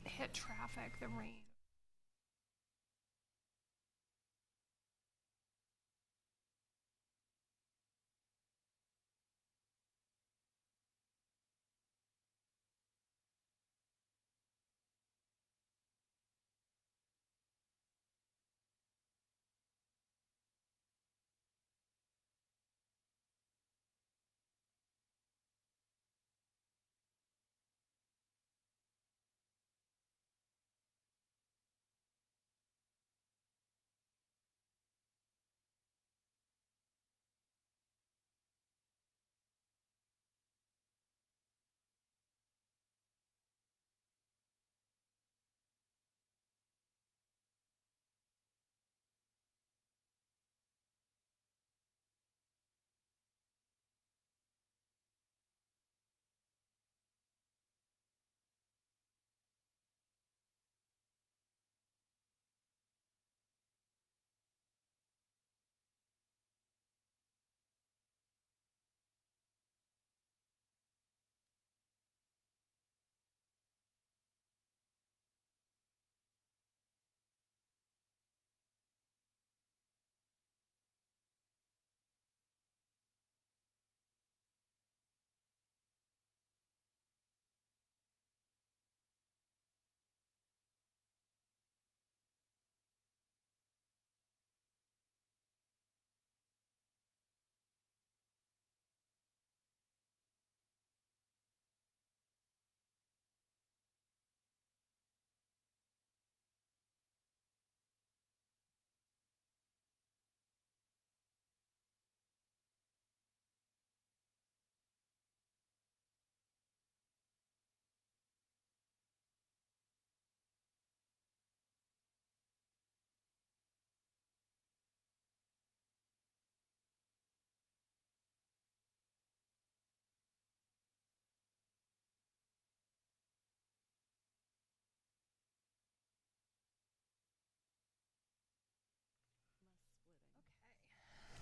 hit traffic, the rain.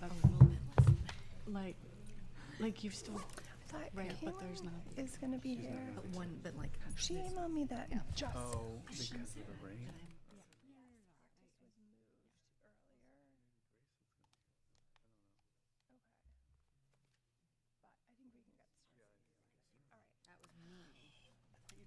A little bit less. Like you've still Right, but there's not. is going to be here. But one, but like. She emailed me that just. Oh, because of the rain?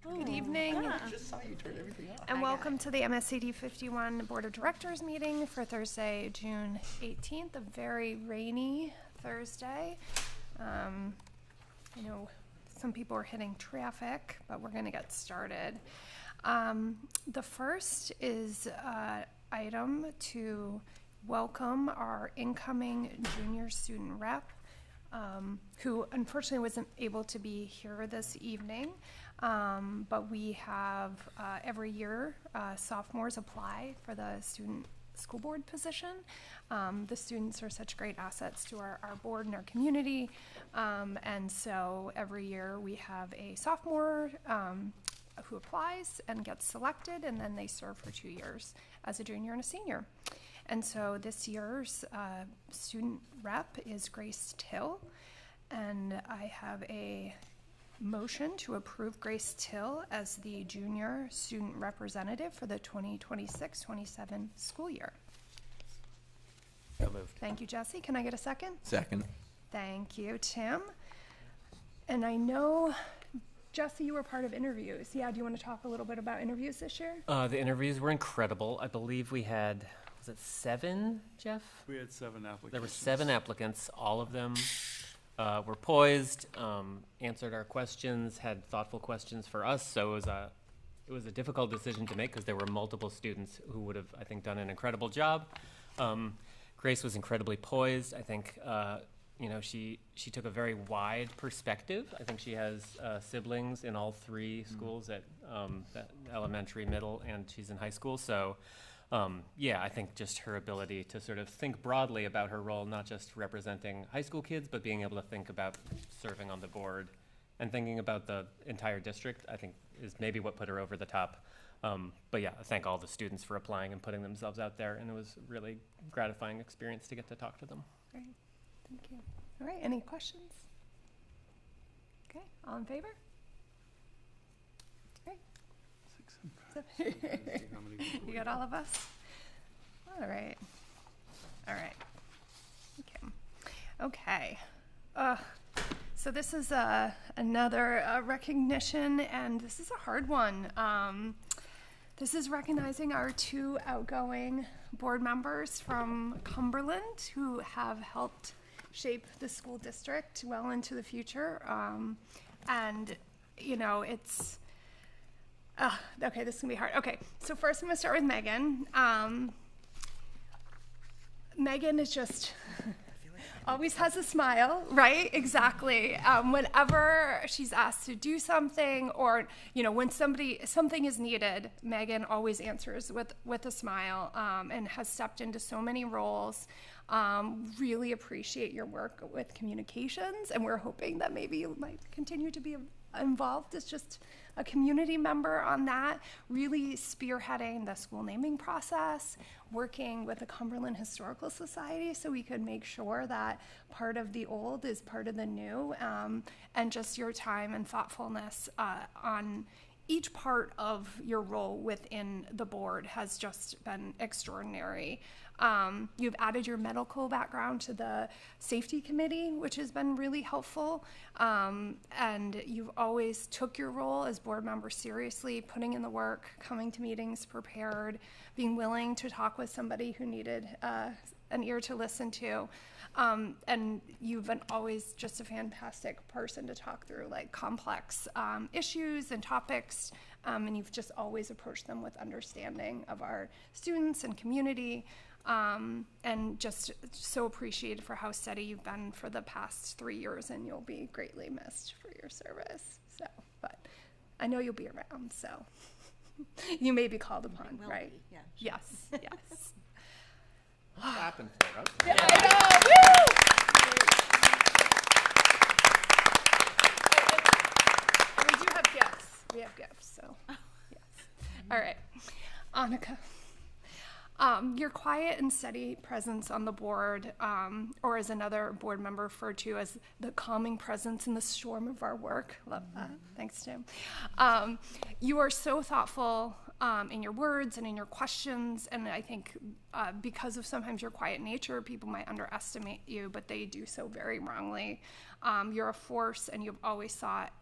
Good evening. Just saw you turn everything off. And welcome to the MSAD 51 Board of Directors meeting for Thursday, June 18th, a very rainy Thursday. I know some people are hitting traffic, but we're going to get started. The first is item to welcome our incoming junior student rep, who unfortunately wasn't able to be here this evening. But we have every year sophomores apply for the student school board position. The students are such great assets to our board and our community. And so every year we have a sophomore who applies and gets selected, and then they serve for 2 years as a junior and a senior. And so this year's student rep is Grace Till, and I have a motion to approve Grace Till as the junior student representative for the 2026-27 school year. So moved. Thank you, Jesse. Can I get a second? Second. Thank you, Tim. And I know, Jesse, you were part of interviews. Yeah, do you want to talk a little bit about interviews this year? The interviews were incredible. I believe we had, was it 7, Jeff? We had 7 applicants. There were 7 applicants. All of them were poised, answered our questions, had thoughtful questions for us. So it was a difficult decision to make because there were multiple students who would have, I think, done an incredible job. Grace was incredibly poised. I think, she took a very wide perspective. I think she has siblings in all 3 schools at elementary, middle, and she's in high school. So, I think just her ability to sort of think broadly about her role, not just representing high school kids, but being able to think about serving on the board and thinking about the entire district, I think is maybe what put her over the top. I thank all the students for applying and putting themselves out there, and it was a really gratifying experience to get to talk to them. Great, thank you. All right, any questions? Okay, all in favor? Great. You got all of us? All right. All right. Okay. So this is another recognition, and this is a hard one. This is recognizing our 2 outgoing board members from Cumberland who have helped shape the school district well into the future. And, you know, it's, okay, this is gonna be hard. Okay, so first I'm gonna start with Megan. Megan is just always has a smile, right? Exactly. Whenever she's asked to do something, or you know, when something is needed, Megan always answers with a smile, and has stepped into so many roles. Really appreciate your work with communications, and we're hoping that maybe you might continue to be involved as just a community member on that, really spearheading the school naming process, working with the Cumberland Historical Society so we could make sure that part of the old is part of the new, and just your time and thoughtfulness on each part of your role within the board has just been extraordinary. You've added your medical background to the safety committee, which has been really helpful. And you've always took your role as board member seriously, putting in the work, coming to meetings prepared, being willing to talk with somebody who needed an ear to listen to. And you've been always just a fantastic person to talk through like complex issues and topics. And you've just always approached them with understanding of our students and community. And just so appreciated for how steady you've been for the past 3 years, and you'll be greatly missed for your service. So, but I know you'll be around, so you may be called upon, right? Be, yeah. Yes, yes. What's happened for her? Yeah, I know. Woo! We do have gifts. We have gifts, so yes. All right, Annika. Your quiet and steady presence on the board, or as another board member referred to as the calming presence in the storm of our work. Love that. Thanks, Tim. You are so thoughtful in your words and in your questions, and I think because of sometimes your quiet nature, people might underestimate you, but they do so very wrongly. You're a force, and you've always sought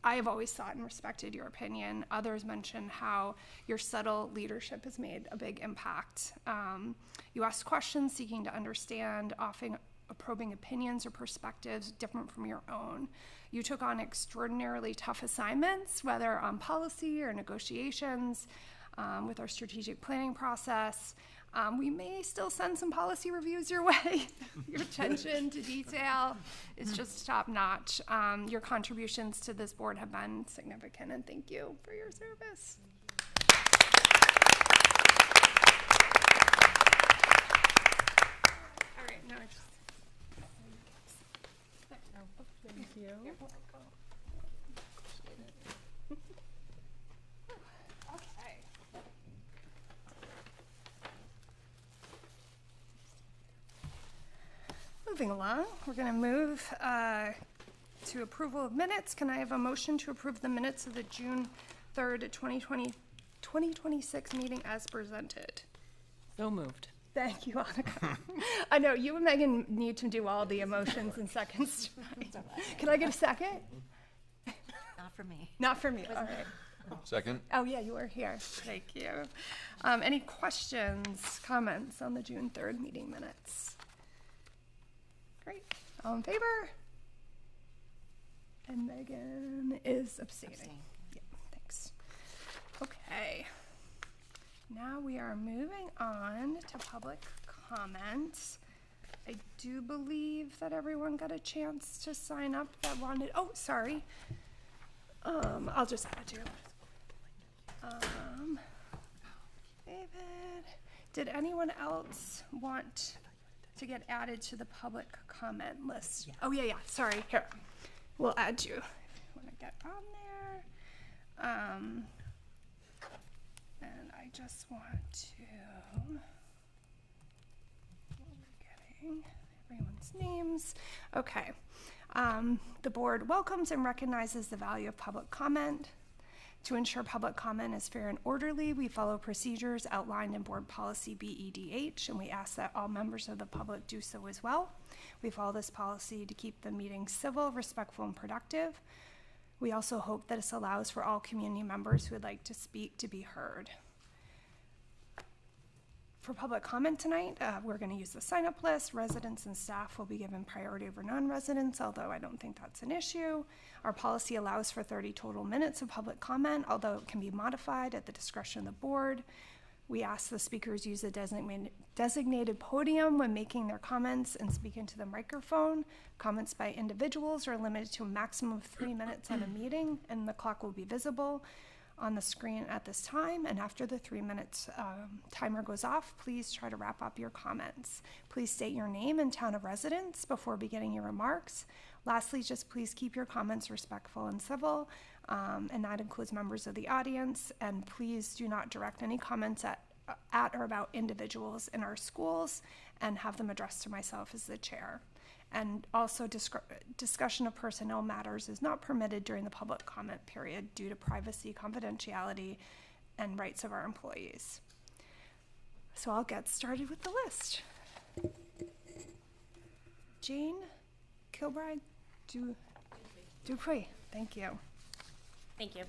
I have always sought and respected your opinion. Others mention how your subtle leadership has made a big impact. You ask questions seeking to understand, often probing opinions or perspectives different from your own. You took on extraordinarily tough assignments, whether on policy or negotiations, with our strategic planning process. We may still send some policy reviews your way. Your attention to detail is just top notch. Your contributions to this board have been significant, and thank you for your service. All right, now I just. Thank you. Okay. Moving along, we're going to move to approval of minutes. Can I have a motion to approve the minutes of the June 3rd, 2026 meeting as presented? So moved. Thank you, Annika. I know you and Megan need to do all the emotions in seconds. Can I get a second? Not for me. Not for me. All right. Second? Oh, yeah, you were here. Thank you. Any questions, comments on the June 3rd meeting minutes? Great. All in favor? And Megan is abstaining. Yeah, thanks. Okay. Now we are moving on to public comments. I do believe that everyone got a chance to sign up that wanted, oh, sorry. I'll just add you. David, did anyone else want to get added to the public comment list? Yeah. Oh, yeah, sorry. Here, we'll add you if you want to get on there. And I just want to, getting everyone's names. Okay. The board welcomes and recognizes the value of public comment. To ensure public comment is fair and orderly, we follow procedures outlined in Board Policy BEDH, and we ask that all members of the public do so as well. We follow this policy to keep the meeting civil, respectful, and productive. We also hope that this allows for all community members who would like to speak to be heard. For public comment tonight, we're going to use the sign-up list. Residents and staff will be given priority over non-residents, although I don't think that's an issue. Our policy allows for 30 total minutes of public comment, although it can be modified at the discretion of the board. We ask the speakers use a designated podium when making their comments and speak into the microphone. Comments by individuals are limited to a maximum of 3 minutes at a meeting, and the clock will be visible on the screen at this time, and after the 3 minutes timer goes off, please try to wrap up your comments. Please state your name and town of residence before beginning your remarks. Lastly, just please keep your comments respectful and civil, and that includes members of the audience, and please do not direct any comments at or about individuals in our schools, and have them addressed to myself as the chair. And also, discussion of personnel matters is not permitted during the public comment period due to privacy, confidentiality, and rights of our employees. So I'll get started with the list. Jane Kilbride Dupuy. Thank you. Thank you.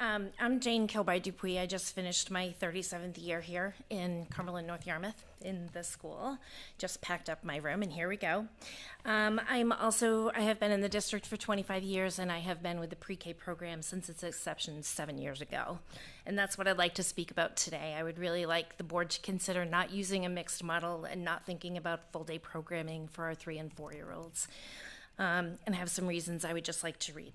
I'm Jane Kilbride Dupuy. I just finished my 37th year here in Cumberland, North Yarmouth in the school. Just packed up my room, and here we go. I have been in the district for 25 years, and I have been with the pre-K program since its inception 7 years ago. And that's what I'd like to speak about today. I would really like the board to consider not using a mixed model and not thinking about full-day programming for our 3- and 4-year-olds. And I have some reasons I would just like to read.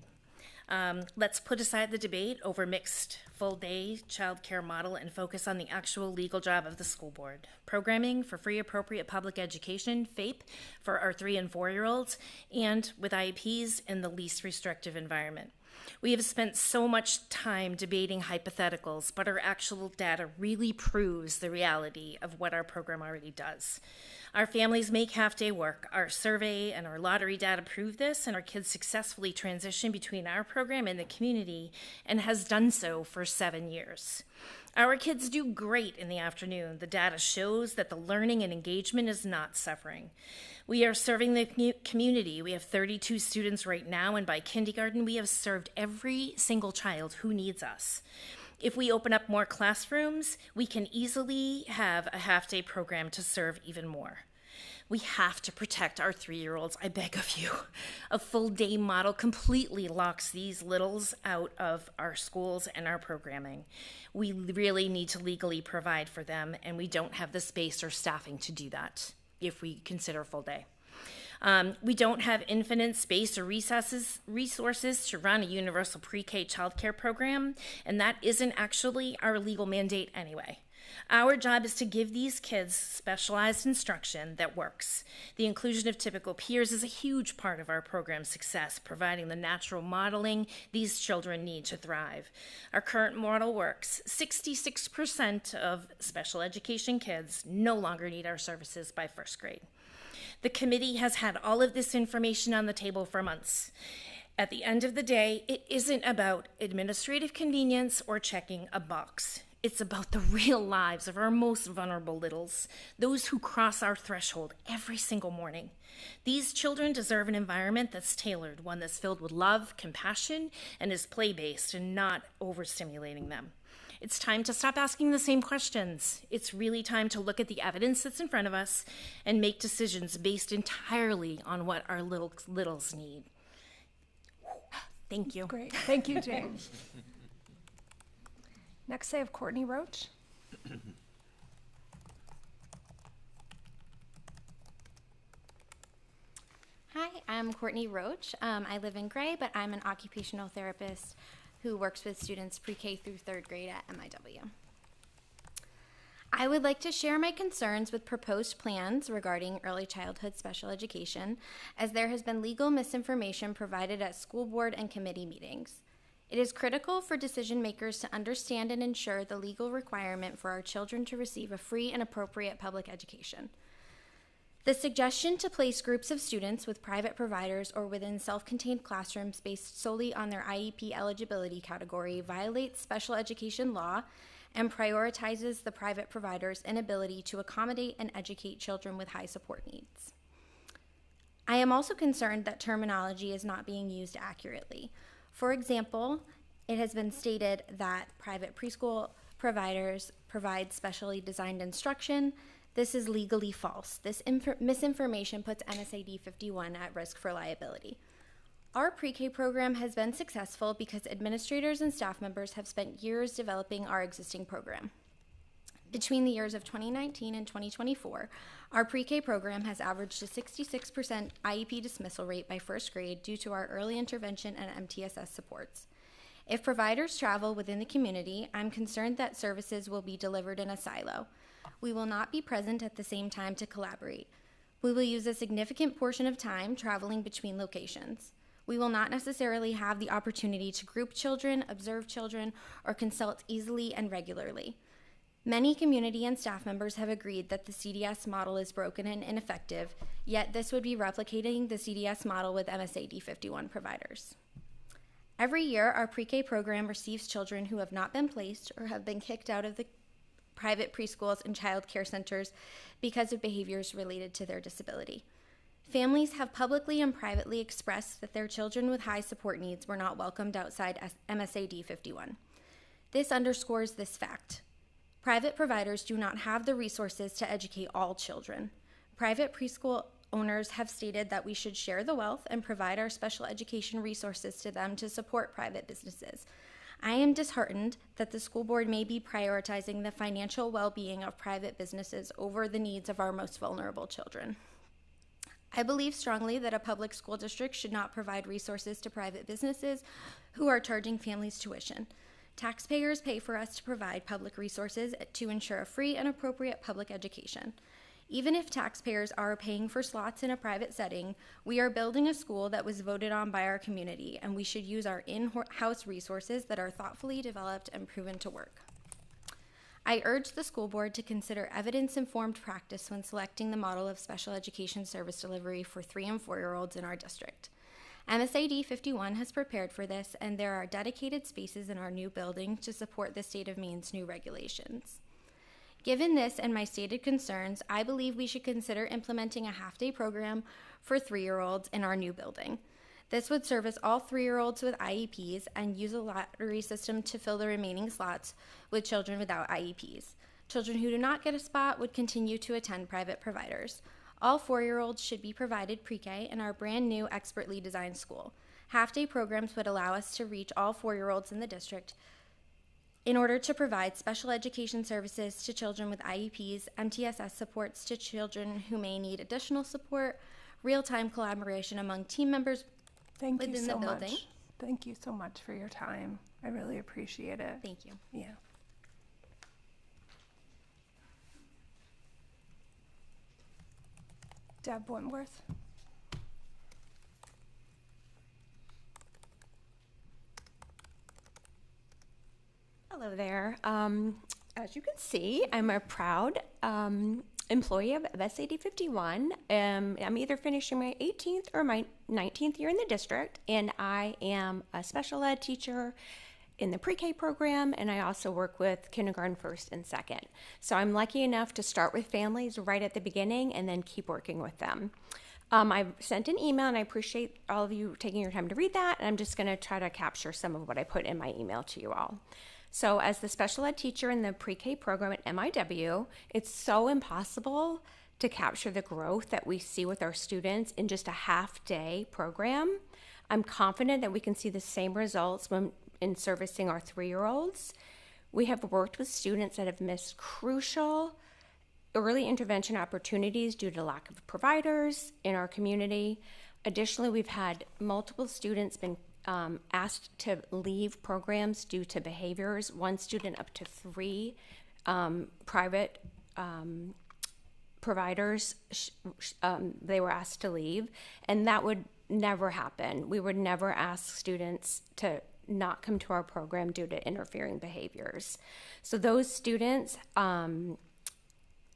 Let's put aside the debate over mixed full-day childcare model and focus on the actual legal job of the school board. Programming for free appropriate public education, FAPE, for our 3- and 4-year-olds, and with IEPs in the least restrictive environment. We have spent so much time debating hypotheticals, but our actual data really proves the reality of what our program already does. Our families make half-day work. Our survey and our lottery data prove this, and our kids successfully transition between our program and the community, and has done so for 7 years. Our kids do great in the afternoon. The data shows that the learning and engagement is not suffering. We are serving the community. We have 32 students right now, and by kindergarten, we have served every single child who needs us. If we open up more classrooms, we can easily have a half-day program to serve even more. We have to protect our 3-year-olds, I beg of you. A full-day model completely locks these littles out of our schools and our programming. We really need to legally provide for them, and we don't have the space or staffing to do that if we consider full day. We don't have infinite space or resources to run a universal pre-K childcare program, and that isn't actually our legal mandate anyway. Our job is to give these kids specialized instruction that works. The inclusion of typical peers is a huge part of our program's success, providing the natural modeling these children need to thrive. Our current model works. 66% of special education kids no longer need our services by 1st grade. The committee has had all of this information on the table for months. At the end of the day, it isn't about administrative convenience or checking a box. It's about the real lives of our most vulnerable littles, those who cross our threshold every single morning. These children deserve an environment that's tailored, one that's filled with love, compassion, and is play-based and not overstimulating them. It's time to stop asking the same questions. It's really time to look at the evidence that's in front of us and make decisions based entirely on what our littles need. Thank you. Great. Thank you, Jane. Next, I have Courtney Roach. Hi, I'm Courtney Roach. I live in Gray, but I'm an occupational therapist who works with students pre-K through 3rd grade at MIW. I would like to share my concerns with proposed plans regarding early childhood special education, as there has been legal misinformation provided at school board and committee meetings. It is critical for decision makers to understand and ensure the legal requirement for our children to receive a free and appropriate public education. The suggestion to place groups of students with private providers or within self-contained classrooms based solely on their IEP eligibility category violates special education law and prioritizes the private provider's inability to accommodate and educate children with high support needs. I am also concerned that terminology is not being used accurately. For example, it has been stated that private preschool providers provide specially designed instruction. This is legally false. This misinformation puts MSAD 51 at risk for liability. Our pre-K program has been successful because administrators and staff members have spent years developing our existing program. Between the years of 2019 and 2024, our pre-K program has averaged a 66% IEP dismissal rate by first grade due to our early intervention and MTSS supports. If providers travel within the community, I'm concerned that services will be delivered in a silo. We will not be present at the same time to collaborate. We will use a significant portion of time traveling between locations. We will not necessarily have the opportunity to group children, observe children, or consult easily and regularly. Many community and staff members have agreed that the CDS model is broken and ineffective, yet this would be replicating the CDS model with MSAD 51 providers. Every year, our pre-K program receives children who have not been placed or have been kicked out of the private preschools and child care centers because of behaviors related to their disability. Families have publicly and privately expressed that their children with high support needs were not welcomed outside MSAD 51. This underscores this fact. Private providers do not have the resources to educate all children. Private preschool owners have stated that we should share the wealth and provide our special education resources to them to support private businesses. I am disheartened that the school board may be prioritizing the financial well-being of private businesses over the needs of our most vulnerable children. I believe strongly that a public school district should not provide resources to private businesses who are charging families tuition. Taxpayers pay for us to provide public resources to ensure a free and appropriate public education. Even if taxpayers are paying for slots in a private setting, we are building a school that was voted on by our community, and we should use our in-house resources that are thoughtfully developed and proven to work. I urge the school board to consider evidence-informed practice when selecting the model of special education service delivery for 3- and 4-year-olds in our district. MSAD 51 has prepared for this, and there are dedicated spaces in our new building to support the state of Maine's new regulations. Given this and my stated concerns, I believe we should consider implementing a half-day program for 3-year-olds in our new building. This would service all 3-year-olds with IEPs and use a lottery system to fill the remaining slots with children without IEPs. Children who do not get a spot would continue to attend private providers. All 4-year-olds should be provided pre-K in our brand new expertly designed school. Half-day programs would allow us to reach all 4-year-olds in the district in order to provide special education services to children with IEPs, MTSS supports to children who may need additional support, real-time collaboration among team members within the building. Thank you so much for your time. I really appreciate it. Thank you. Yeah. Deb Wentworth. Hello there. As you can see, I'm a proud employee of MSAD 51. I'm either finishing my 18th or my 19th year in the district, and I am a special ed teacher in the pre-K program, and I also work with kindergarten first and second. So I'm lucky enough to start with families right at the beginning and then keep working with them. I sent an email, and I appreciate all of you taking your time to read that, and I'm just going to try to capture some of what I put in my email to you all. So as the special ed teacher in the pre-K program at MIW, it's so impossible to capture the growth that we see with our students in just a half-day program. I'm confident that we can see the same results when in servicing our 3-year-olds. We have worked with students that have missed crucial early intervention opportunities due to lack of providers in our community. Additionally, we've had multiple students been asked to leave programs due to behaviors. One student up to 3 private providers, they were asked to leave, and that would never happen. We would never ask students to not come to our program due to interfering behaviors. So those students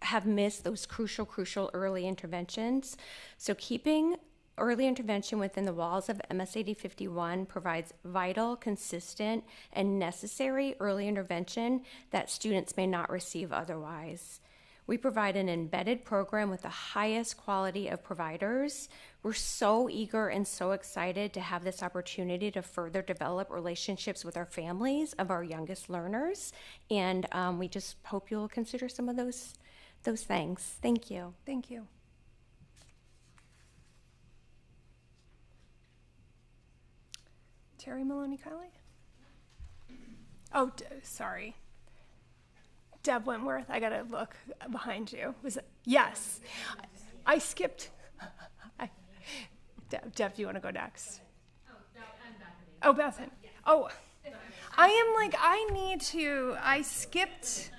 have missed those crucial early interventions. So keeping early intervention within the walls of MSAD 51 provides vital, consistent, and necessary early intervention that students may not receive otherwise. We provide an embedded program with the highest quality of providers. We're so eager and so excited to have this opportunity to further develop relationships with our families of our youngest learners. And we just hope you'll consider some of those things. Thank you. Thank you. Terry Maloney-Kiley? Oh, sorry. Deb Wentworth, I gotta look behind you. Was it? Yes. I skipped. Deb, do you want to go next? Oh, Bethany. Oh, I am like, I skipped.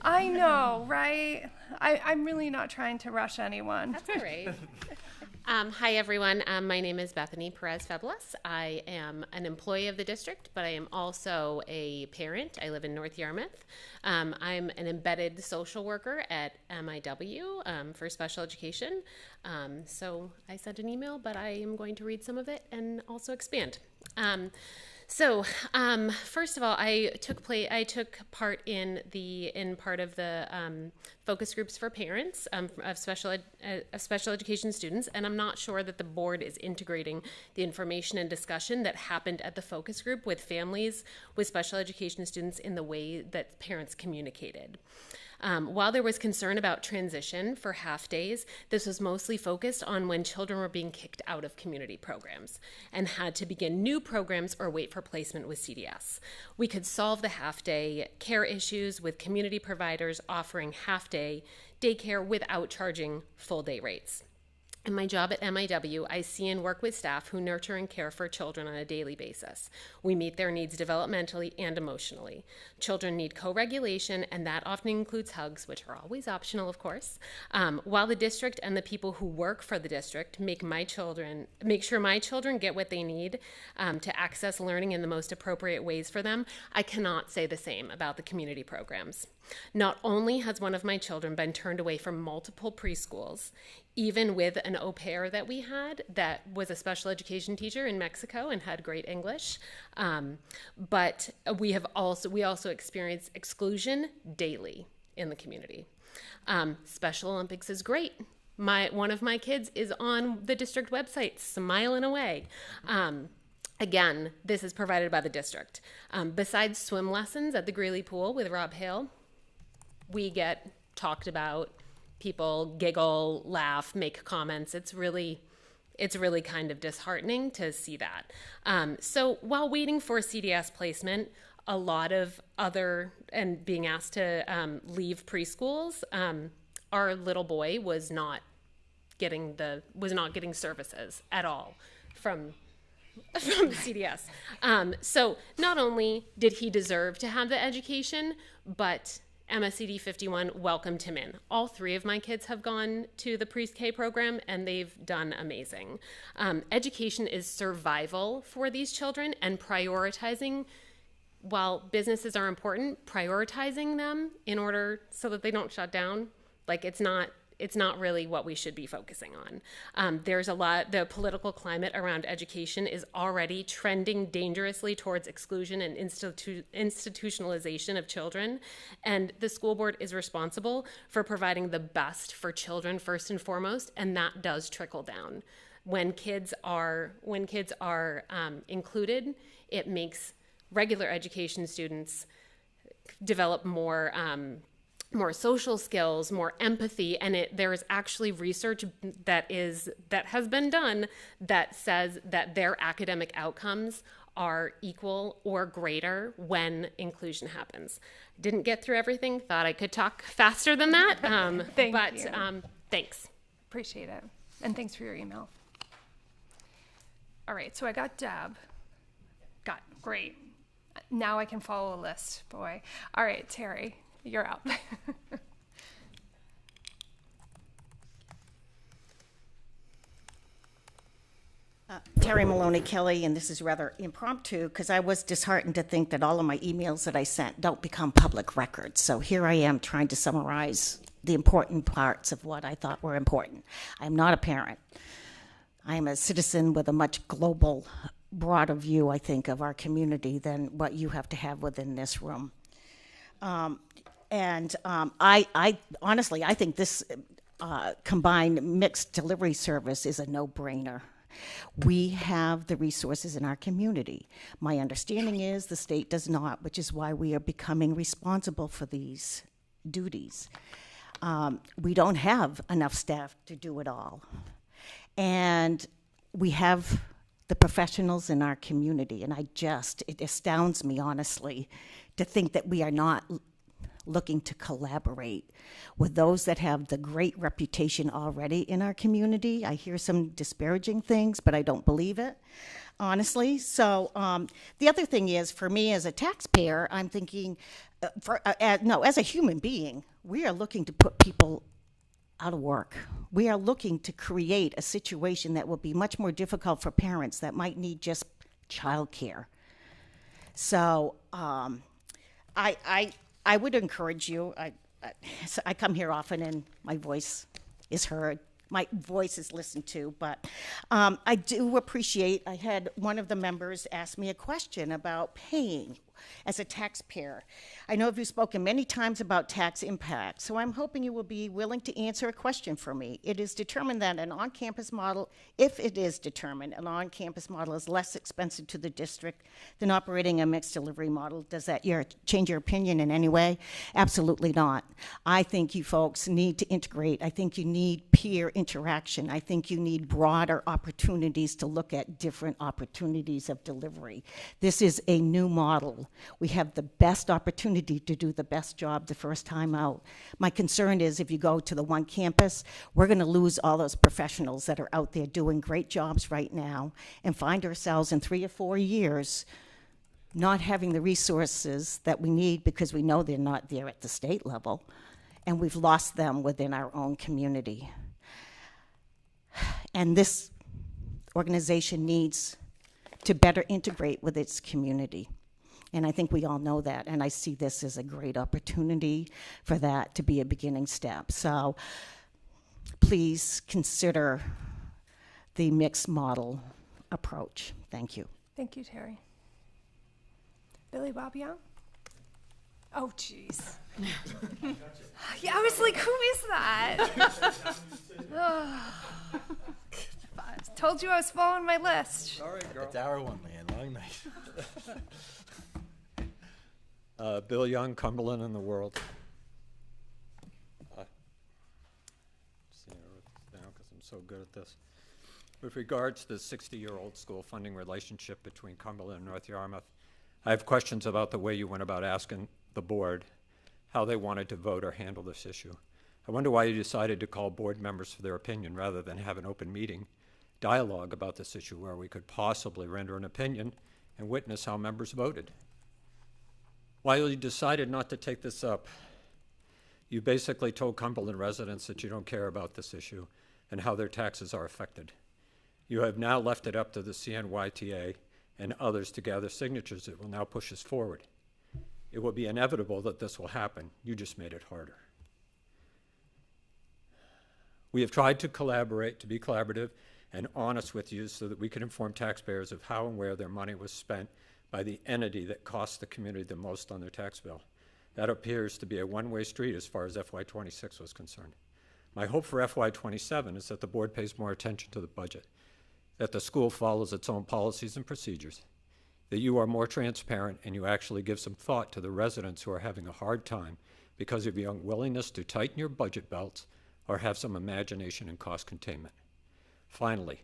I know, right? I'm really not trying to rush anyone. That's all right. Hi, everyone. My name is Bethany Perez-Feblas. I am an employee of the district, but I am also a parent. I live in North Yarmouth. I'm an embedded social worker at MIW for special education. So I sent an email, but I am going to read some of it and also expand. First of all, I took part in part of the focus groups for parents of special education students, and I'm not sure that the board is integrating the information and discussion that happened at the focus group with families with special education students in the way that parents communicated. While there was concern about transition for half days, this was mostly focused on when children were being kicked out of community programs and had to begin new programs or wait for placement with CDS. We could solve the half-day care issues with community providers offering half-day daycare without charging full-day rates. In my job at MIW, I see and work with staff who nurture and care for children on a daily basis. We meet their needs developmentally and emotionally. Children need co-regulation, and that often includes hugs, which are always optional, of course. While the district and the people who work for the district make sure my children get what they need to access learning in the most appropriate ways for them, I cannot say the same about the community programs. Not only has one of my children been turned away from multiple preschools, even with an au pair that we had that was a special education teacher in Mexico and had great English, but we also experience exclusion daily in the community. Special Olympics is great. One of my kids is on the district website, smiling away. Again, this is provided by the district. Besides swim lessons at the Greeley Pool with Rob Hale, we get talked about. People giggle, laugh, make comments. It's really kind of disheartening to see that. So while waiting for CDS placement, a lot of and being asked to leave preschools, our little boy was not getting services at all from CDS. So not only did he deserve to have the education, but MSAD 51 welcomed him in. All three of my kids have gone to the pre-K program, and they've done amazing. Education is survival for these children, and while businesses are important, prioritizing them in order so that they don't shut down, it's not really what we should be focusing on. The political climate around education is already trending dangerously towards exclusion and institutionalization of children, and the school board is responsible for providing the best for children first and foremost, and that does trickle down. When kids are included, it makes regular education students develop more social skills, more empathy, and there is actually research that has been done that says that their academic outcomes are equal or greater when inclusion happens. Didn't get through everything, thought I could talk faster than that, thanks. Appreciate it, and thanks for your email. All right, so I got Deb. Great. Now I can follow a list, boy. All right, Terry. You're up. Terry Maloney Kelly, and this is rather impromptu because I was disheartened to think that all of my emails that I sent don't become public records. So here I am trying to summarize the important parts of what I thought were important. I'm not a parent. I am a citizen with a much global, broader view, I think, of our community than what you have to have within this room. I honestly, I think this combined mixed delivery service is a no-brainer. We have the resources in our community. My understanding is the state does not, which is why we are becoming responsible for these duties. We don't have enough staff to do it all. And we have the professionals in our community, and it astounds me, honestly, to think that we are not looking to collaborate with those that have the great reputation already in our community. I hear some disparaging things, but I don't believe it, honestly. So the other thing is, for me as a taxpayer, I'm thinking, as a human being, we are looking to put people out of work. We are looking to create a situation that will be much more difficult for parents that might need just childcare. So I would encourage you. I come here often, and my voice is heard. My voice is listened to, but I do appreciate. I had one of the members ask me a question about paying as a taxpayer. I know you've spoken many times about tax impact, so I'm hoping you will be willing to answer a question for me. It is determined that an on-campus model, if it is determined, an on-campus model is less expensive to the district than operating a mixed delivery model. Does that change your opinion in any way? Absolutely not. I think you folks need to integrate. I think you need peer interaction. I think you need broader opportunities to look at different opportunities of delivery. This is a new model. We have the best opportunity to do the best job the first time out. My concern is if you go to the one campus, we're going to lose all those professionals that are out there doing great jobs right now and find ourselves in 3 or 4 years not having the resources that we need because we know they're not there at the state level, and we've lost them within our own community. And this organization needs to better integrate with its community. And I think we all know that, and I see this as a great opportunity for that to be a beginning step. So please consider the mixed model approach. Thank you. Thank you, Terry. Billy Bob Young? Oh, jeez. Yeah, I was like, who is that? I told you I was following my list. Sorry, girl. It's hour one, man. Long night. Bill Young, Cumberland and the World. See, I wrote this down because I'm so good at this. With regards to the 60-year-old school funding relationship between Cumberland and North Yarmouth, I have questions about the way you went about asking the board how they wanted to vote or handle this issue. I wonder why you decided to call board members for their opinion rather than have an open meeting dialogue about this issue where we could possibly render an opinion and witness how members voted. While you decided not to take this up, you basically told Cumberland residents that you don't care about this issue and how their taxes are affected. You have now left it up to the CNYTA and others to gather signatures that will now push us forward. It will be inevitable that this will happen. You just made it harder. We have tried to collaborate, to be collaborative and honest with you so that we can inform taxpayers of how and where their money was spent by the entity that costs the community the most on their tax bill. That appears to be a one-way street as far as FY26 was concerned. My hope for FY27 is that the board pays more attention to the budget, that the school follows its own policies and procedures, that you are more transparent and you actually give some thought to the residents who are having a hard time because of your unwillingness to tighten your budget belts or have some imagination and cost containment. Finally,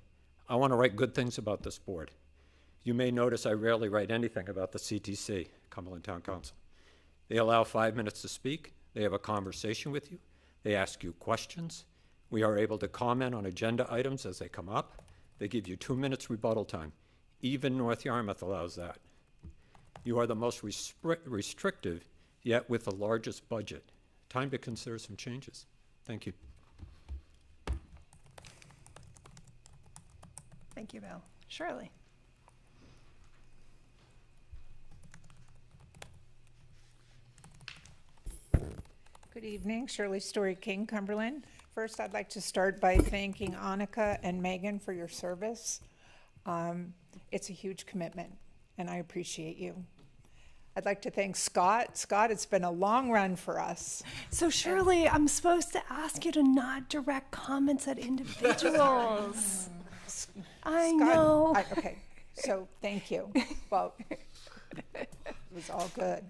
I want to write good things about this board. You may notice I rarely write anything about the CTC, Cumberland Town Council. They allow 5 minutes to speak. They have a conversation with you. They ask you questions. We are able to comment on agenda items as they come up. They give you 2 minutes rebuttal time. Even North Yarmouth allows that. You are the most restrictive, yet with the largest budget. Time to consider some changes. Thank you. Thank you, Bill. Shirley. Good evening, Shirley Story King, Cumberland. First, I'd like to start by thanking Annika and Megan for your service. It's a huge commitment, and I appreciate you. I'd like to thank Scott. Scott, it's been a long run for us. So Shirley, I'm supposed to ask you to not direct comments at individuals. I know. Okay, so thank you. Well, it was all good.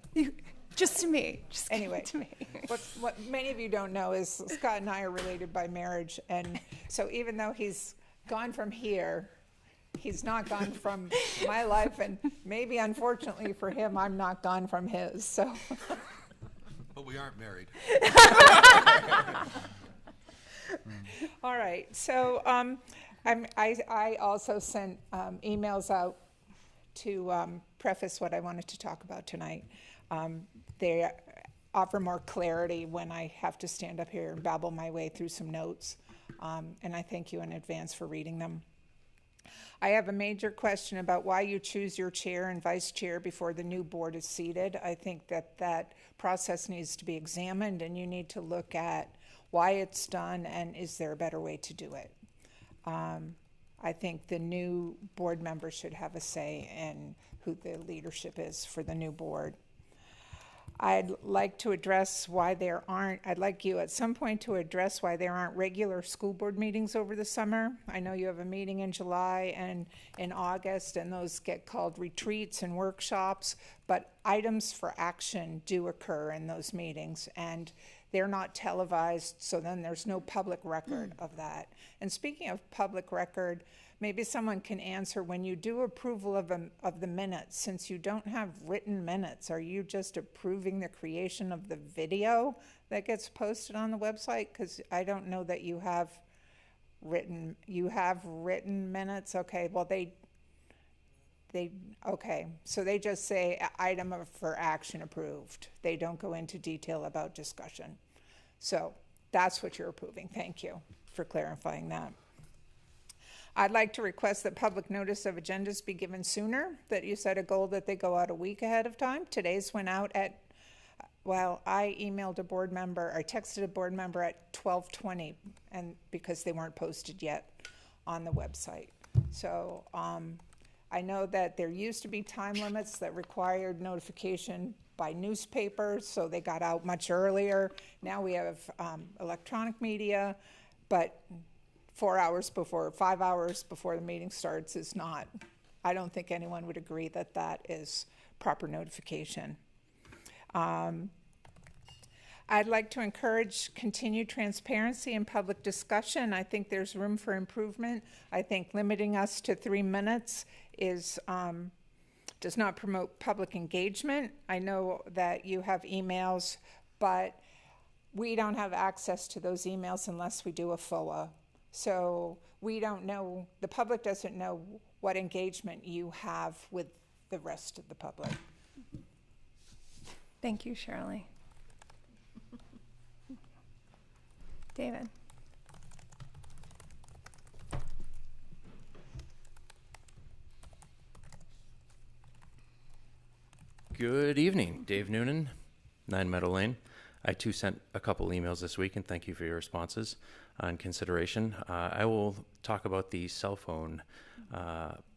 Just to me. Just Anyway, to me. what many of you don't know is Scott and I are related by marriage, and so even though he's gone from here, he's not gone from my life, and maybe unfortunately for him, I'm not gone from his. So. But we aren't married. All right. So I also sent emails out to preface what I wanted to talk about tonight. They offer more clarity when I have to stand up here and babble my way through some notes, and I thank you in advance for reading them. I have a major question about why you choose your chair and vice chair before the new board is seated. I think that process needs to be examined, and you need to look at why it's done and is there a better way to do it. I think the new board members should have a say in who the leadership is for the new board. I'd like you at some point to address why there aren't regular school board meetings over the summer. I know you have a meeting in July and in August, and those get called retreats and workshops, but items for action do occur in those meetings, and they're not televised, so then there's no public record of that. And speaking of public record, maybe someone can answer, when you do approval of the minutes, since you don't have written minutes, are you just approving the creation of the video that gets posted on the website? Because I don't know that you have written minutes. Okay, well okay, so they just say item for action approved. They don't go into detail about discussion. So that's what you're approving. Thank you for clarifying that. I'd like to request that public notice of agendas be given sooner, that you set a goal that they go out a week ahead of time. Today's went out at, well, I texted a board member at 12:20, and because they weren't posted yet on the website. So I know that there used to be time limits that required notification by newspapers, so they got out much earlier. Now we have electronic media, but 5 hours before the meeting starts is not, I don't think anyone would agree that that is proper notification. I'd like to encourage continued transparency and public discussion. I think there's room for improvement. I think limiting us to 3 minutes does not promote public engagement. I know that you have emails, but we don't have access to those emails unless we do a FOA. So we don't know, the public doesn't know what engagement you have with the rest of the public. Thank you, Shirley. David. Good evening, Dave Noonan, 9 Meadow Lane. I too sent a couple emails this week, and thank you for your responses and consideration. I will talk about the cell phone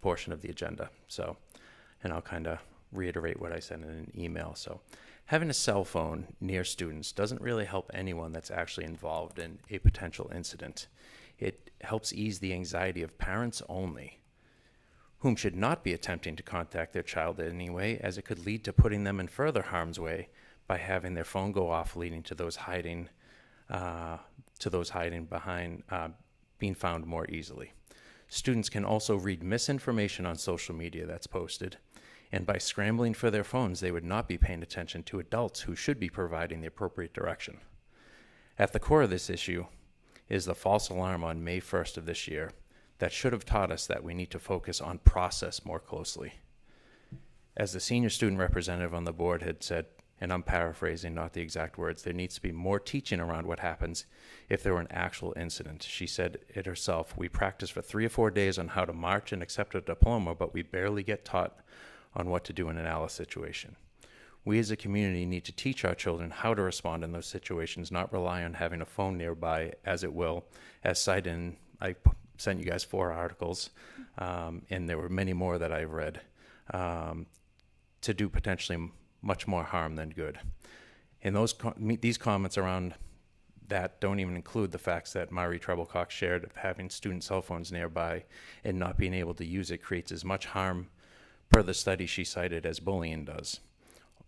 portion of the agenda. And I'll kind of reiterate what I said in an email. So having a cell phone near students doesn't really help anyone that's actually involved in a potential incident. It helps ease the anxiety of parents only, whom should not be attempting to contact their child in any way, as it could lead to putting them in further harm's way by having their phone go off, leading to those hiding behind being found more easily. Students can also read misinformation on social media that's posted, and by scrambling for their phones, they would not be paying attention to adults who should be providing the appropriate direction. At the core of this issue is the false alarm on May 1st of this year that should have taught us that we need to focus on process more closely. As the senior student representative on the board had and I'm paraphrasing, not the exact words, there needs to be more teaching around what happens if there were an actual incident. She said it herself, we practice for 3 or 4 days on how to march and accept a diploma, but we barely get taught on what to do in an Alice situation. We as a community need to teach our children how to respond in those situations, not rely on having a phone nearby, as it will. As cited in, I sent you guys 4 articles, and there were many more that I've read, to do potentially much more harm than good. And these comments around that don't even include the facts that Mari Treblecock shared of having student cell phones nearby and not being able to use it creates as much harm, per the study she cited, as bullying does.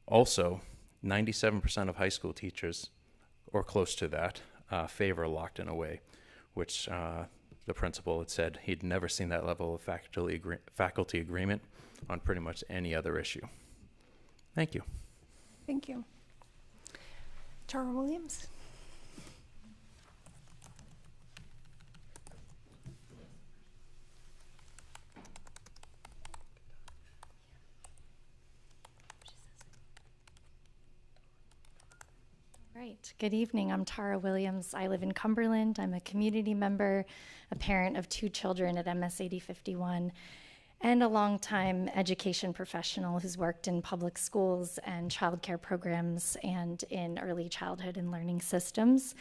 Also, 97% of high school teachers, or close to that, favor locked-in away, which the principal had said he'd never seen that level of faculty agreement on pretty much any other issue. Thank you. Thank you. Tara Williams. Right. Good evening. I'm Tara Williams. I live in Cumberland. I'm a community member, a parent of 2 children at MSAD 51, and a longtime education professional who's worked in public schools and childcare programs and in early childhood and learning systems.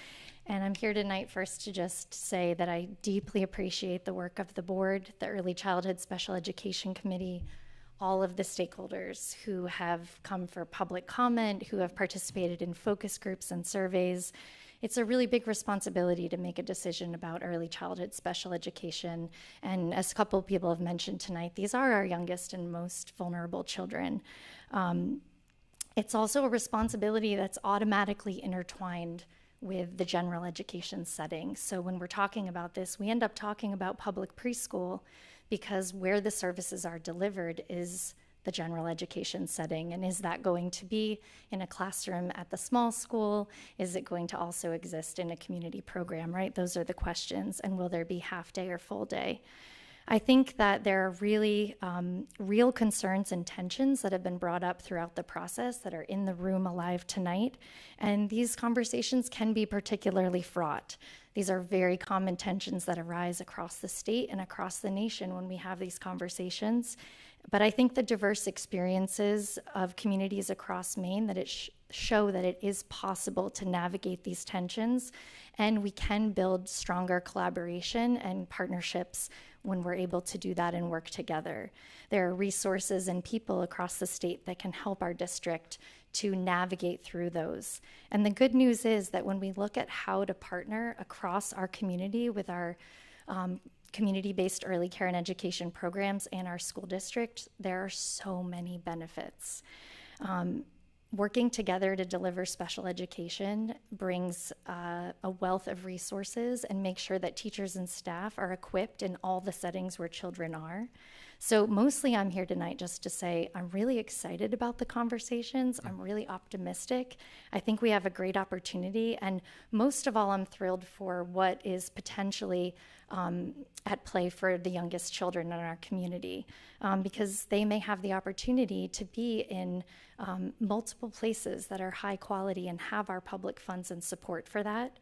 And I'm here tonight first to just say that I deeply appreciate the work of the board, the Early Childhood Special Education Committee, all of the stakeholders who have come for public comment, who have participated in focus groups and surveys. It's a really big responsibility to make a decision about early childhood special education. And as a couple of people have mentioned tonight, these are our youngest and most vulnerable children. It's also a responsibility that's automatically intertwined with the general education setting. So when we're talking about this, we end up talking about public preschool because where the services are delivered is the general education setting. And is that going to be in a classroom at the small school? Is it going to also exist in a community program, right? Those are the questions. And will there be half day or full day? I think that there are really real concerns and tensions that have been brought up throughout the process that are in the room alive tonight. And these conversations can be particularly fraught. These are very common tensions that arise across the state and across the nation when we have these conversations. But I think the diverse experiences of communities across Maine that it show that it is possible to navigate these tensions, and we can build stronger collaboration and partnerships when we're able to do that and work together. There are resources and people across the state that can help our district to navigate through those. And the good news is that when we look at how to partner across our community with our community-based early care and education programs and our school district, there are so many benefits. Working together to deliver special education brings a wealth of resources and makes sure that teachers and staff are equipped in all the settings where children are. So mostly I'm here tonight just to say I'm really excited about the conversations. I'm really optimistic. I think we have a great opportunity. And most of all, I'm thrilled for what is potentially at play for the youngest children in our community, because they may have the opportunity to be in multiple places that are high quality and have our public funds and support for that.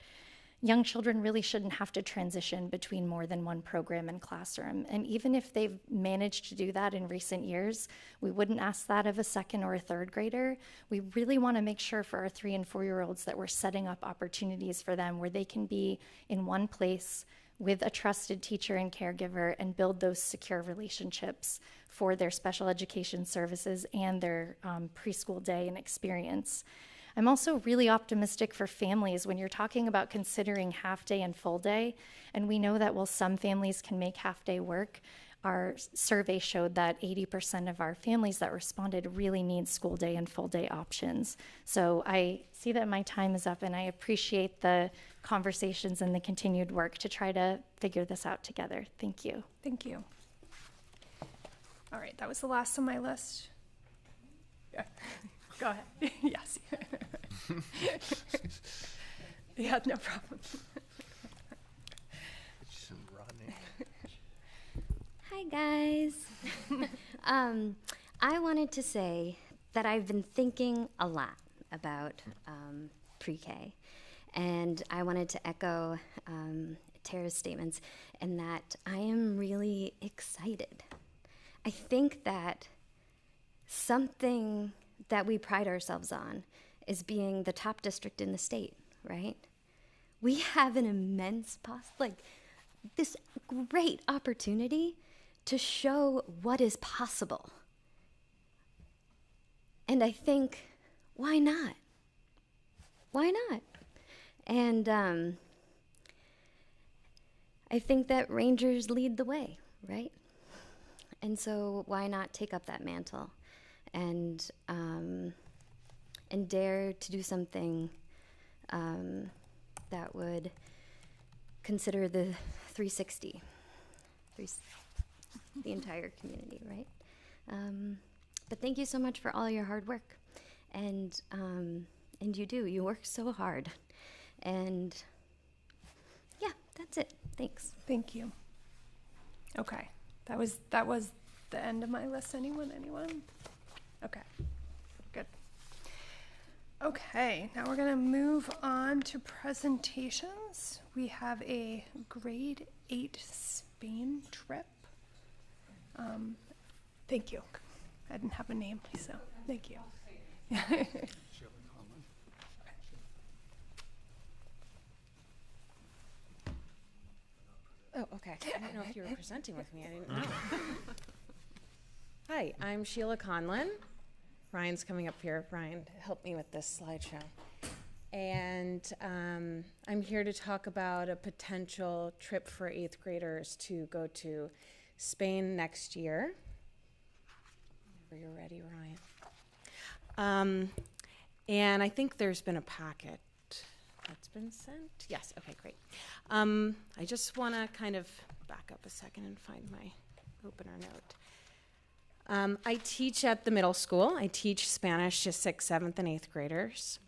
Young children really shouldn't have to transition between more than one program and classroom. And even if they've managed to do that in recent years, we wouldn't ask that of a second or a third grader. We really want to make sure for our 3 and 4-year-olds that we're setting up opportunities for them where they can be in one place with a trusted teacher and caregiver and build those secure relationships for their special education services and their preschool day and experience. I'm also really optimistic for families when you're talking about considering half day and full day. And we know that while some families can make half day work, our survey showed that 80% of our families that responded really need school day and full day options. So I see that my time is up, and I appreciate the conversations and the continued work to try to figure this out together. Thank you. Thank you. All right, that was the last on my list. Yeah. Go ahead. Yes. Yeah, no problem. Hi, guys. I wanted to say that I've been thinking a lot about pre-K. And I wanted to echo Tara's statements in that I am really excited. I think that something that we pride ourselves on is being the top district in the state, right? We have an immense, this great opportunity to show what is possible. And I think, why not? Why not? And I think that Rangers lead the way, right? And so why not take up that mantle and dare to do something that would consider the 360, the entire community, right? But thank you so much for all your hard work, and you work so hard, and yeah, that's it. Thanks. Thank you. Okay, that was the end of my list. Anyone? Okay, good. Okay, now we're gonna move on to presentations. We have a grade 8 Spain trip. Thank you. I didn't have a name, so thank you. Oh, okay. I didn't know if you were presenting with me. I didn't know. Hi, I'm Sheila Conlon. Ryan's coming up here. Ryan, help me with this slideshow. And I'm here to talk about a potential trip for 8th graders to go to Spain next year. Whenever you're ready, Ryan. And I think there's been a packet that's been sent. Yes, okay, great. I just want to kind of back up a second and find my opener note. I teach at the middle school. I teach Spanish to 6th, 7th, and 8th graders.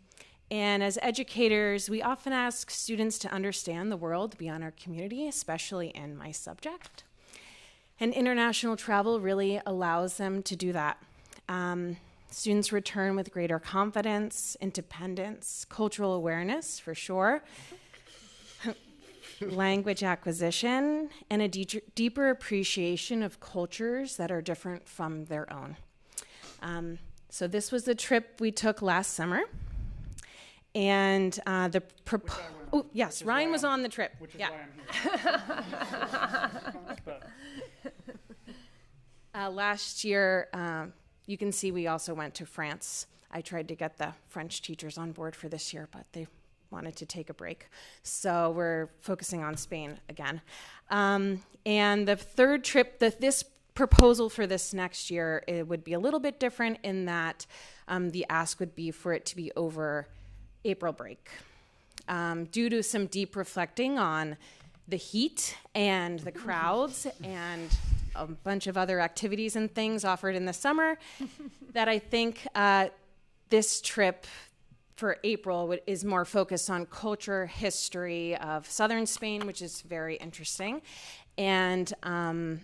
And as educators, we often ask students to understand the world beyond our community, especially in my subject. And international travel really allows them to do that. Students return with greater confidence, independence, cultural awareness, for sure, language acquisition, and a deeper appreciation of cultures that are different from their own. So this was the trip we took last summer. And yes, Ryan was on the trip. Which is yeah. why I'm here. Last year, you can see we also went to France. I tried to get the French teachers on board for this year, but they wanted to take a break. So we're focusing on Spain again. And the third trip, this proposal for this next year, it would be a little bit different in that the ask would be for it to be over April break. Due to some deep reflecting on the heat and the crowds and a bunch of other activities and things offered in the summer, that I think this trip for April is more focused on culture, history of southern Spain, which is very interesting, and an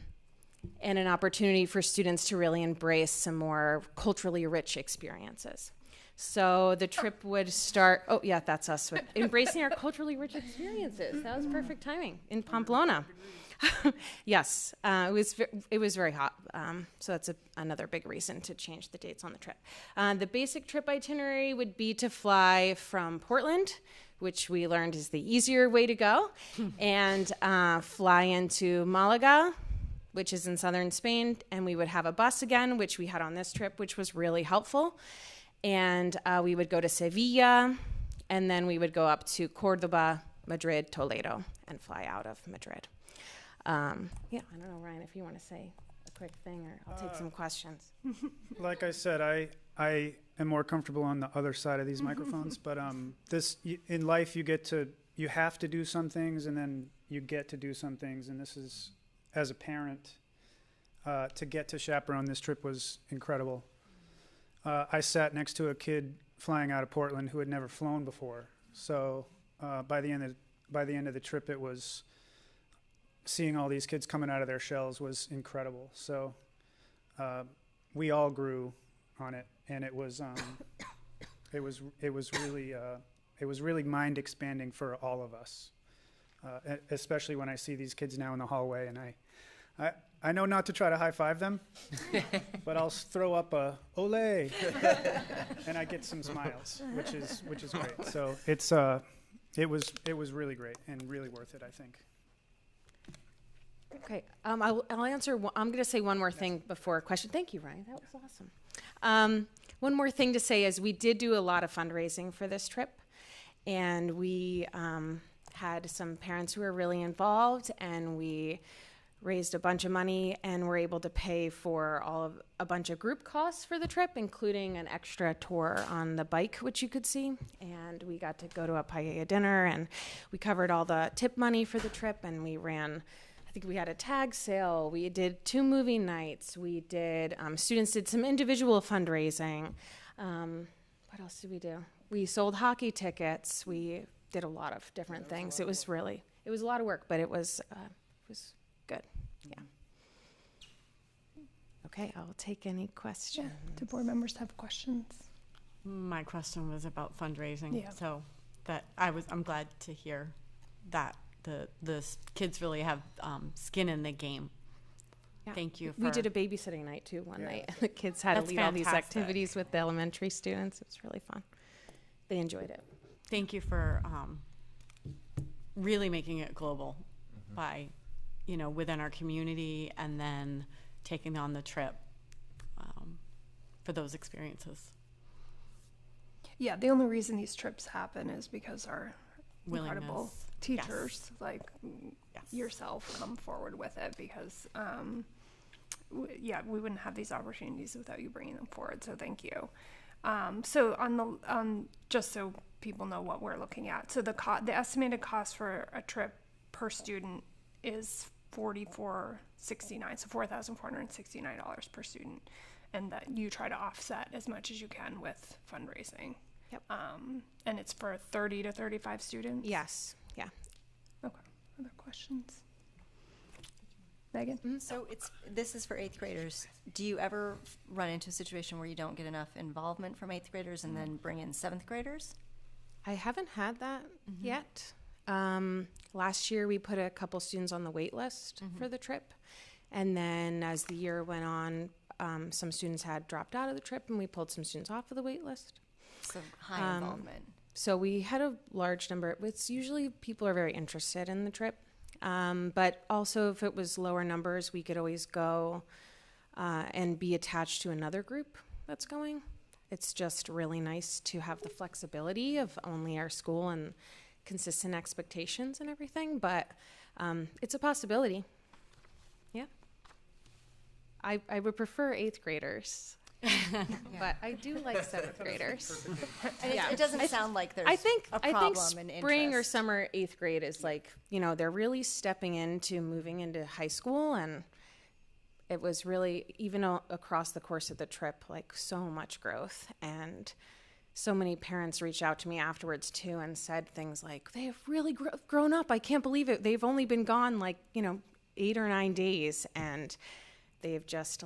opportunity for students to really embrace some more culturally rich experiences. So the trip would start, oh yeah, that's us, with embracing our culturally rich experiences. That was perfect timing in Pamplona. Yes, it was very hot, so that's another big reason to change the dates on the trip. The basic trip itinerary would be to fly from Portland, which we learned is the easier way to go, and fly into Malaga, which is in southern Spain, and we would have a bus again, which we had on this trip, which was really helpful. And we would go to Sevilla, and then we would go up to Cordoba, Madrid, Toledo, and fly out of Madrid. Yeah, I don't know, Ryan, if you want to say a quick thing, or I'll take some questions. Like I said, I am more comfortable on the other side of these microphones, but in life you have to do some things, and then you get to do some things, and this is, as a parent, to get to chaperone this trip was incredible. I sat next to a kid flying out of Portland who had never flown before. So by the end of the trip, it was seeing all these kids coming out of their shells was incredible. So we all grew on it, and it was It was really mind expanding for all of us, especially when I see these kids now in the hallway, and I know not to try to high five them, but I'll throw up a ole, and I get some smiles, which is great. So it was really great and really worth it, I think. Okay, I'll answer. I'm going to say one more thing before a question. Thank you, Ryan. That was awesome. One more thing to say is we did do a lot of fundraising for this trip, and we had some parents who were really involved, and we raised a bunch of money and were able to pay for a bunch of group costs for the trip, including an extra tour on the bike, which you could see. And we got to go to a paella dinner, and we covered all the tip money for the trip, and we ran, I think we had a tag sale. We did 2 movie nights. We did, students did some individual fundraising. What else did we do? We sold hockey tickets. We did a lot of different things. It was a lot of work, but it was good. Yeah. Okay, I'll take any questions. Yeah. Do board members have questions? My question was about fundraising. Yeah. So I'm glad to hear that the kids really have skin in the game. Yeah. Thank you. We did a babysitting night too one night, and the kids had to lead all these activities with the elementary students. It was really fun. They enjoyed it. Thank you for really making it global by, within our community, and then taking on the trip for those experiences. Yeah, the only reason these trips happen is because our incredible Willingness. teachers like yourself come forward with it, because we wouldn't have these opportunities without you bringing them forward, so thank you. So on just so people know what we're looking at, so the estimated cost for a trip per student is $4,469, so $4,469 per student, and that you try to offset as much as you can with fundraising. Yep. And it's for 30 to 35 students? Yes. Yeah. Okay. Other questions? Megan? Mm-hmm. So this is for 8th graders. Do you ever run into a situation where you don't get enough involvement from 8th graders and then bring in 7th graders? I haven't had that yet. Last year we put a couple students on the wait list for the trip, and then as the year went on, some students had dropped out of the trip, and we pulled some students off of the wait list. So high involvement. So we had a large number. It's usually people are very interested in the trip, but also if it was lower numbers, we could always go and be attached to another group that's going. It's just really nice to have the flexibility of only our school and consistent expectations and everything, but it's a possibility. Yeah. I would prefer 8th graders, but I do like 7th graders. And it doesn't sound like there's a problem in interest. Spring or summer 8th grade is like, they're really stepping into moving into high school, and it was really, even across the course of the trip, like so much growth. And so many parents reached out to me afterwards too and said things like, they have really grown up. I can't believe it. They've only been gone 8 or 9 days, and they've just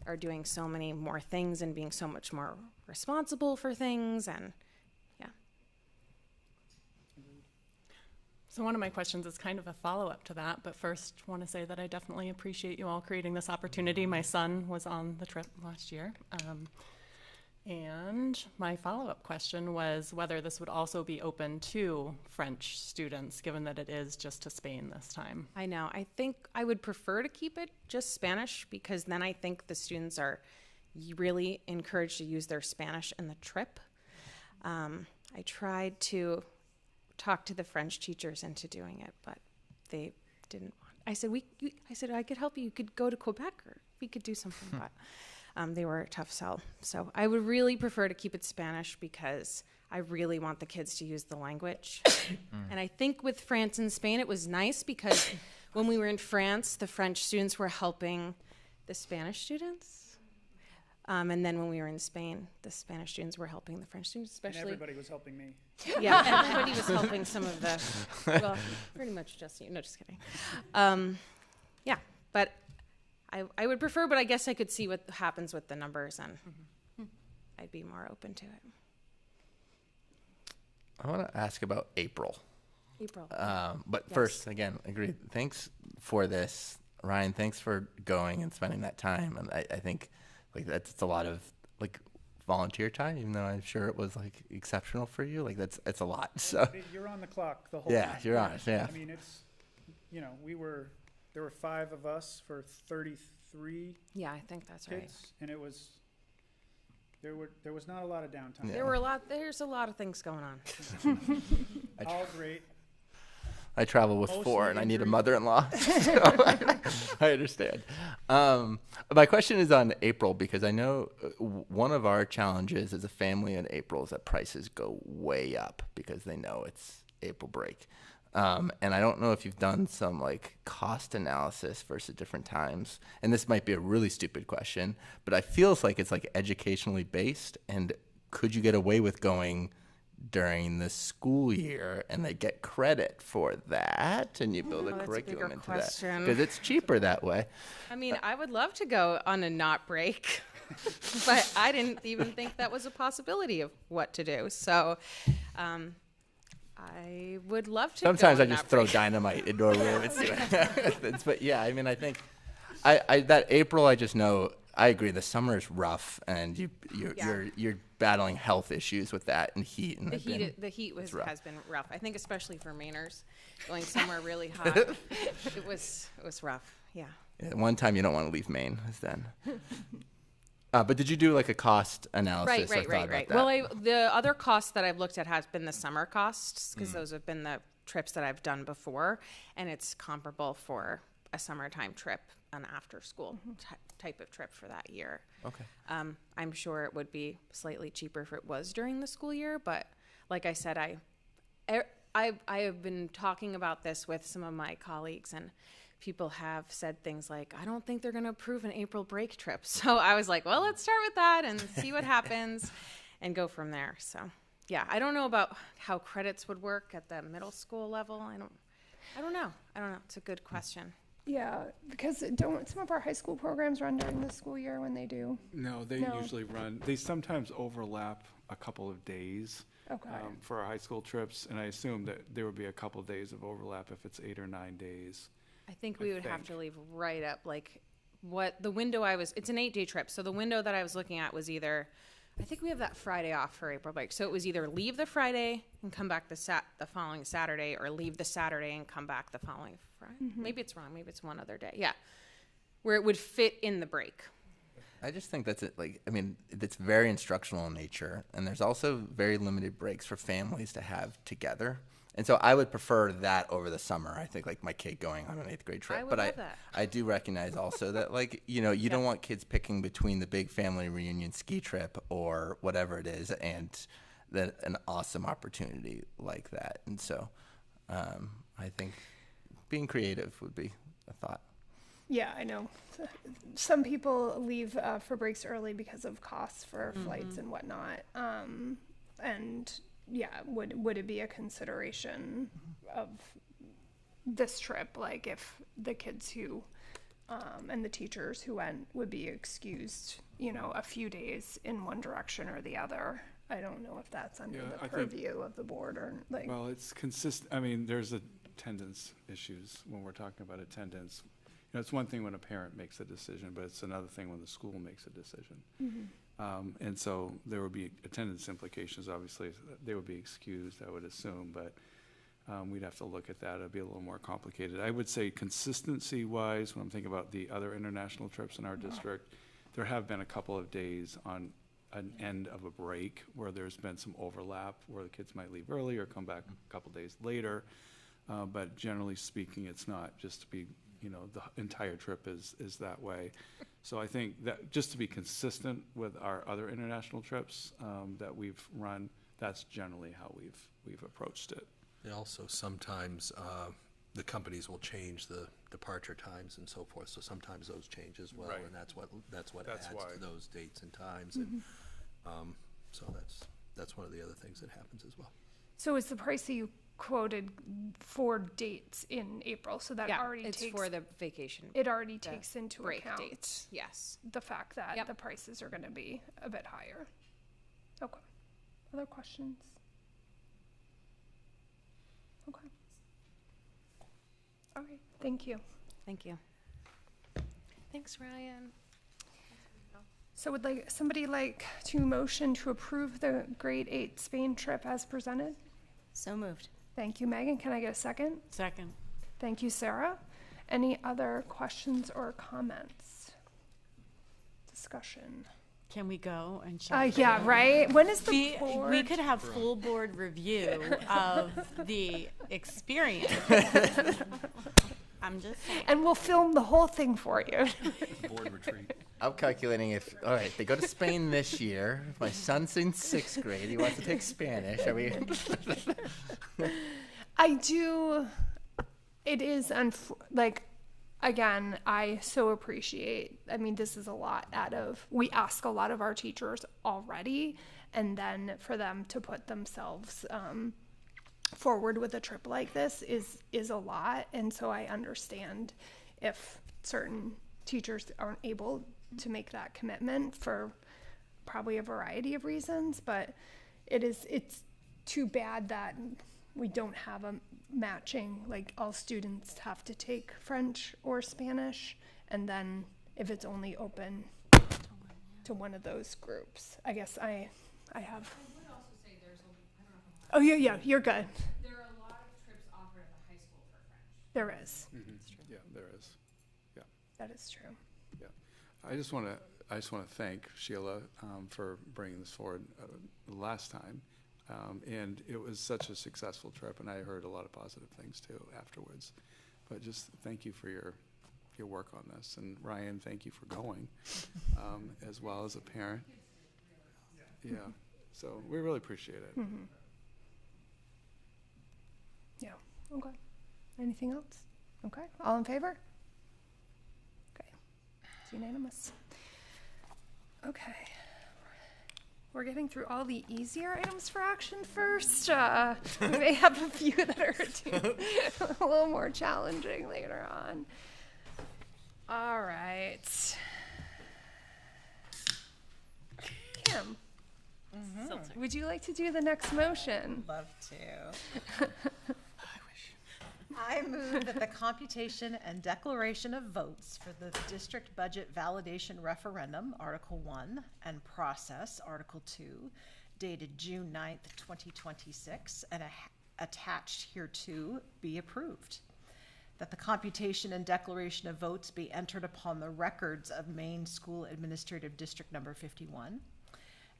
are doing so many more things and being so much more responsible for things. And So one of my questions is kind of a follow-up to that, but first want to say that I definitely appreciate you all creating this opportunity. My son was on the trip last year. And my follow-up question was whether this would also be open to French students, given that it is just to Spain this time. I know. I think I would prefer to keep it just Spanish, because then I think the students are really encouraged to use their Spanish in the trip. I tried to talk to the French teachers into doing it, but they didn't want. I said I could help you. You could go to Quebec, or we could do something, but they were a tough sell. So I would really prefer to keep it Spanish, because I really want the kids to use the language. And I think with France and Spain, it was nice because when we were in France, the French students were helping the Spanish students. And then when we were in Spain, the Spanish students were helping the French students, especially. And everybody was helping me. Yeah, everybody was helping some of the, well, pretty much just you. No, just kidding. Yeah, but I would prefer, but I guess I could see what happens with the numbers, and I'd be more open to it. I want to ask about April. April. But Yes. first, again, agreed. Thanks for this, Ryan. Thanks for going and spending that time. And I think like that's a lot of like volunteer time, even though I'm sure it was like exceptional for you. Like it's a lot. So You're on the clock the whole yeah, time. you're on it. Yeah. I mean, it's, you know, there were 5 of us for 33 Yeah, I think that's right. kids, and there was not a lot of downtime. Yeah. There's a lot of things going on. All great. I travel with Mostly 4, and I need a injury. mother-in-law. So I understand. My question is on April, because I know one of our challenges as a family in April is that prices go way up because they know it's April break. And I don't know if you've done some like cost analysis versus different times. And this might be a really stupid question, but I feel like it's like educationally based. And could you get away with going during the school year and they get credit for that, and you build a that's a curriculum bigger into question. that? Because it's cheaper that way. I mean, I would love to go on a not break, but I didn't even think that was a possibility of what to do. So I would love to Sometimes go I on just not throw break. dynamite into a room and see what happens. But yeah, I mean, I think I that April, I just know, I agree. The summer is rough, and you're battling health issues with that and heat. And The heat has been rough. I think especially for Mainers, going somewhere really hot. it was rough. Yeah. One time you don't want to leave Maine is then. But did you do like a cost analysis? Right. Well, the other costs that I've looked at has been the summer costs, because those have been the trips that I've done before, and it's comparable for a summertime trip, an after school type of trip for that year. Okay. I'm sure it would be slightly cheaper if it was during the school year, but like I said, I have been talking about this with some of my colleagues, and people have said things like, I don't think they're going to approve an April break trip. So I was like, well, let's start with that and see what happens and go from there. So yeah, I don't know about how credits would work at the middle school level. I don't know. It's a good question. Yeah, because don't some of our high school programs run during the school year when they do? No, they usually run. They sometimes overlap a couple of days for our high school trips, and I assume that there would be a couple of days of overlap if it's 8 or 9 days. I think we would have to leave right up, like what the window it's an 8-day trip. So the window that I was looking at was either, I think we have that Friday off for April break. So it was either leave the Friday and come back the following Saturday, or leave the Saturday and come back the following Friday. Maybe it's wrong. Maybe it's one other day. Yeah. Where it would fit in the break. I just think that's it. Like, I mean, it's very instructional in nature, and there's also very limited breaks for families to have together. And so I would prefer that over the summer. I think like my kid going on an 8th grade trip. I would love that. I do recognize also that, like, you know, you don't want kids picking between the big family reunion ski trip or whatever it is and an awesome opportunity like that. And so I think being creative would be a thought. Yeah, I know. Some people leave for breaks early because of costs for flights and whatnot. And yeah, would it be a consideration of this trip? Like if the kids who and the teachers who went would be excused, you know, a few days in one direction or the other. I don't know if that's under the purview of the board or like. Well, it's consistent. I mean, there's attendance issues when we're talking about attendance. You know, it's one thing when a parent makes a decision, but it's another thing when the school makes a decision. And so there would be attendance implications. Obviously, they would be excused, I would assume, but we'd have to look at that. It'd be a little more complicated. I would say consistency-wise, when I'm thinking about the other international trips in our district, there have been a couple of days on an end of a break where there's been some overlap, where the kids might leave early or come back a couple days later. But generally speaking, it's not just to be, you know, the entire trip is that way. So I think that just to be consistent with our other international trips that we've run, that's generally how we've approached it. And also sometimes the companies will change the departure times and so forth. So sometimes those change as well, and that's what adds to those dates and times. And so that's one of the other things that happens as well. So is the price that you quoted for dates in April? So that already it's takes for the vacation. It already takes into break account dates. Yes. the fact that the prices are going to be a bit higher. Okay. Other questions? Okay. All right, thank you. Thank you. Thanks, Ryan. So would somebody like to motion to approve the grade 8 Spain trip as presented? So moved. Thank you, Megan. Can I get a second? Second. Thank you, Sarah. Any other questions or comments? Discussion. Can we go and check? Yeah, right? When is the board? We could have full board review of the experience. I'm just saying. And we'll film the whole thing for you. Board retreat. I'm calculating if, all right, they go to Spain this year. My son's in 6th grade. He wants to take Spanish. Are we? I do. It is, again, I so appreciate, I mean, this is a lot we ask a lot of our teachers already, and then for them to put themselves forward with a trip like this is a lot. And so I understand if certain teachers aren't able to make that commitment for probably a variety of reasons, but it's too bad that we don't have a matching, like all students have to take French or Spanish, and then if it's only open to one of those groups. I guess I have. I would also say there's Oh yeah, you're good. There are a lot of trips offered at the high school for French. There is. Mm-hmm. Yeah, there is. Yeah. That is true. Yeah. I just want to thank Sheila for bringing this forward last time. And it was such a successful trip, and I heard a lot of positive things too afterwards. But just thank you for your work on this, and Ryan, thank you for going, as well as a parent. Yeah, so we really appreciate it. Mm-hmm. Yeah. Okay. Anything else? Okay. All in favor? Okay. It's unanimous. Okay. We're getting through all the easier items for action first. We may have a few that are a little more challenging later on. All right. Kim, would you like to do the next motion? Love to. I move that the computation and declaration of votes for the district budget validation referendum, Article 1, and process, Article 2, dated June 9th, 2026, and attached hereto be approved. That the computation and declaration of votes be entered upon the records of Maine School Administrative District Number 51.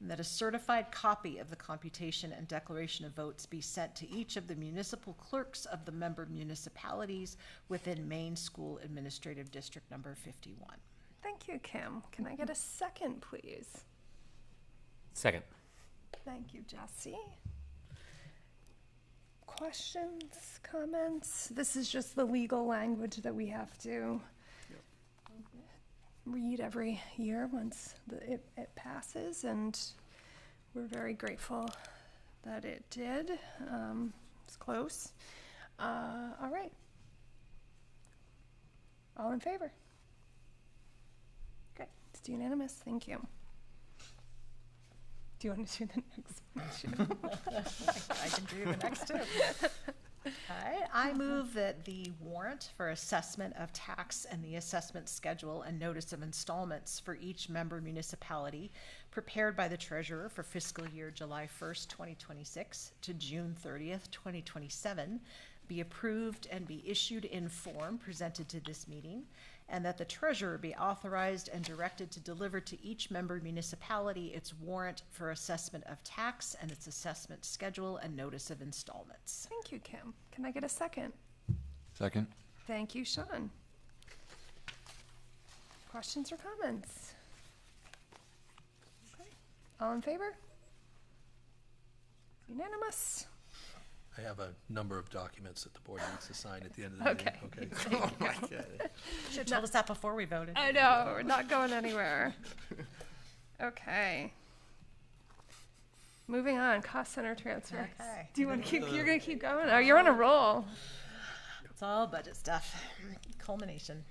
And that a certified copy of the computation and declaration of votes be sent to each of the municipal clerks of the member municipalities within Maine School Administrative District Number 51. Thank you, Kim. Can I get a second, please? Second. Thank you, Jesse. Questions, comments? This is just the legal language that we have to read every year once it passes, and we're very grateful that it did. It's close. All right. All in favor? Okay, it's unanimous. Thank you. Do you want to do the next motion? I can do the next two. All right. I move that the warrant for assessment of tax and the assessment schedule and notice of installments for each member municipality prepared by the treasurer for fiscal year July 1st, 2026 to June 30th, 2027 be approved and be issued in form presented to this meeting, and that the treasurer be authorized and directed to deliver to each member municipality its warrant for assessment of tax and its assessment schedule and notice of installments. Thank you, Kim. Can I get a second? Second. Thank you, Sean. Questions or comments? Okay. All in favor? Unanimous. I have a number of documents that the board needs to sign at the end of the meeting. Okay. Oh my God. Should have told us that before we voted. I know, we're not going anywhere. Okay. Moving on, cost center transfers. Okay. Do you want to keep, you're going to keep going? Oh, you're on a roll. It's all budget stuff. Culmination.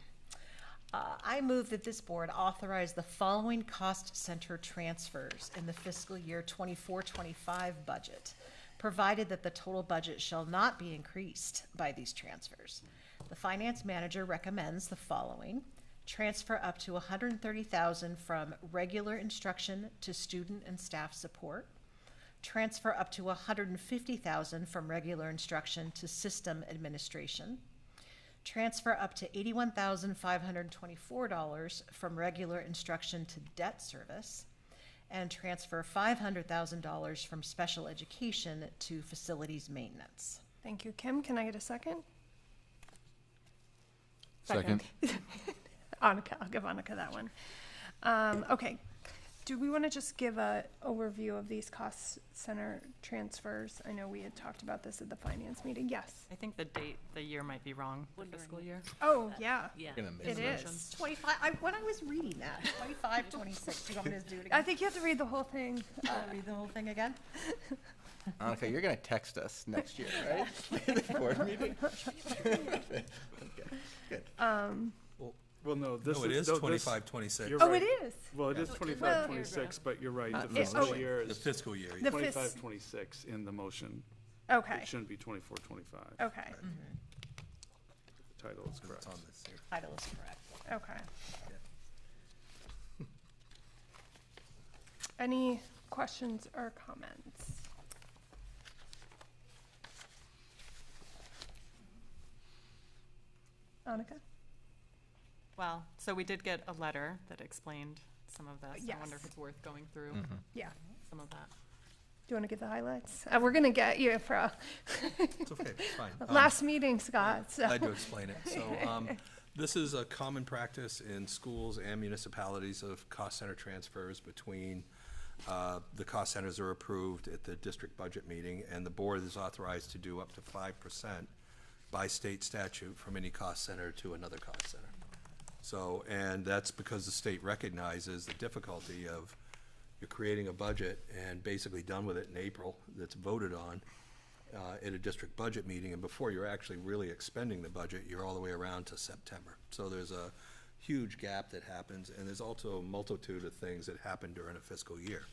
I move that this board authorize the following cost center transfers in the fiscal year 24-25 budget. provided that the total budget shall not be increased by these transfers. The finance manager recommends the following: transfer up to $130,000 from regular instruction to student and staff support. Transfer up to $150,000 from regular instruction to system administration. Transfer up to $81,524 from regular instruction to debt service. And transfer $500,000 from special education to facilities maintenance. Thank you. Kim, can I get a second? Second. Annika, I'll give Annika that one. Okay. Do we want to just give a overview of these cost center transfers? I know we had talked about this at the finance meeting. Yes. I think the year might be wrong, the fiscal year. Oh, yeah. Yeah. It is. 25, when I was reading that, 25, 26, do you want me to do it again? I think you have to read the whole thing. Read the whole thing again? Annika, you're going to text us next year, right? The board meeting? Okay, good. Well, no, this it is no, 25, 26. You're Oh, right. it is? Well, it is 25, 26, but you're right. The fiscal year is. The fiscal year. The 25, 26 in the motion. Okay. It shouldn't be 24, 25. Okay. The title is correct. It's on this here. Title is correct. Okay. Any questions or comments? Annika? Well, so we did get a letter that explained some of this. I wonder if Yes. it's worth going through Yeah. some of that. Do you want to give the highlights? We're going to get you for It's okay, it's fine. last meeting, Scott. So. Glad to explain it. So this is a common practice in schools and municipalities of cost center transfers between the cost centers are approved at the district budget meeting, and the board is authorized to do up to 5% by state statute from any cost center to another cost center. So, and that's because the state recognizes the difficulty of you're creating a budget and basically done with it in April that's voted on at a district budget meeting, and before you're actually really expending the budget, you're all the way around to September. So there's a huge gap that happens, and there's also a multitude of things that happen during a fiscal year.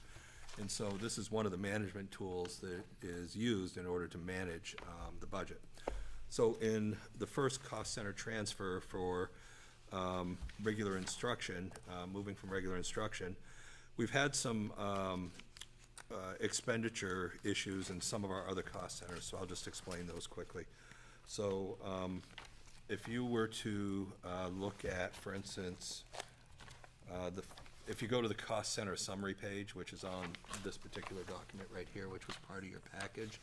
And so this is one of the management tools that is used in order to manage the budget. So in the first cost center transfer for regular instruction, moving from regular instruction, we've had some expenditure issues in some of our other cost centers, so I'll just explain those quickly. So if you were to look at, for instance, if you go to the cost center summary page, which is on this particular document right here, which was part of your package,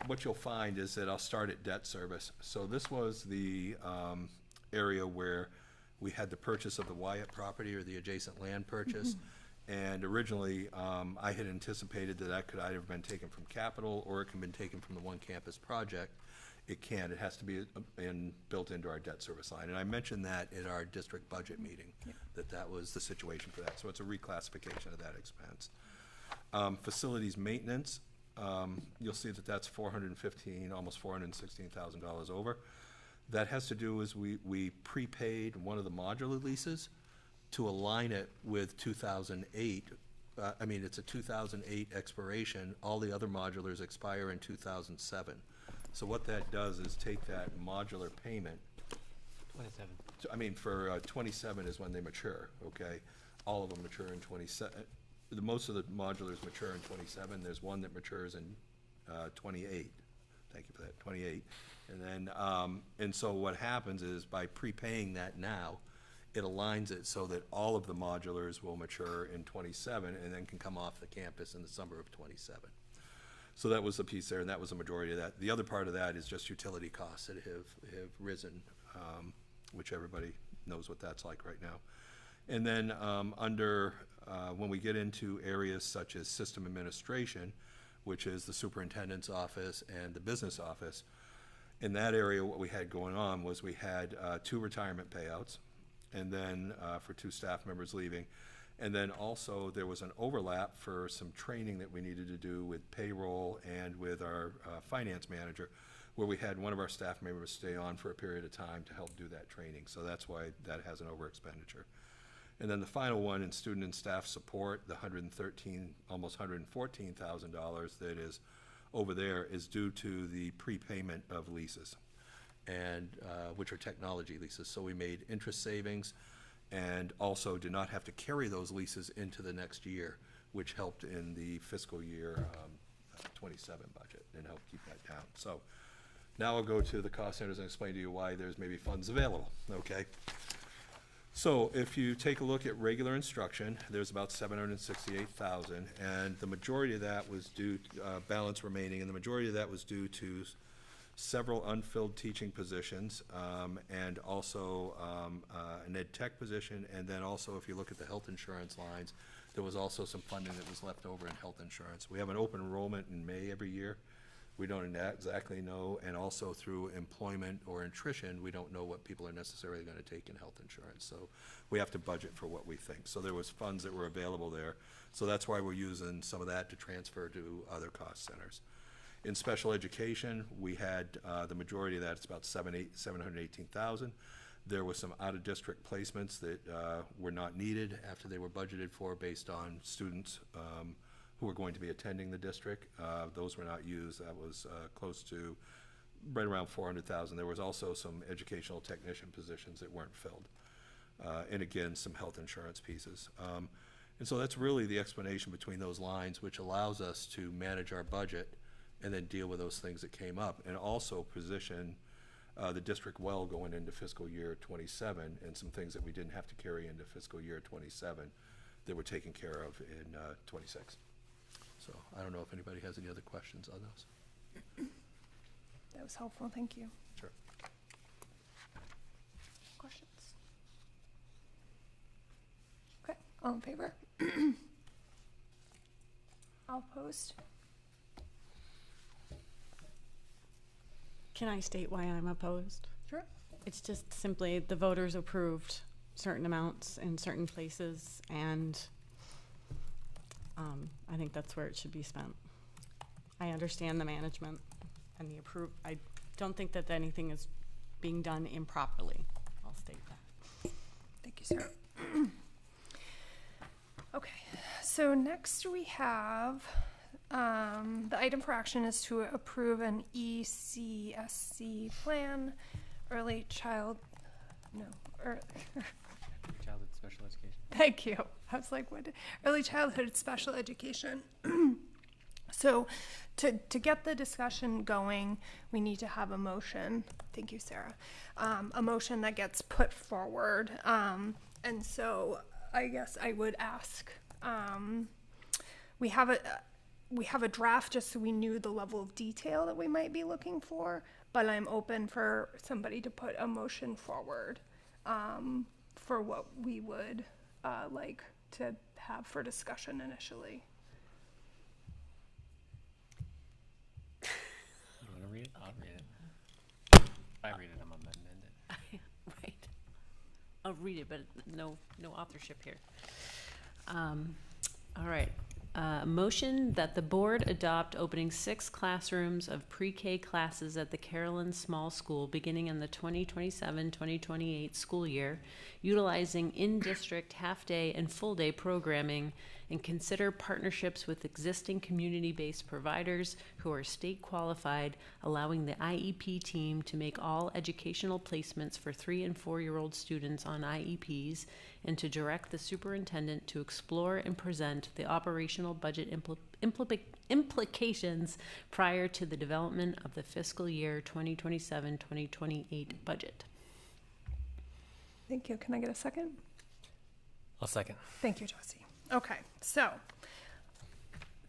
what you'll find is that I'll start at debt service. So this was the area where we had the purchase of the Wyatt property, or the adjacent land purchase. And originally, I had anticipated that that could either have been taken from capital or it can be taken from the one campus project. It can't. It has to be built into our debt service line. And I mentioned that at our district budget meeting, that was the situation for that. So it's a reclassification of that expense. Facilities maintenance, you'll see that that's $415,000, almost $416,000 over. That has to do is we prepaid one of the modular leases to align it with 2008. I mean, it's a 2008 expiration. All the other modulars expire in 2007. So what that does is take that modular payment. 27. I mean, for 27 is when they mature, okay? All of them mature in 27. Most of the modulars mature in 27. There's one that matures in 28. Thank you for that, 28. And then, and so what happens is by prepaying that now, it aligns it so that all of the modulars will mature in 27 and then can come off the campus in the summer of 27. So that was the piece there, and that was the majority of that. The other part of that is just utility costs that have risen, which everybody knows what that's like right now. And then when we get into areas such as system administration, which is the superintendent's office and the business office, in that area what we had going on was we had 2 retirement payouts, and then for 2 staff members leaving. And then also there was an overlap for some training that we needed to do with payroll and with our finance manager, where we had one of our staff members stay on for a period of time to help do that training. So that's why that has an over expenditure. And then the final one in student and staff support, the almost $114,000 that is over there is due to the prepayment of leases, and which are technology leases. So we made interest savings and also did not have to carry those leases into the next year, which helped in the fiscal year 27 budget and helped keep that down. So now I'll go to the cost centers and explain to you why there's maybe funds available, okay? So if you take a look at regular instruction, there's about 768,000, and the majority of that was due, balance remaining, and the majority of that was due to several unfilled teaching positions, and also an ed tech position, and then also if you look at the health insurance lines, there was also some funding that was left over in health insurance. We have an open enrollment in May every year. We don't exactly know, and also through employment or attrition, we don't know what people are necessarily going to take in health insurance. So we have to budget for what we think. So there was funds that were available there. So that's why we're using some of that to transfer to other cost centers. In special education, we had the majority of that, it's about 718,000. There was some out-of-district placements that were not needed after they were budgeted for based on students who were going to be attending the district. Those were not used. That was close to right around 400,000. There was also some educational technician positions that weren't filled. And again, some health insurance pieces. And so that's really the explanation between those lines, which allows us to manage our budget and then deal with those things that came up, and also position the district well going into fiscal year 27, and some things that we didn't have to carry into fiscal year 27 that were taken care of in 26. So I don't know if anybody has any other questions on those. That was helpful, thank you. Sure. Questions? Okay, all in favor? All opposed? Can I state why I'm opposed? Sure. It's just simply the voters approved certain amounts in certain places, and I think that's where it should be spent. I understand the management and the I don't think that anything is being done improperly. I'll state that. Thank you, Sarah. Okay, so next we have the item for action is to approve an ECSC plan, childhood special education. Thank you. I was like, what? Early childhood special education. So to get the discussion going, we need to have a motion. Thank you, Sarah. A motion that gets put forward. And so I guess I would ask, we have a draft just so we knew the level of detail that we might be looking for, but I'm open for somebody to put a motion forward for what we would like to have for discussion initially. You want to read it? I'll read it. If I read it, I'm amended. Right. I'll read it, but no authorship here. All right. Motion that the board adopt opening 6 classrooms of pre-K classes at the Carolyn Small School beginning in the 2027-2028 school year, utilizing in-district half-day and full-day programming, and consider partnerships with existing community-based providers who are state qualified, allowing the IEP team to make all educational placements for 3- and 4-year-old students on IEPs, and to direct the superintendent to explore and present the operational budget implications prior to the development of the fiscal year 2027-2028 budget. Thank you. Can I get a second? I'll second. Thank you, Josie. Okay, so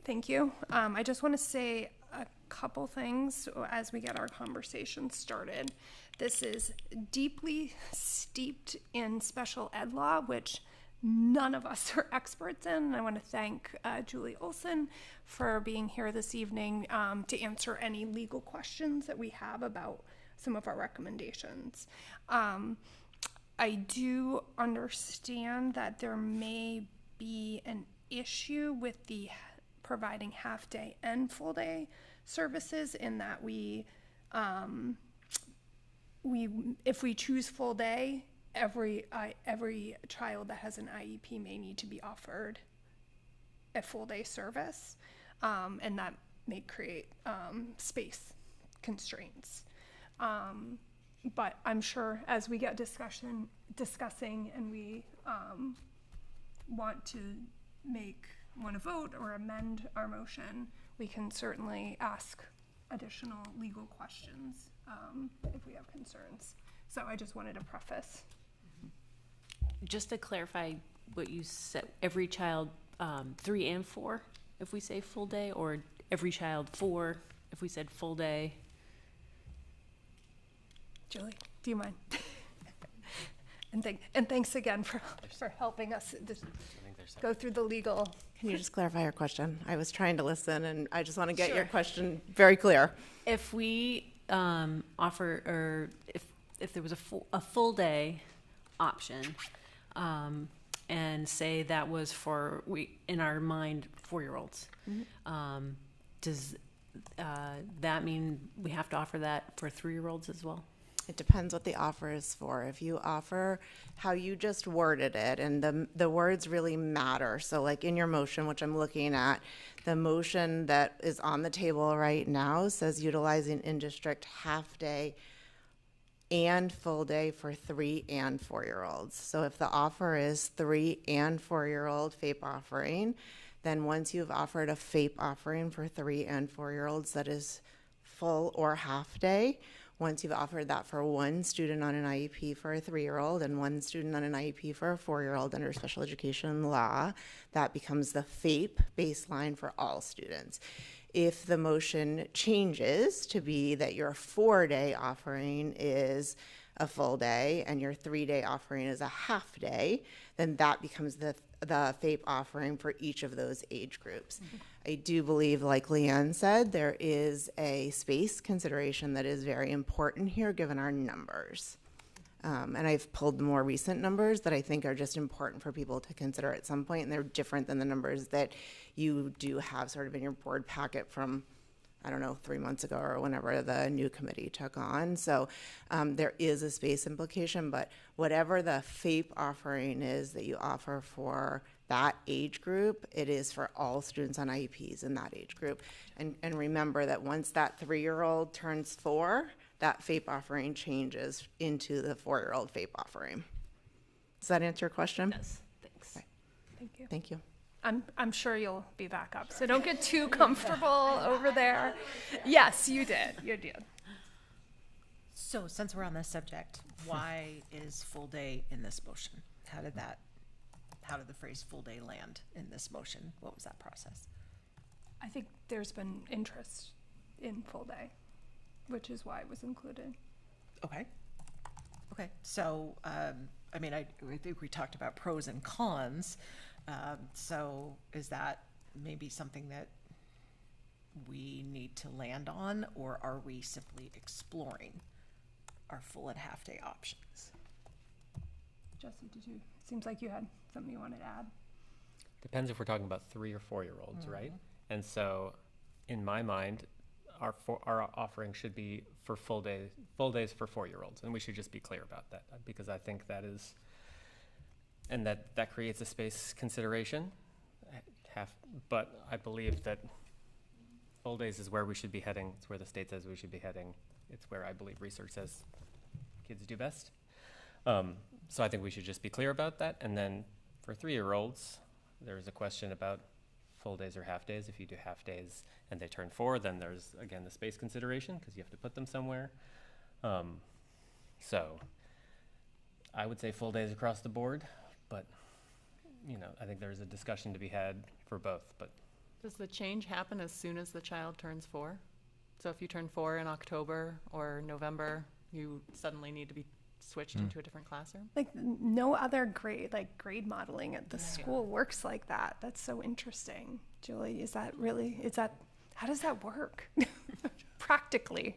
thank you. I just want to say a couple things as we get our conversation started. This is deeply steeped in special ed law, which none of us are experts in. I want to thank Julie Olson for being here this evening to answer any legal questions that we have about some of our recommendations. I do understand that there may be an issue with the providing half-day and full-day services in that if we choose full day, every child that has an IEP may need to be offered a full day service, and that may create space constraints. But I'm sure as we get discussing and we want to vote or amend our motion, we can certainly ask additional legal questions if we have concerns. So I just wanted to preface. Just to clarify what you said, every child 3 and 4, if we say full day, or every child 4, if we said full day? Julie, do you mind? And thanks again for helping us go through the legal. Can you just clarify your question? I was trying to listen, and I just want to get your question very clear. If we offer, or if there was a full day option, and say that was for, in our mind, 4-year-olds, does that mean we have to offer that for 3-year-olds as well? It depends what the offer is for. If you offer how you just worded it, and the words really matter. So like in your motion, which I'm looking at, the motion that is on the table right now says utilizing in-district half-day and full day for 3 and 4-year-olds. So if the offer is 3 and 4-year-old FAPE offering, then once you've offered a FAPE offering for 3 and 4-year-olds that is full or half day, once you've offered that for one student on an IEP for a 3-year-old and one student on an IEP for a 4-year-old under special education law, that becomes the FAPE baseline for all students. If the motion changes to be that your 4-day offering is a full day and your 3-day offering is a half day, then that becomes the FAPE offering for each of those age groups. Mm-hmm. I do believe, like Leanne said, there is a space consideration that is very important here given our numbers. And I've pulled the more recent numbers that I think are just important for people to consider at some point, and they're different than the numbers that you do have sort of in your board packet from, I don't know, 3 months ago or whenever the new committee took on. So there is a space implication, but whatever the FAPE offering is that you offer for that age group, it is for all students on IEPs in that age group. And remember that once that 3-year-old turns 4, that FAPE offering changes into the 4-year-old FAPE offering. Does that answer your question? Yes, thanks. Okay. Thank you. Thank you. I'm sure you'll be back up, so don't get too comfortable over there. Yes, you did. You did. So since we're on this subject, why is full day in this motion? How did the phrase full day land in this motion? What was that process? I think there's been interest in full day, which is why it was included. Okay. So, I mean, I think we talked about pros and cons. So is that maybe something that we need to land on, or are we simply exploring our full and half day options? Jesse, seems like you had something you wanted to add. Depends if we're talking about 3 or 4-year-olds, right? And so in my mind, our offering should be for full days for 4-year-olds, and we should just be clear about that, because I think that is, and that creates a space consideration. But I believe that full days is where we should be heading. It's where the state says we should be heading. It's where I believe research says kids do best. So I think we should just be clear about that. And then for 3-year-olds, there's a question about full days or half days. If you do half days and they turn 4, then there's, again, the space consideration, because you have to put them somewhere. So I would say full days across the board, but I think there's a discussion to be had for both. But does the change happen as soon as the child turns 4? So if you turn 4 in October or November, you suddenly need to be switched into a different classroom? Like no other grade modeling at the school works like that. That's so interesting. Julie, how does that work practically?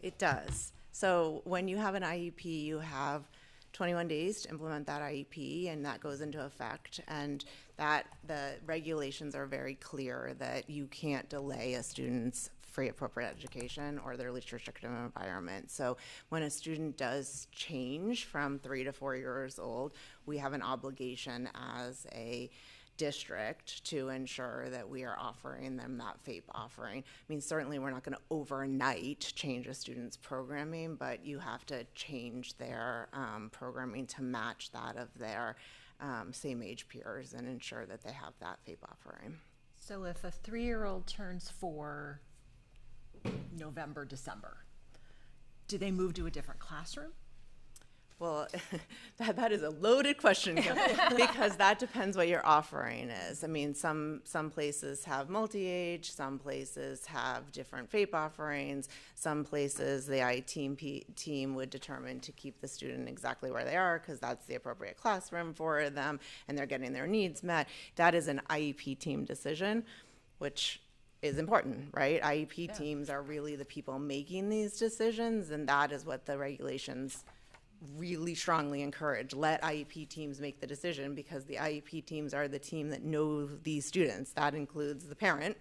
It does. So when you have an IEP, you have 21 days to implement that IEP, and that goes into effect. And that the regulations are very clear that you can't delay a student's free appropriate education or their least restrictive environment. So when a student does change from 3 to 4 years old, we have an obligation as a district to ensure that we are offering them that FAPE offering. I mean, certainly we're not going to overnight change a student's programming, but you have to change their programming to match that of their same age peers and ensure that they have that FAPE offering. So if a 3-year-old turns 4 November, December, do they move to a different classroom? Well, that is a loaded question because that depends what your offering is. I mean, some places have multi-age, some places have different FAPE offerings, some places the IEP team would determine to keep the student exactly where they are because that's the appropriate classroom for them and they're getting their needs met. That is an IEP team decision, which is important, right? IEP teams are really the people making these decisions, and that is what the regulations really strongly encourage. Let IEP teams make the decision because the IEP teams are the team that know these students. That includes the parent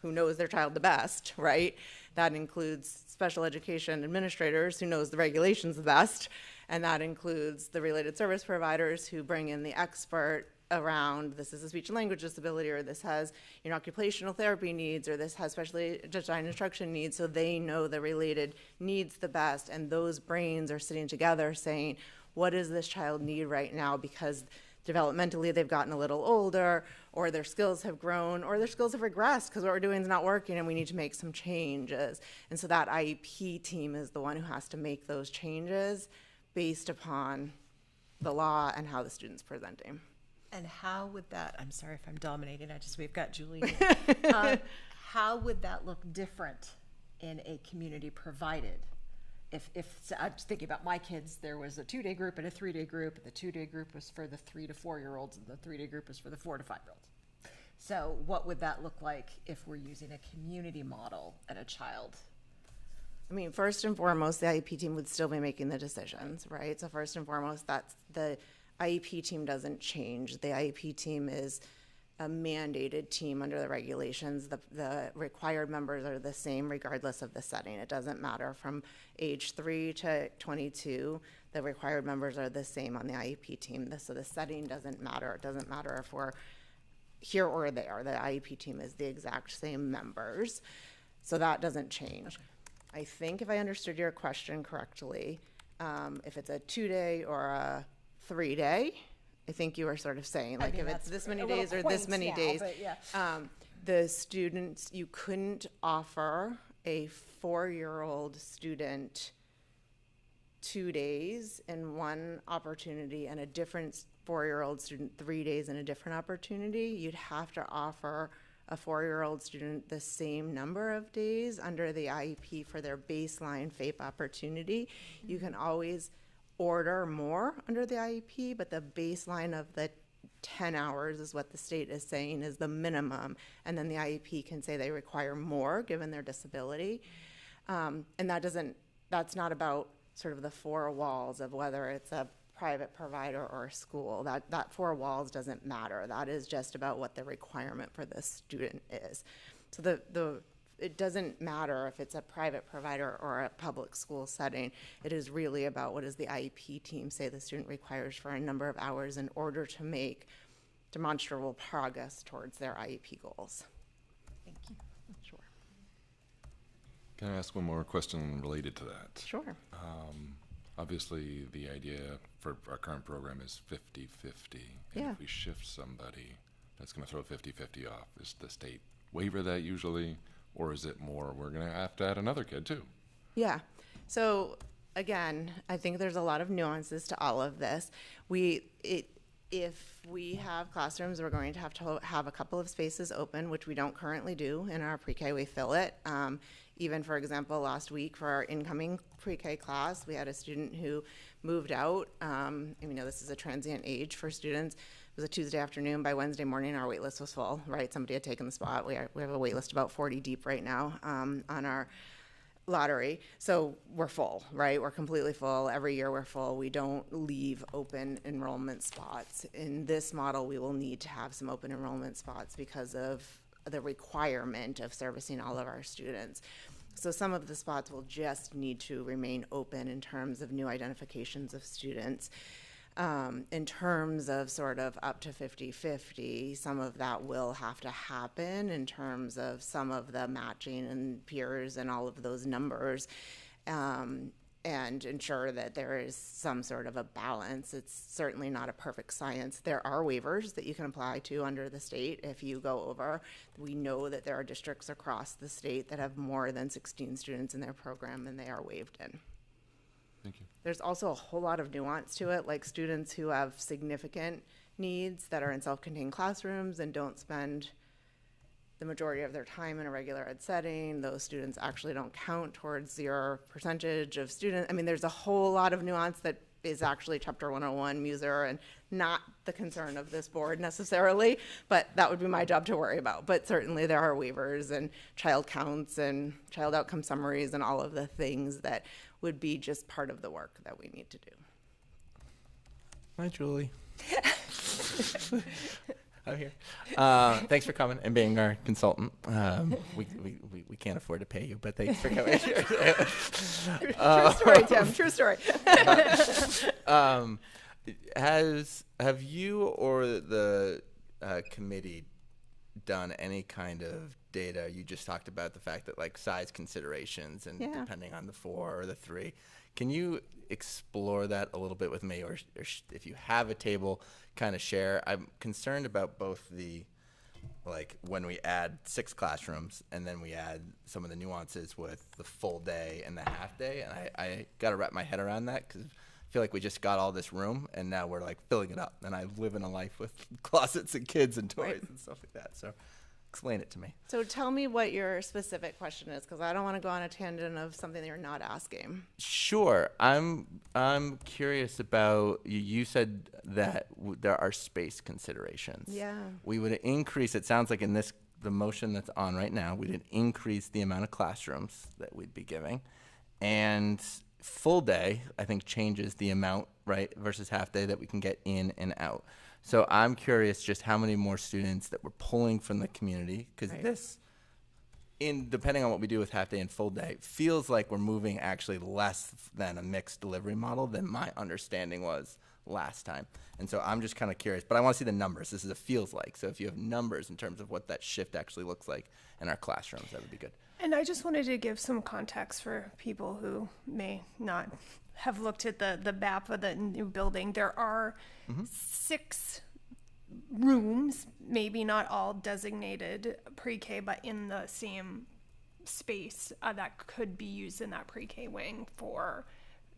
who knows their child the best, right? That includes special education administrators who knows the regulations the best. And that includes the related service providers who bring in the expert around this is a speech and language disability, or this has occupational therapy needs, or this has specially designed instruction needs, so they know the related needs the best, and those brains are sitting together saying, what does this child need right now, because developmentally they've gotten a little older, or their skills have grown, or their skills have regressed because what we're doing is not working and we need to make some changes. And so that IEP team is the one who has to make those changes based upon the law and how the student's presenting. And how would that, I'm sorry if I'm dominating, we've got Julie. How would that look different in a community provided? If so I'm just thinking about my kids, there was a 2-day group and a 3-day group. The 2-day group was for the 3 to 4-year-olds and the 3-day group was for the 4 to 5-year-olds. So what would that look like if we're using a community model at a child? I mean, first and foremost, the IEP team would still be making the decisions, right? So first and foremost, that's the IEP team doesn't change. The IEP team is a mandated team under the regulations. The required members are the same regardless of the setting. It doesn't matter from age 3 to 22. The required members are the same on the IEP team. So the setting doesn't matter. It doesn't matter if we're here or there. The IEP team is the exact same members. So that doesn't change. Okay. I think if I understood your question correctly, if it's a 2-day or a 3-day, I think you were sort of saying, like, if it's this many days or this many days, the students, you couldn't offer a 4-year-old student 2 days in one opportunity and a different 4-year-old student 3 days in a different opportunity. You'd have to offer a 4-year-old student the same number of days under the IEP for their baseline FAPE opportunity. Mm-hmm. You can always order more under the IEP, but the baseline of the 10 hours is what the state is saying is the minimum, and then the IEP can say they require more given their disability. And that's not about sort of the 4 walls of whether it's a private provider or a school. That 4 walls doesn't matter. That is just about what the requirement for the student is. So it doesn't matter if it's a private provider or a public school setting. It is really about what does the IEP team say the student requires for a number of hours in order to make demonstrable progress towards their IEP goals. Thank you. Sure. Can I ask one more question related to that? Sure. Obviously, the idea for our current program is 50-50. And if we shift somebody, that's going to throw 50-50 off. Is the state waiver that usually? Or is it more, we're going to have to add another kid too? Yeah. So again, I think there's a lot of nuances to all of this. If we have classrooms, we're going to have a couple of spaces open, which we don't currently do in our pre-K. We fill it. Even, for example, last week for our incoming pre-K class, we had a student who moved out. And we know this is a transient age for students. It was a Tuesday afternoon. By Wednesday morning, our wait list was full, right? Somebody had taken the spot. We have a wait list about 40 deep right now on our lottery. So we're full, right? We're completely full. Every year we're full. We don't leave open enrollment spots. In this model, we will need to have some open enrollment spots because of the requirement of servicing all of our students. So some of the spots will just need to remain open in terms of new identifications of students. In terms of sort of up to 50-50, some of that will have to happen in terms of some of the matching and peers and all of those numbers, and ensure that there is some sort of a balance. It's certainly not a perfect science. There are waivers that you can apply to under the state if you go over. We know that there are districts across the state that have more than 16 students in their program, and they are waived in. Thank you. There's also a whole lot of nuance to it, like students who have significant needs that are in self-contained classrooms and don't spend the majority of their time in a regular ed setting. Those students actually don't count towards your percentage of students. I mean, there's a whole lot of nuance that is actually Chapter 101 MUSER and not the concern of this board necessarily, but that would be my job to worry about. But certainly there are waivers and child counts and child outcome summaries and all of the things that would be just part of the work that we need to do. Hi, Julie. I'm here. Thanks for coming and being our consultant. We can't afford to pay you, but thanks for coming. True story, Tim. True story. Have you or the committee done any kind of data? You just talked about the fact that like size considerations and depending on the 4 or the 3. Can you explore that a little bit with me, or if you have a table, kind of share? I'm concerned about both the, like when we add 6 classrooms and then we add some of the nuances with the full day and the half day, and I got to wrap my head around that because I feel like we just got all this room and now we're like filling it up, and I live in a life with closets and kids and toys and stuff like that. So explain it to me. So tell me what your specific question is, because I don't want to go on a tangent of something that you're not asking. Sure. I'm curious about, you said that there are space considerations. Yeah. We would increase, it sounds like in this, the motion that's on right now, we would increase the amount of classrooms that we'd be giving. And full day, I think, changes the amount, right, versus half day that we can get in and out. So I'm curious just how many more students that we're pulling from the community, because this, depending on what we do with half day and full day, feels like we're moving actually less than a mixed delivery model than my understanding was last time. And so I'm just kind of curious, but I want to see the numbers. This is a feels like. So if you have numbers in terms of what that shift actually looks like in our classrooms, that would be good. And I just wanted to give some context for people who may not have looked at the map of the new building. There are 6 rooms, maybe not all designated pre-K, but in the same space that could be used in that pre-K wing for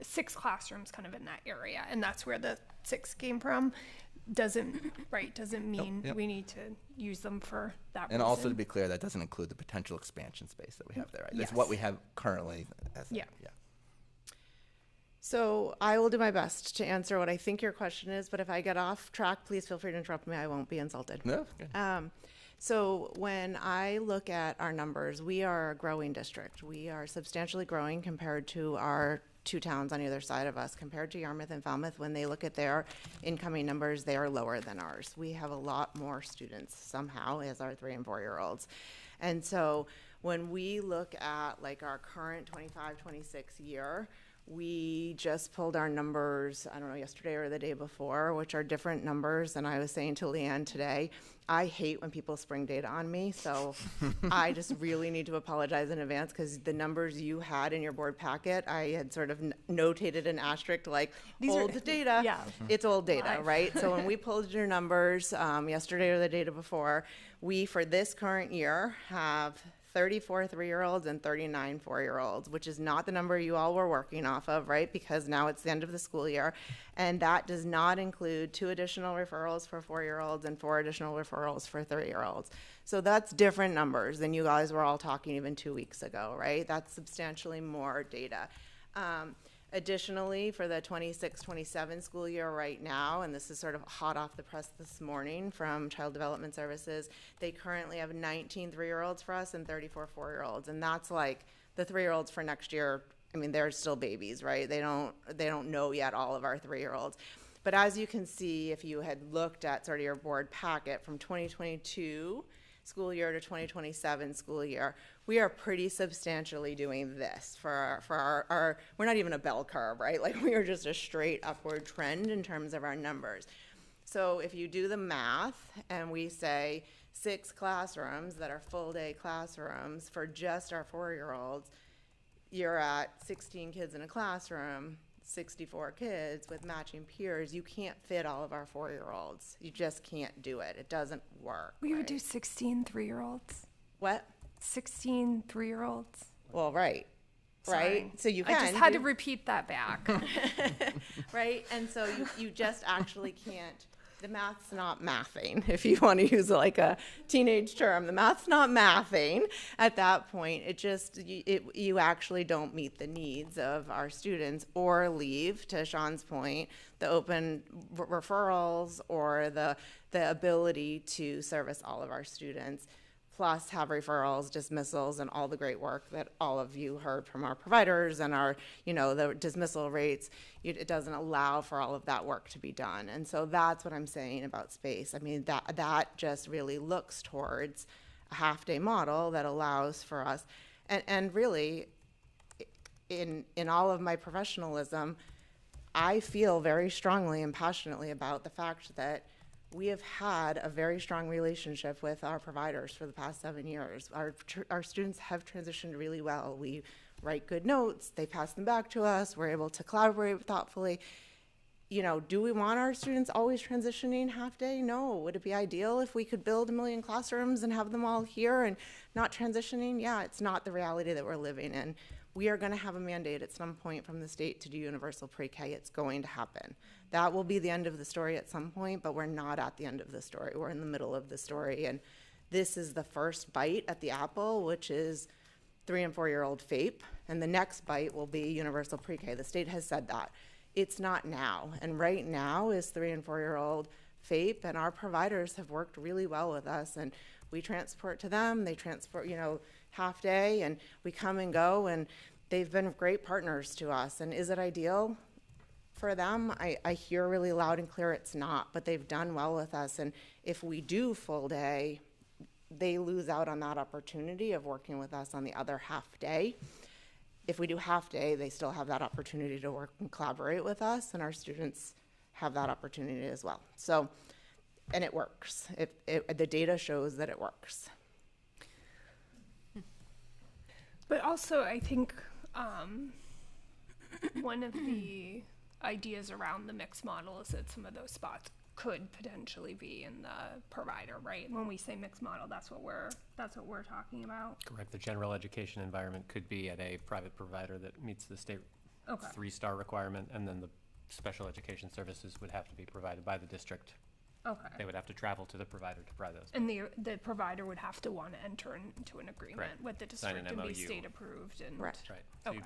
6 classrooms kind of in that area. And that's where the 6 came from. Doesn't mean we need to use them for that And reason. also to be clear, that doesn't include the potential expansion space that we have there, right? Yes. That's what we have currently. Yeah. So I will do my best to answer what I think your question is, but if I get off track, please feel free to interrupt me. I won't be insulted. No, good. So when I look at our numbers, we are a growing district. We are substantially growing compared to our 2 towns on either side of us. Compared to Yarmouth and Falmouth, when they look at their incoming numbers, they are lower than ours. We have a lot more students somehow as our 3 and 4-year-olds. And so when we look at like our current 25-26 year, we just pulled our numbers, I don't know, yesterday or the day before, which are different numbers. And I was saying to Leanne today, I hate when people spring data on me. So I just really need to apologize in advance, because the numbers you had in your board packet, I had sort of notated an asterisk like old data. Yeah. It's old data, Live. right? So when we pulled your numbers yesterday or the day before, we, for this current year, have 34 3-year-olds and 39 4-year-olds, which is not the number you all were working off of, right? Because now it's the end of the school year. And that does not include 2 additional referrals for 4-year-olds and 4 additional referrals for 3-year-olds. So that's different numbers than you guys were all talking even 2 weeks ago, right? That's substantially more data. Additionally, for the 26-27 school year right now, and this is sort of hot off the press this morning from Child Development Services, they currently have 19 3-year-olds for us and 34 4-year-olds. And that's like the 3-year-olds for next year. I mean, they're still babies, right? They don't know yet all of our 3-year-olds. But as you can see, if you had looked at sort of your board packet from 2022 school year to 2027 school year, we are pretty substantially doing this for our we're not even a bell curve, right? Like, we are just a straight upward trend in terms of our numbers. So if you do the math and we say 6 classrooms that are full-day classrooms for just our 4-year-olds, you're at 16 kids in a classroom, 64 kids with matching peers. You can't fit all of our 4-year-olds. You just can't do it. It doesn't work. We would do 16 3-year-olds. What? 16 3-year-olds. Well, right. Sorry. Right? So you can. I just had to repeat that back. Right? And so you just actually can't. The math's not mathing, if you want to use like a teenage term. The math's not mathing at that point. It just, you actually don't meet the needs of our students, or leave, to Sean's point, the open referrals or the ability to service all of our students, plus have referrals, dismissals, and all the great work that all of you heard from our providers and our, the dismissal rates. It doesn't allow for all of that work to be done. And so that's what I'm saying about space. I mean, that just really looks towards a half-day model that allows for us. And really, in all of my professionalism, I feel very strongly and passionately about the fact that we have had a very strong relationship with our providers for the past 7 years. Our students have transitioned really well. We write good notes, they pass them back to us, we're able to collaborate thoughtfully. Do we want our students always transitioning half day? No. Would it be ideal if we could build 1 million classrooms and have them all here and not transitioning? Yeah, it's not the reality that we're living in. We are going to have a mandate at some point from the state to do universal pre-K. It's going to happen. That will be the end of the story at some point, but we're not at the end of the story. We're in the middle of the story, and this is the first bite at the apple, which is 3- and 4-year-old FAPE, and the next bite will be universal pre-K. The state has said that. It's not now, and right now is 3- and 4-year-old FAPE, and our providers have worked really well with us, and we transport to them, they transport, half day, and we come and go, and they've been great partners to us. And is it ideal for them? I hear really loud and clear it's not, but they've done well with us. And if we do full day, they lose out on that opportunity of working with us on the other half day. If we do half day, they still have that opportunity to work and collaborate with us, and our students have that opportunity as well. So, and it works. The data shows that it works. But also, I think one of the ideas around the mixed model is that some of those spots could potentially be in the provider, right? When we say mixed model, that's what we're talking about. Correct. The general education environment could be at a private provider that meets the state 3-star requirement, and then the special education services would have to be provided by the district. Okay. They would have to travel to the provider to provide those. And the provider would have to want to enter into an agreement with the Sign district an and be MOU. state approved. And Right. Right. So Okay.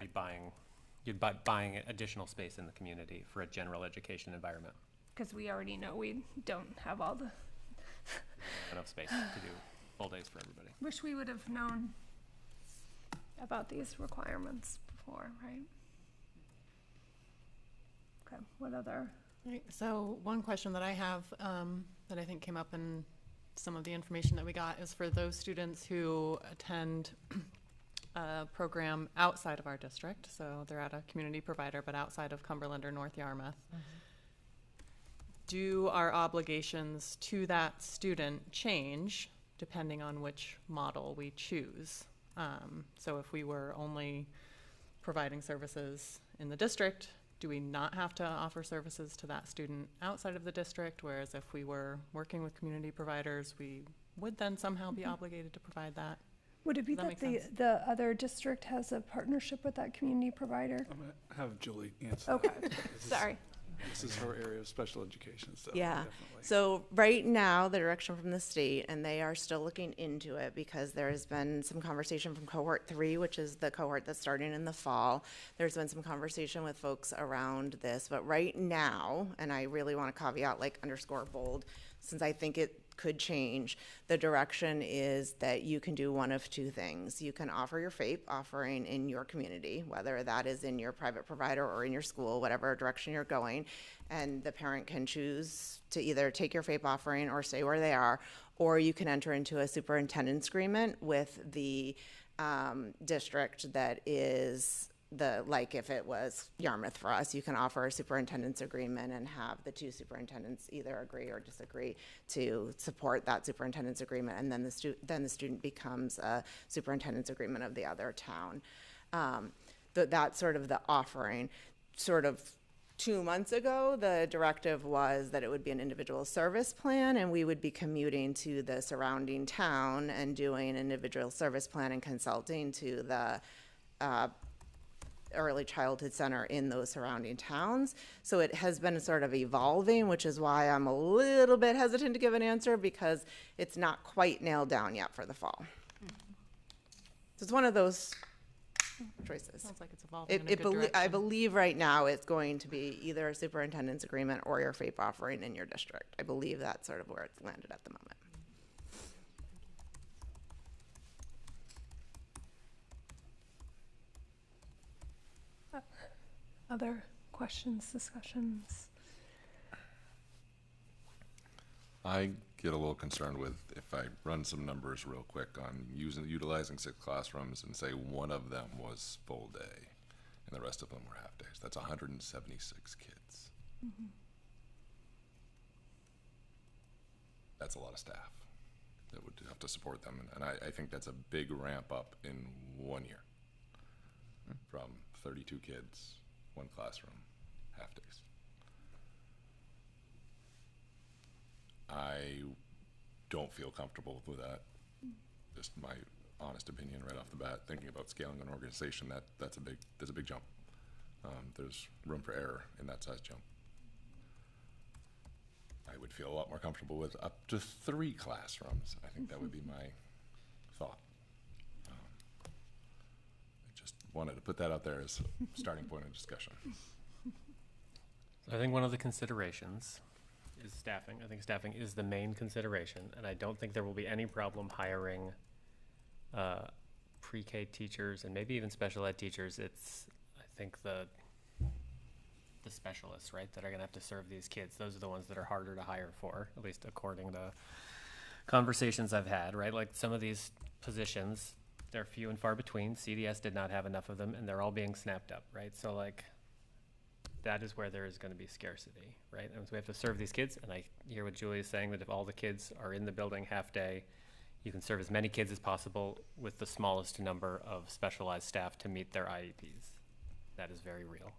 you'd be buying additional space in the community for a general education environment. Because we already know we don't have all the. Enough space to do full days for everybody. Wish we would have known about these requirements before, right? Okay. What other? Right, so one question that I have that I think came up in some of the information that we got is for those students who attend a program outside of our district, so they're at a community provider but outside of Cumberland or North Yarmouth. Do our obligations to that student change depending on which model we choose? So if we were only providing services in the district, do we not have to offer services to that student outside of the district? Whereas if we were working with community providers, we would then somehow be obligated to provide that. Would it be Does that that make sense? the other district has a partnership with that community provider? I'm going to have Julie answer. Okay. This is- Sorry. This is her area of special education, so Yeah. definitely. So right now, the direction from the state, and they are still looking into it because there has been some conversation from cohort 3, which is the cohort that's starting in the fall. There's been some conversation with folks around this, but right now, and I really want to caveat, like underscore bold, since I think it could change. The direction is that you can do one of two things. You can offer your FAPE offering in your community, whether that is in your private provider or in your school, whatever direction you're going, and the parent can choose to either take your FAPE offering or stay where they are, or you can enter into a superintendent's agreement with the district that is like if it was Yarmouth for us, you can offer a superintendent's agreement and have the two superintendents either agree or disagree to support that superintendent's agreement, and then the student becomes a superintendent's agreement of the other town. That's sort of the offering. Sort of 2 months ago, the directive was that it would be an individual service plan, and we would be commuting to the surrounding town and doing an individual service plan and consulting to the early childhood center in those surrounding towns. So it has been sort of evolving, which is why I'm a little bit hesitant to give an answer, because it's not quite nailed down yet for the fall. So it's one of those choices. Sounds like it's evolving in a good direction. I believe right now it's going to be either a superintendent's agreement or your FAPE offering in your district. I believe that's sort of where it's landed at the moment. Other questions, discussions? I get a little concerned with, if I run some numbers real quick on utilizing 6 classrooms and say one of them was full day and the rest of them were half days. That's 176 kids. Mm-hmm. That's a lot of staff that would have to support them. And I think that's a big ramp up in 1 year from 32 kids, 1 classroom, half days. I don't feel comfortable with that. Just my honest opinion right off the bat. Thinking about scaling an organization, there's a big jump. There's room for error in that size jump. I would feel a lot more comfortable with up to 3 classrooms. I think that would be my thought. I just wanted to put that out there as a starting point of discussion. I think one of the considerations is staffing. I think staffing is the main consideration, and I don't think there will be any problem hiring pre-K teachers and maybe even special ed teachers. It's, I think, the specialists, right, that are going to have to serve these kids. Those are the ones that are harder to hire for, at least according to conversations I've had, right? Like some of these positions, they're few and far between. CDS did not have enough of them, and they're all being snapped up, right? So like, that is where there is going to be scarcity, right? And so we have to serve these kids, and I hear what Julie is saying, that if all the kids are in the building half day, you can serve as many kids as possible with the smallest number of specialized staff to meet their IEPs. That is very real.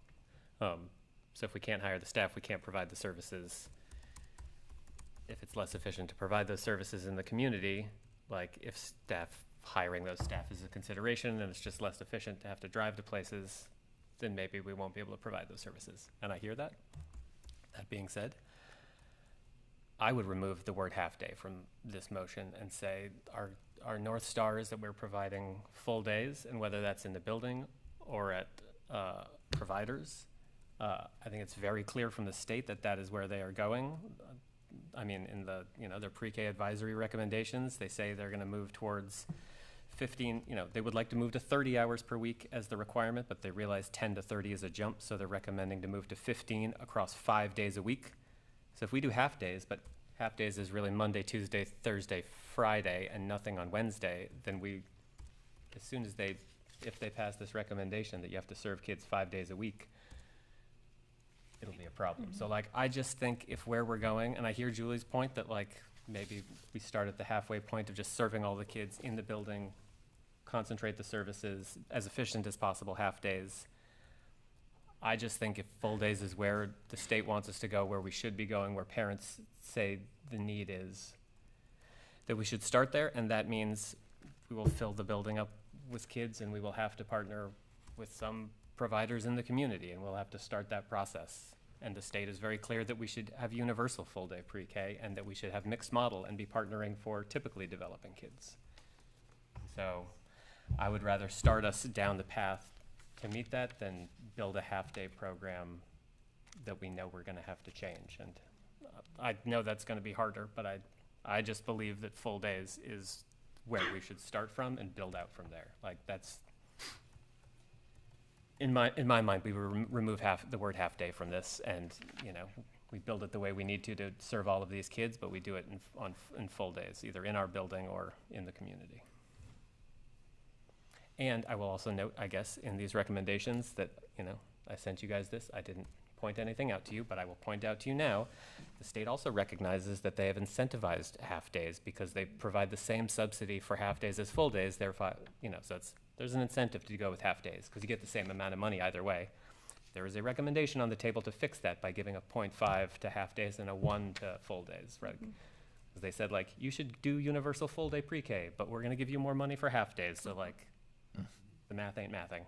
So if we can't hire the staff, we can't provide the services. If it's less efficient to provide those services in the community, like if hiring those staff is a consideration and it's just less efficient to have to drive to places, then maybe we won't be able to provide those services. And I hear that. That being said, I would remove the word half day from this motion and say our North Star is that we're providing full days, and whether that's in the building or at providers. I think it's very clear from the state that that is where they are going. I mean, in the, their pre-K advisory recommendations, they say they're going to move towards 15, they would like to move to 30 hours per week as the requirement, but they realize 10 to 30 is a jump, so they're recommending to move to 15 across 5 days a week. So if we do half days, but half days is really Monday, Tuesday, Thursday, Friday, and nothing on Wednesday, then as soon as if they pass this recommendation that you have to serve kids 5 days a week, it'll be a problem. Mm-hmm. So I just think if where we're going, and I hear Julie's point that maybe we start at the halfway point of just serving all the kids in the building, concentrate the services as efficient as possible, half days. I just think if full days is where the state wants us to go, where we should be going, where parents say the need is, that we should start there, and that means we will fill the building up with kids, and we will have to partner with some providers in the community, and we'll have to start that process. And the state is very clear that we should have universal full-day pre-K, and that we should have mixed model and be partnering for typically developing kids. So I would rather start us down the path to meet that than build a half-day program that we know we're going to have to change. And I know that's going to be harder, but I I just believe that full days is where we should start from and build out from there. Like that's, in my mind, we remove the word half day from this, and we build it the way we need to serve all of these kids, but we do it in full days, either in our building or in the community. And I will also note, I guess, in these recommendations that, I sent you guys this. I didn't point anything out to you, but I will point out to you now. The state also recognizes that they have incentivized half days because they provide the same subsidy for half days as full days. Therefore, so there's an incentive to go with half days because you get the same amount of money either way. There is a recommendation on the table to fix that by giving a 0.5 to half days and a 1 to full days, right? Because they said, like, you should do universal full day pre-K, but we're going to give you more money for half days. So, like, the math ain't mathing.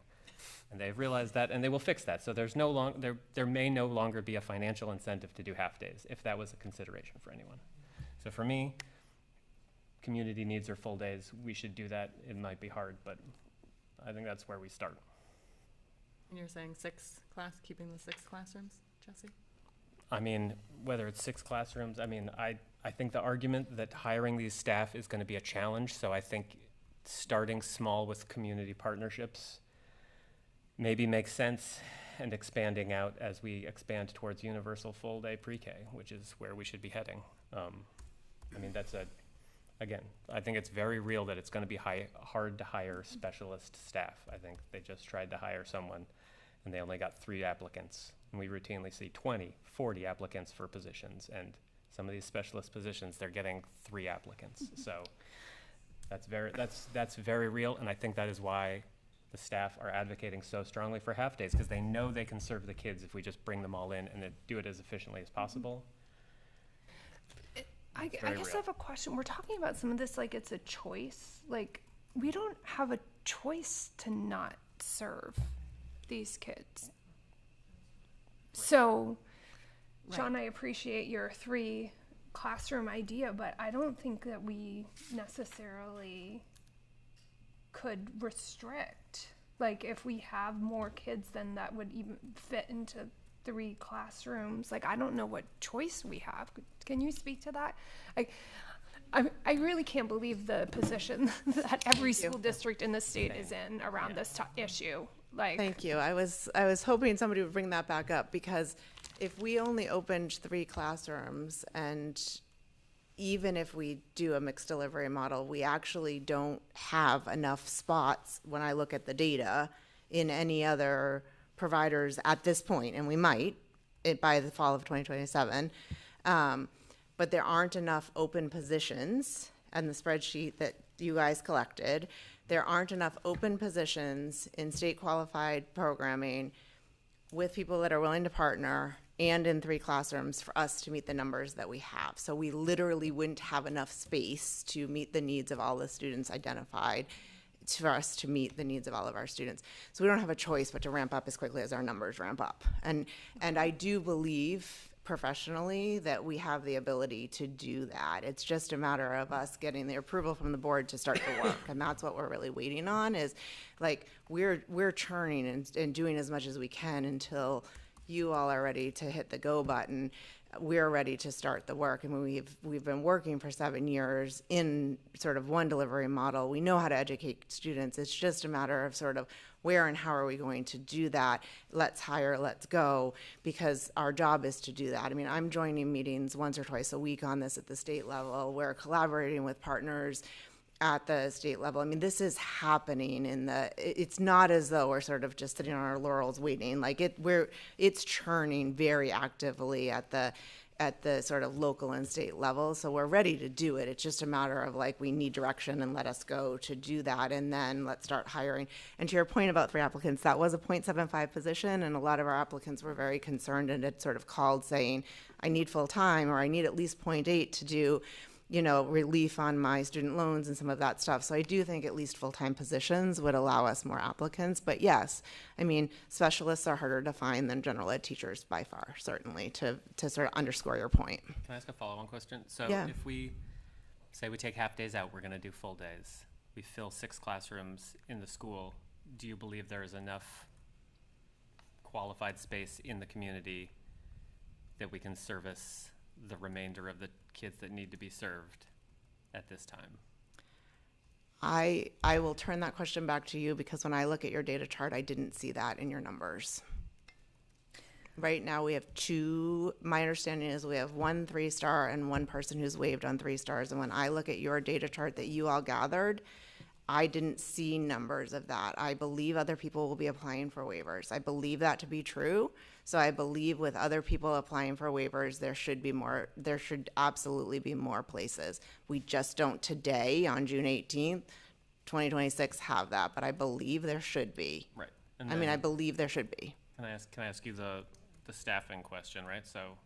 And they've realized that, and they will fix that. So there may no longer be a financial incentive to do half days, if that was a consideration for anyone. So for me, community needs are full days. We should do that. It might be hard, but I think that's where we start. And you're saying keeping the 6 classrooms, Jesse? I mean, whether it's 6 classrooms, I think the argument that hiring these staff is going to be a challenge. So I think starting small with community partnerships maybe makes sense, and expanding out as we expand towards universal full day pre-K, which is where we should be heading. Again, I think it's very real that it's going to be hard to hire specialist staff. I think they just tried to hire someone and they only got 3 applicants. And we routinely see 20, 40 applicants for positions. And some of these specialist positions, they're getting 3 applicants. So that's very real. And I think that is why the staff are advocating so strongly for half days, because they know they can serve the kids if we just bring them all in and do it as efficiently as possible. I guess I have a question. We're talking about some of this like it's a choice. Like, we don't have a choice to not serve these kids. So, John, I appreciate your 3 classroom idea, but I don't think that we necessarily could restrict. Like, if we have more kids, then that would even fit into 3 classrooms. Like, I don't know what choice we have. Can you speak to that? I really can't believe the position that every school district in the state is in around this issue. Like, thank you. I was hoping somebody would bring that back up, because if we only opened 3 classrooms, and even if we do a mixed delivery model, we actually don't have enough spots when I look at the data in any other providers at this point, and we might by the fall of 2027. But there aren't enough open positions, and the spreadsheet that you guys collected, there aren't enough open positions in state qualified programming with people that are willing to partner and in 3 classrooms for us to meet the numbers that we have. So we literally wouldn't have enough space to meet the needs of all the students identified for us to meet the needs of all of our students. So we don't have a choice but to ramp up as quickly as our numbers ramp up. And I do believe professionally that we have the ability to do that. It's just a matter of us getting the approval from the board to start the work. And that's what we're really waiting on, is like we're churning and doing as much as we can until you all are ready to hit the go button. We're ready to start the work. I mean, we've been working for 7 years in sort of one delivery model. We know how to educate students. It's just a matter of sort of where and how are we going to do that? Let's hire, let's go, because our job is to do that. I mean, I'm joining meetings once or twice a week on this at the state level. We're collaborating with partners at the state level. I mean, this is happening it's not as though we're sort of just sitting on our laurels waiting. Like it's churning very actively at the sort of local and state level. So we're ready to do it. It's just a matter of like, we need direction and let us go to do that. And then let's start hiring. And to your point about 3 applicants, that was a 0.75 position. And a lot of our applicants were very concerned and had sort of called saying, I need full time, or I need at least 0.8 to do, relief on my student loans and some of that stuff. So I do think at least full-time positions would allow us more applicants. But yes, I mean, specialists are harder to find than general ed teachers by far, certainly, to sort of underscore your point. Can I ask a follow-on question? So yeah. If we say we take half days out, we're going to do full days. We fill 6 classrooms in the school. Do you believe there is enough qualified space in the community that we can service the remainder of the kids that need to be served at this time? I will turn that question back to you, because when I look at your data chart, I didn't see that in your numbers. Right now we have two, my understanding is we have 1 3-star and 1 person who's waived on 3 stars. And when I look at your data chart that you all gathered, I didn't see numbers of that. I believe other people will be applying for waivers. I believe that to be true. So I believe with other people applying for waivers, there should absolutely be more places. We just don't today on June 18th, 2026 have that, but I believe there should be. Right. I believe there should be. Can I ask you the staffing question, right? So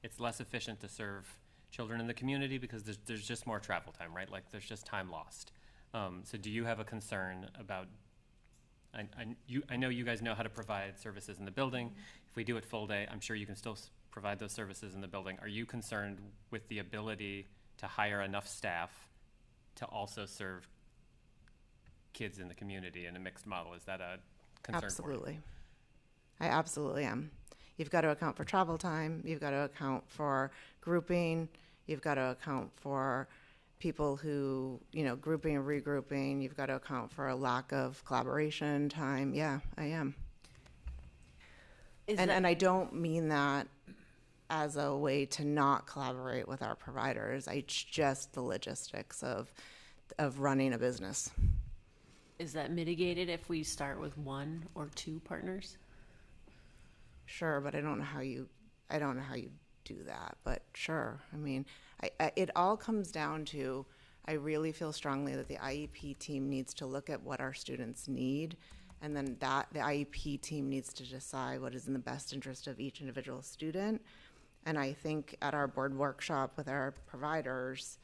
it's less efficient to serve children in the community because there's just more travel time, right? Like there's just time lost. So do you have a concern about, I know you guys know how to provide services in the building. If we do it full day, I'm sure you can still provide those services in the building. Are you concerned with the ability to hire enough staff to also serve kids in the community in a mixed model? Is that a concern? Absolutely. I absolutely am. You've got to account for travel time. You've got to account for grouping. You've got to account for people who, grouping and regrouping. You've got to account for a lack of collaboration time. Yeah, I am. And I don't mean that as a way to not collaborate with our providers. It's just the logistics of running a business. Is that mitigated if we start with 1 or 2 partners? Sure, but I don't know how you do that, but sure. I mean, it all comes down to, I really feel strongly that the IEP team needs to look at what our students need, and then the IEP team needs to decide what is in the best interest of each individual student. And I think at our board workshop with our providers,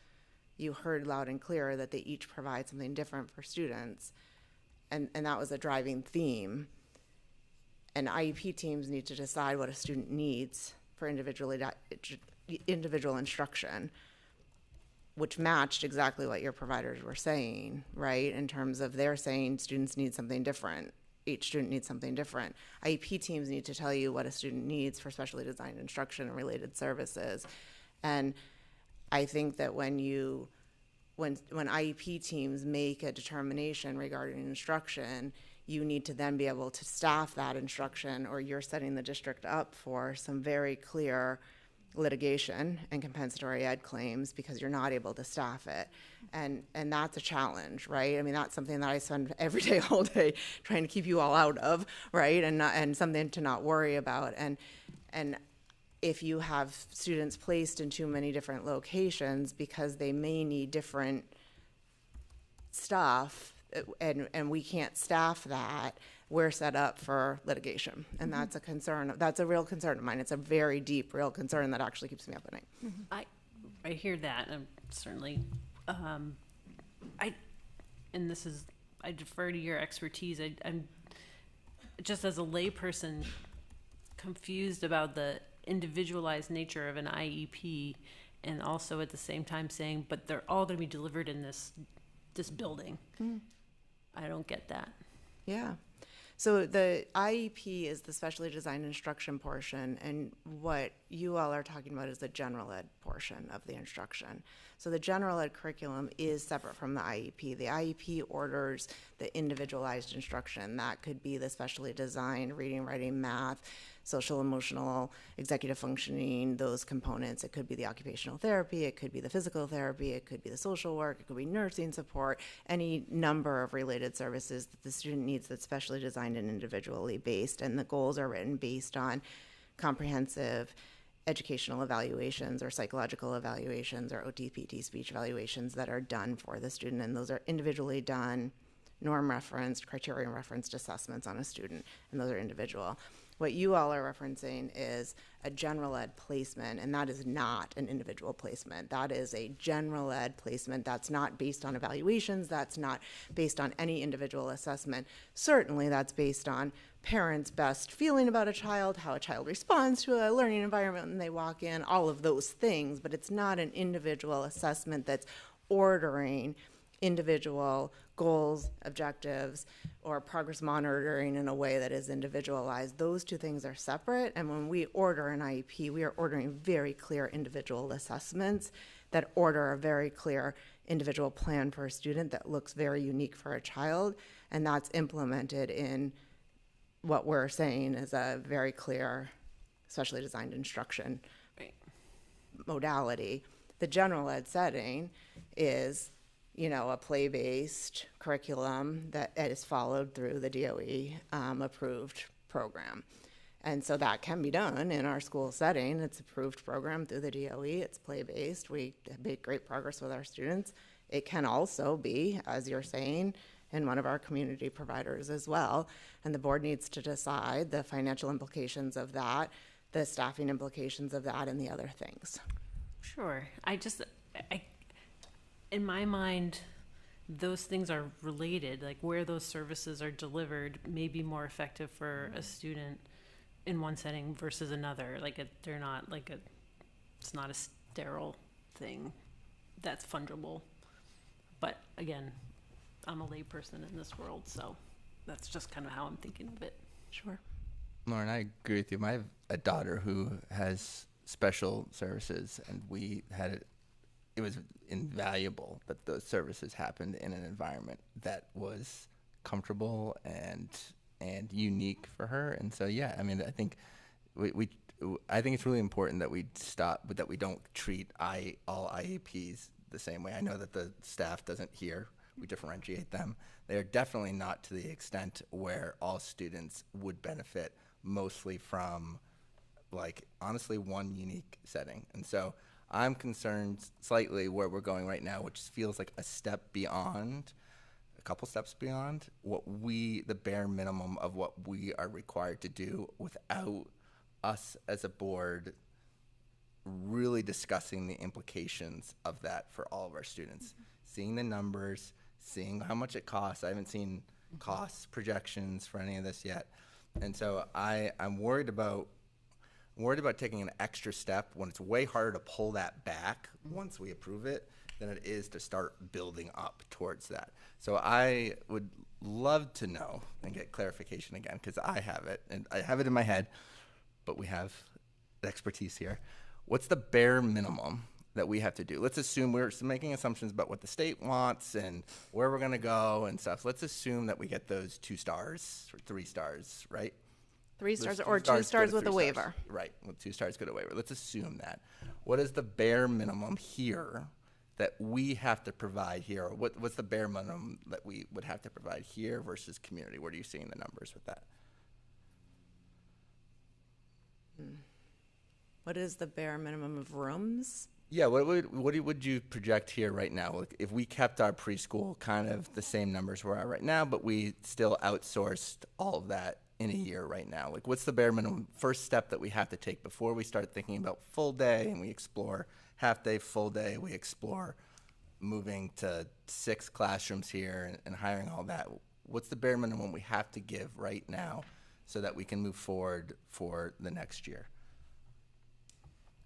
you heard loud and clear that they each provide something different for students, and that was a driving theme. And IEP teams need to decide what a student needs for individual instruction, which matched exactly what your providers were saying, right? In terms of they're saying students need something different. Each student needs something different. IEP teams need to tell you what a student needs for specially designed instruction and related services. And I think that when IEP teams make a determination regarding instruction, you need to then be able to staff that instruction, or you're setting the district up for some very clear litigation and compensatory ed claims because you're not able to staff it. And that's a challenge, right? I mean, that's something that I spend every day, all day, trying to keep you all out of, right? And something to not worry about. And if you have students placed in too many different locations because they may need different stuff, and we can't staff that, we're set up for litigation. And that's a concern. That's a real concern of mine. It's a very deep, real concern that actually keeps me up at night. I hear that, and certainly, I defer to your expertise. I'm just, as a layperson, confused about the individualized nature of an IEP, and also at the same time saying, but they're all going to be delivered in this building. I don't get that. Yeah. So the IEP is the specially designed instruction portion, and what you all are talking about is the general ed portion of the instruction. So the general ed curriculum is separate from the IEP. The IEP orders the individualized instruction. That could be the specially designed reading, writing, math, social, emotional, executive functioning, those components. It could be the occupational therapy, it could be the physical therapy, it could be the social work, it could be nursing support, any number of related services that the student needs that's specially designed and individually based. And the goals are written based on comprehensive educational evaluations or psychological evaluations or OTPT speech evaluations that are done for the student. And those are individually done, norm referenced, criterion referenced assessments on a student, and those are individual. What you all are referencing is a general ed placement, and that is not an individual placement. That is a general ed placement. That's not based on evaluations. That's not based on any individual assessment. Certainly that's based on parents' best feeling about a child, how a child responds to a learning environment when they walk in, all of those things, but it's not an individual assessment that's ordering individual goals, objectives, or progress monitoring in a way that is individualized. Those two things are separate, and when we order an IEP, we are ordering very clear individual assessments that order a very clear individual plan for a student that looks very unique for a child, and that's implemented in what we're saying is a very clear, specially designed instruction modality. The general ed setting is, a play-based curriculum that is followed through the DOE approved program. And so that can be done in our school setting. It's approved program through the DOE. It's play-based. We make great progress with our students. It can also be, as you're saying, in one of our community providers as well. And the board needs to decide the financial implications of that, the staffing implications of that, and the other things. Sure. In my mind, those things are related. Like where those services are delivered may be more effective for a student in one setting versus another. They're not it's not a sterile thing that's fungible. But again, I'm a layperson in this world, so that's just kind of how I'm thinking of it. Sure. Lauren, I agree with you. I have a daughter who has special services, and it was invaluable that those services happened in an environment that was comfortable and unique for her. And so, yeah, I mean, I think I think it's really important that we stop, but that we don't treat all IEPs the same way. I know that the staff doesn't here. We differentiate them. They are definitely not to the extent where all students would benefit mostly from, honestly, one unique setting. And so I'm concerned slightly where we're going right now, which feels like a couple steps beyond the bare minimum of what we are required to do without us as a board really discussing the implications of that for all of our students. Seeing the numbers, seeing how much it costs. I haven't seen cost projections for any of this yet. And so I'm worried about taking an extra step when it's way harder to pull that back once we approve it than it is to start building up towards that. So I would love to know and get clarification again, because I have it, and I have it in my head, but we have expertise here. What's the bare minimum that we have to do? Let's assume we're making assumptions about what the state wants and where we're going to go and stuff. Let's assume that we get those 2 stars or 3 stars, right? 3 stars or 2 stars with a waiver. Right, with 2 stars go to waiver. Let's assume that. What is the bare minimum here that we have to provide here? Or what's the bare minimum that we would have to provide here versus community? Where do you see in the numbers with that? What is the bare minimum of rooms? Yeah, what would you project here right now? Like if we kept our preschool kind of the same numbers we're at right now, but we still outsourced all of that in a year right now? Like what's the bare minimum first step that we have to take before we start thinking about full day and we explore half day, full day, we explore moving to 6 classrooms here and hiring all that? What's the bare minimum we have to give right now so that we can move forward for the next year?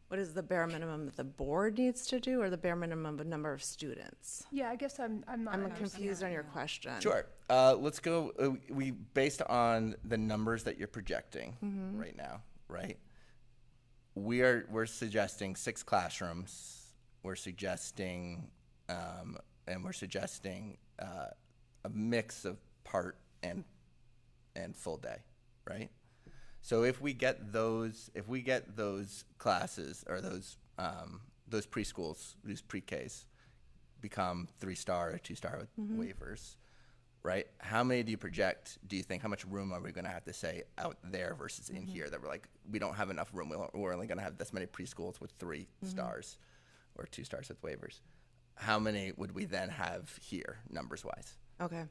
What is the bare minimum that the board needs to do, or the bare minimum of number of students? Yeah, I guess I'm not. I'm confused on your question. Sure. Let's go. We based on the numbers that you're projecting right now, right? We're suggesting 6 classrooms. We're suggesting a mix of part and full day, right? So if we get those classes or those preschools, these pre-Ks become 3-star or 2-star with waivers, right? How many do you project? Do you think how much room are we going to have to say out there versus in here that we're like, we don't have enough room. We're only going to have this many preschools with 3 stars or 2 stars with waivers. How many would we then have here numbers wise? Okay.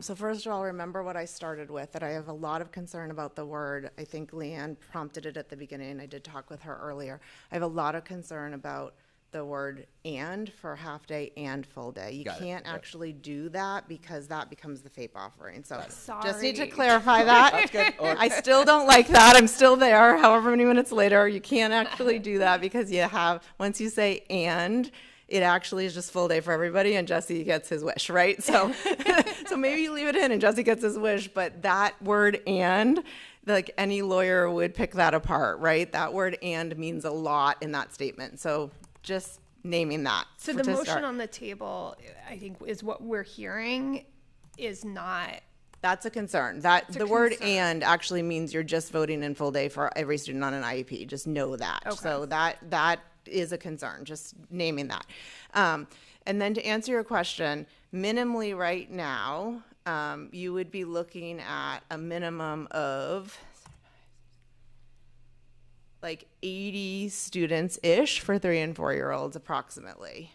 So first of all, remember what I started with, that I have a lot of concern about the word. I think Leanne prompted it at the beginning. I did talk with her earlier. I have a lot of concern about the word "and" for half day and full day. You can't actually do that because that becomes the FAPE offering. So just need to clarify that. That's good. I still don't like that. I'm still there. However many minutes later, you can't actually do that because you have, once you say "and," it actually is just full day for everybody and Jesse gets his wish, right? So, so maybe you leave it in and Jesse gets his wish, but that word "and," like any lawyer would pick that apart, right? That word "and" means a lot in that statement. So just naming that. So the motion on the table, I think, is what we're hearing is not. That's a concern. The word "and" actually means you're just voting in full day for every student on an IEP. Just know that. Okay. So that is a concern, just naming that. And then to answer your question, minimally right now, you would be looking at a minimum of like 80 students-ish for 3 and 4-year-olds approximately.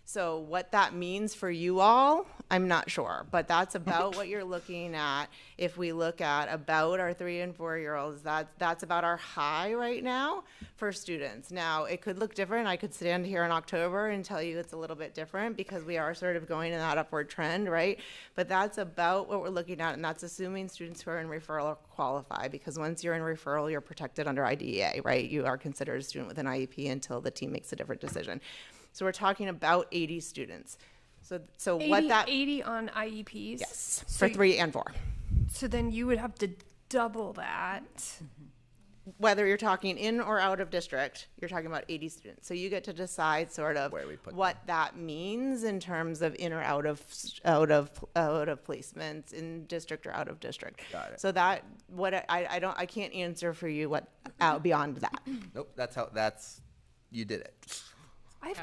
So what that means for you all, I'm not sure, but that's about what you're looking at. If we look at about our 3 and 4-year-olds, that's about our high right now for students. Now, it could look different. I could stand here in October and tell you it's a little bit different because we are sort of going in that upward trend, right? But that's about what we're looking at, and that's assuming students who are in referral qualify, because once you're in referral, you're protected under IDEA, right? You are considered a student with an IEP until the team makes a different decision. So we're talking about 80 students. So 80, what that 80 on IEPs? Yes, So for 3 and 4. So then you would have to double that. Whether you're talking in or out of district, you're talking about 80 students. So you get to decide sort of what that means in terms of in or out of placements, in district or out of district. Got it. So that I can't answer for you what out beyond that. Nope, you did it. I've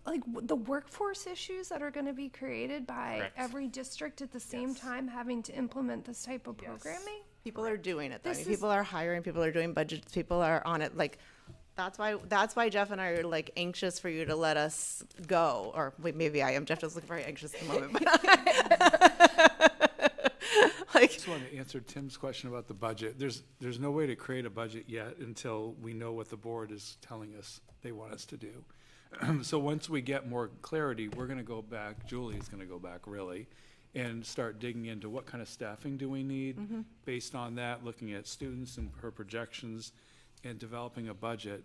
like the workforce issues that are going to be created by Correct. every district at the same time having to implement this type of programming. People are doing it. This People are hiring. People are doing budgets. People are on it. Like that's why Jeff and I are like anxious for you to let us go. Or wait, maybe I am. Jeff is looking very anxious at the moment. I just want to answer Tim's question about the budget. There's no way to create a budget yet until we know what the board is telling us they want us to do. So once we get more clarity, we're going to go back, Julie's going to go back really, and start digging into what kind of staffing do we need. Based on that, looking at students and her projections and developing a budget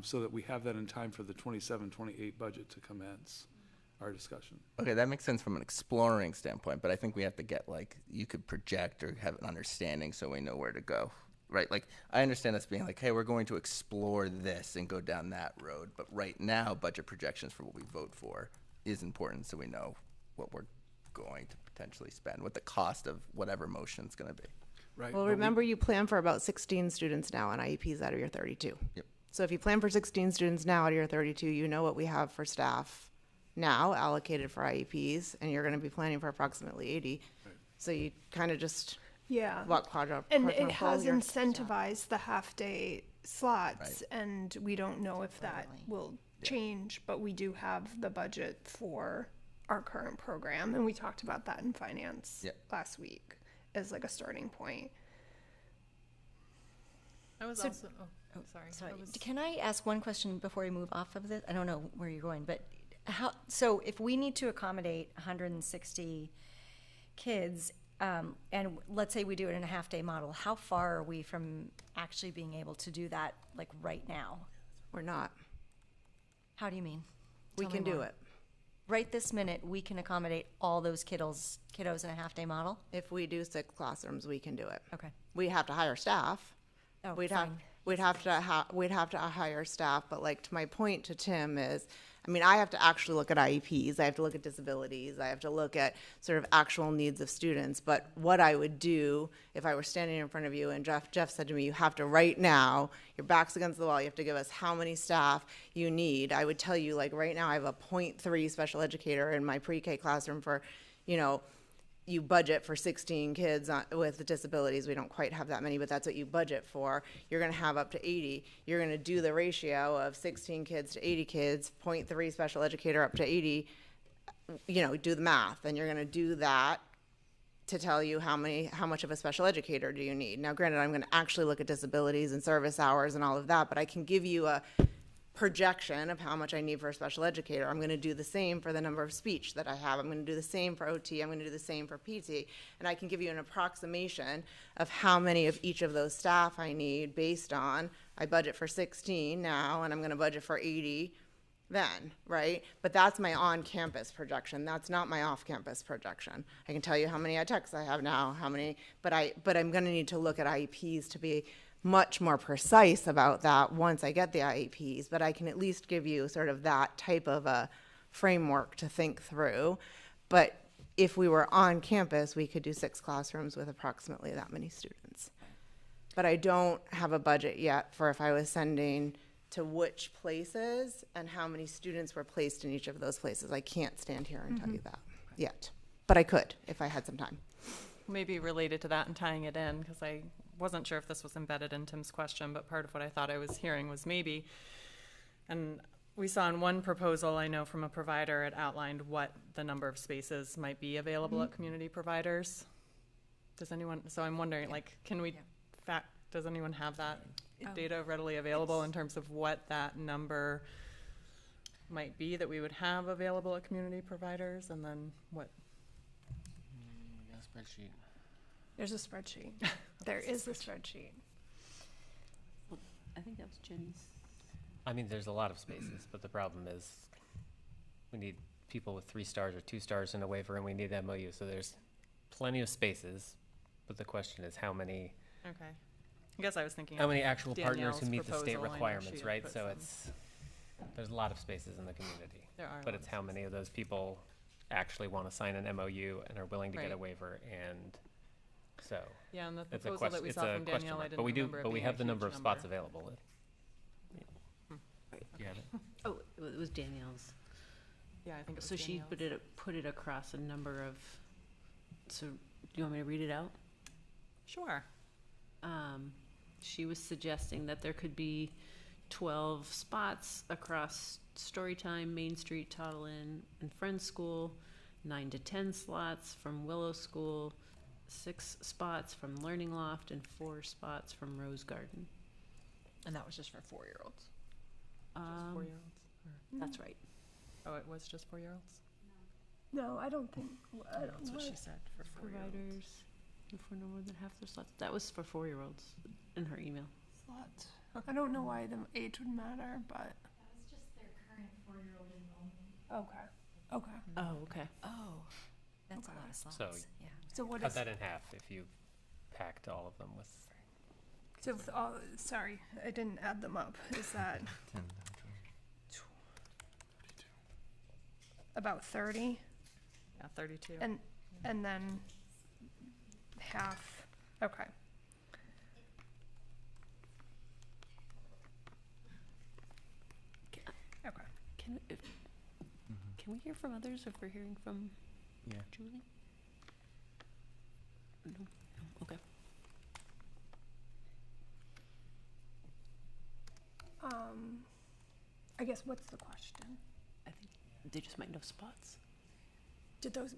so that we have that in time for the 27-28 budget to commence our discussion. Okay, that makes sense from an exploring standpoint, but I think we have to get you could project or have an understanding so we know where to go. Right, like I understand us being like, hey, we're going to explore this and go down that road. But right now, budget projections for what we vote for is important, so we know what we're going to potentially spend, what the cost of whatever motion is going to be. Right. Well, remember you plan for about 16 students now on IEPs out of your 32. Yep. So if you plan for 16 students now out of your 32, you know what we have for staff now allocated for IEPs, and you're going to be planning for approximately 80. Right. So you kind of just what and it has incentivized the half-day slots, and we don't know if that will change, but we do have the budget for our current program, and we talked about that in finance last week as like a starting point. I was sorry. Can I ask one question before we move off of this? I don't know where you're going, but so if we need to accommodate 160 kids, and let's say we do it in a half-day model, how far are we from actually being able to do that, like right now? We're not. How do you mean? We can do it. Right this minute, we can accommodate all those kiddos in a half-day model? If we do 6 classrooms, we can do it. Okay. We have to hire staff. Oh, we'd fine. have to hire staff, but like to my point to Tim is, I mean, I have to actually look at IEPs, I have to look at disabilities, I have to look at sort of actual needs of students. But what I would do if I were standing in front of you and Jeff said to me, you have to right now, your back's against the wall, you have to give us how many staff you need. I would tell you, like right now I have a 0.3 special educator in my pre-K classroom for, you budget for 16 kids with disabilities. We don't quite have that many, but that's what you budget for. You're going to have up to 80. You're going to do the ratio of 16 kids to 80 kids, 0.3 special educator up to 80. Do the math, and you're going to do that to tell you how much of a special educator do you need. Now, granted, I'm going to actually look at disabilities and service hours and all of that, but I can give you a projection of how much I need for a special educator. I'm going to do the same for the number of speech that I have. I'm going to do the same for OT. I'm going to do the same for PT. And I can give you an approximation of how many of each of those staff I need based on, I budget for 16 now, and I'm going to budget for 80 then, right? But that's my on-campus projection. That's not my off-campus projection. I can tell you how many techs I have now, but I'm going to need to look at IEPs to be much more precise about that once I get the IEPs, but I can at least give you sort of that type of a framework to think through. But if we were on campus, we could do 6 classrooms with approximately that many students. But I don't have a budget yet for if I was sending to which places and how many students were placed in each of those places. I can't stand here and tell you that yet, but I could if I had some time. Maybe related to that and tying it in, because I wasn't sure if this was embedded in Tim's question, but part of what I thought I was hearing was maybe, and we saw in one proposal, I know from a provider, it outlined what the number of spaces might be available at community providers. Does anyone, so I'm wondering, like, can we, does anyone have that data readily available in terms of what that number might be that we would have available at community providers, and then what? Spreadsheet. There's a spreadsheet. There is a spreadsheet. Well, I think that was Jenny's. I mean, there's a lot of spaces, but the problem is we need people with 3 stars or 2 stars in a waiver, and we need MOU. So there's plenty of spaces, but the question is how many. Okay. I guess I was thinking how many actual partners who Danielle's meet the state proposal. requirements, right? So there's a lot of spaces in the community. There are. But it's how many of those people actually want to sign an MOU and are willing to get a waiver, and so yeah, and the it's a proposal that we saw from Danielle, I didn't remember it but we being have a the number of huge spots number. available. You have it? Oh, it was Danielle's. Yeah, I think it was so she put it across a number of. So, do you want me to read it out? Sure. She was suggesting that there could be 12 spots across Storytime, Main Street, Toddle Inn, and Friends School, 9 to 10 slots from Willow School, 6 spots from Learning Loft, and 4 spots from Rose Garden. And that was just for 4-year-olds? Just 4-year-olds? That's right. Oh, it was just 4-year-olds? No, I don't think. That's what she said for 4-year-olds. Providers for no more than half their slots. That was for 4-year-olds in her email. Slots. I don't know why the age would matter, but. That was just their current 4-year-old enrollment. Okay. Okay. Oh, okay. Oh, that's a lot of slots. So yeah. So what cut is that in half if you packed all of them with. So with all, sorry, I didn't add them up. Is that 10, about 30? Yeah, 32. And then half. Okay. Okay. Can we hear from others if we're hearing from Julie? No. Okay. I guess what's the question? I think they just might know spots.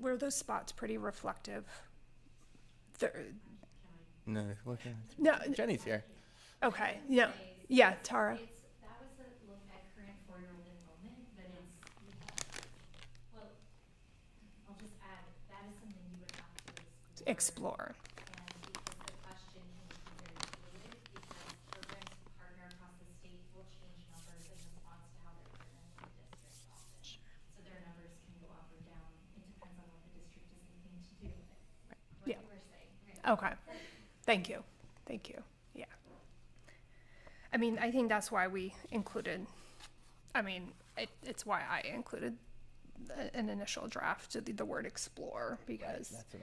Were those spots pretty reflective? No, look at No. Jenny's here. Okay. Yeah. Yeah, Tara. That was a look at current 4-year-old enrollment, but well, I'll just add, that is something you would have to Explore. And because the question can be very fluid, because programs partner across the state will change numbers in response to how they're partnering with the district often. So their numbers can go up or down. It depends on what the district is looking to do with what you were saying. Right? Okay. Thank you. Thank you. Yeah. I mean, I think that's why we included, it's why I included an initial draft, the word explore, because That's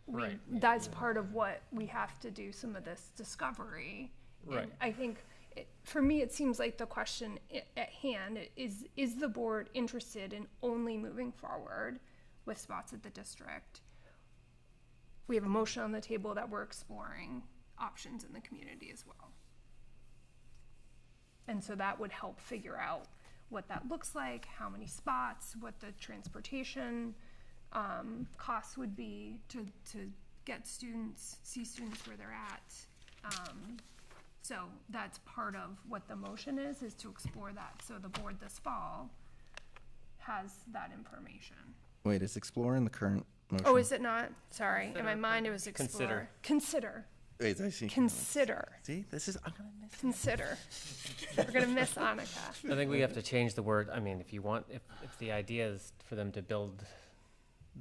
what I think. that's part of what we have to do some of this discovery. Right. And I think, for me, it seems like the question at hand is the board interested in only moving forward with spots at the district? We have a motion on the table that we're exploring options in the community as well. And so that would help figure out what that looks like, how many spots, what the transportation costs would be to get students, see students where they're at. So that's part of what the motion is to explore that. So the board this fall has that information. Wait, is explore in the current motion? Oh, is it not? Sorry. In my mind, it was explore. Consider. Consider. Wait, I see. consider. See, this is, I'm gonna miss. Consider. We're going to miss Annika. I think we have to change the word. I mean, if you want, if the idea is for them to build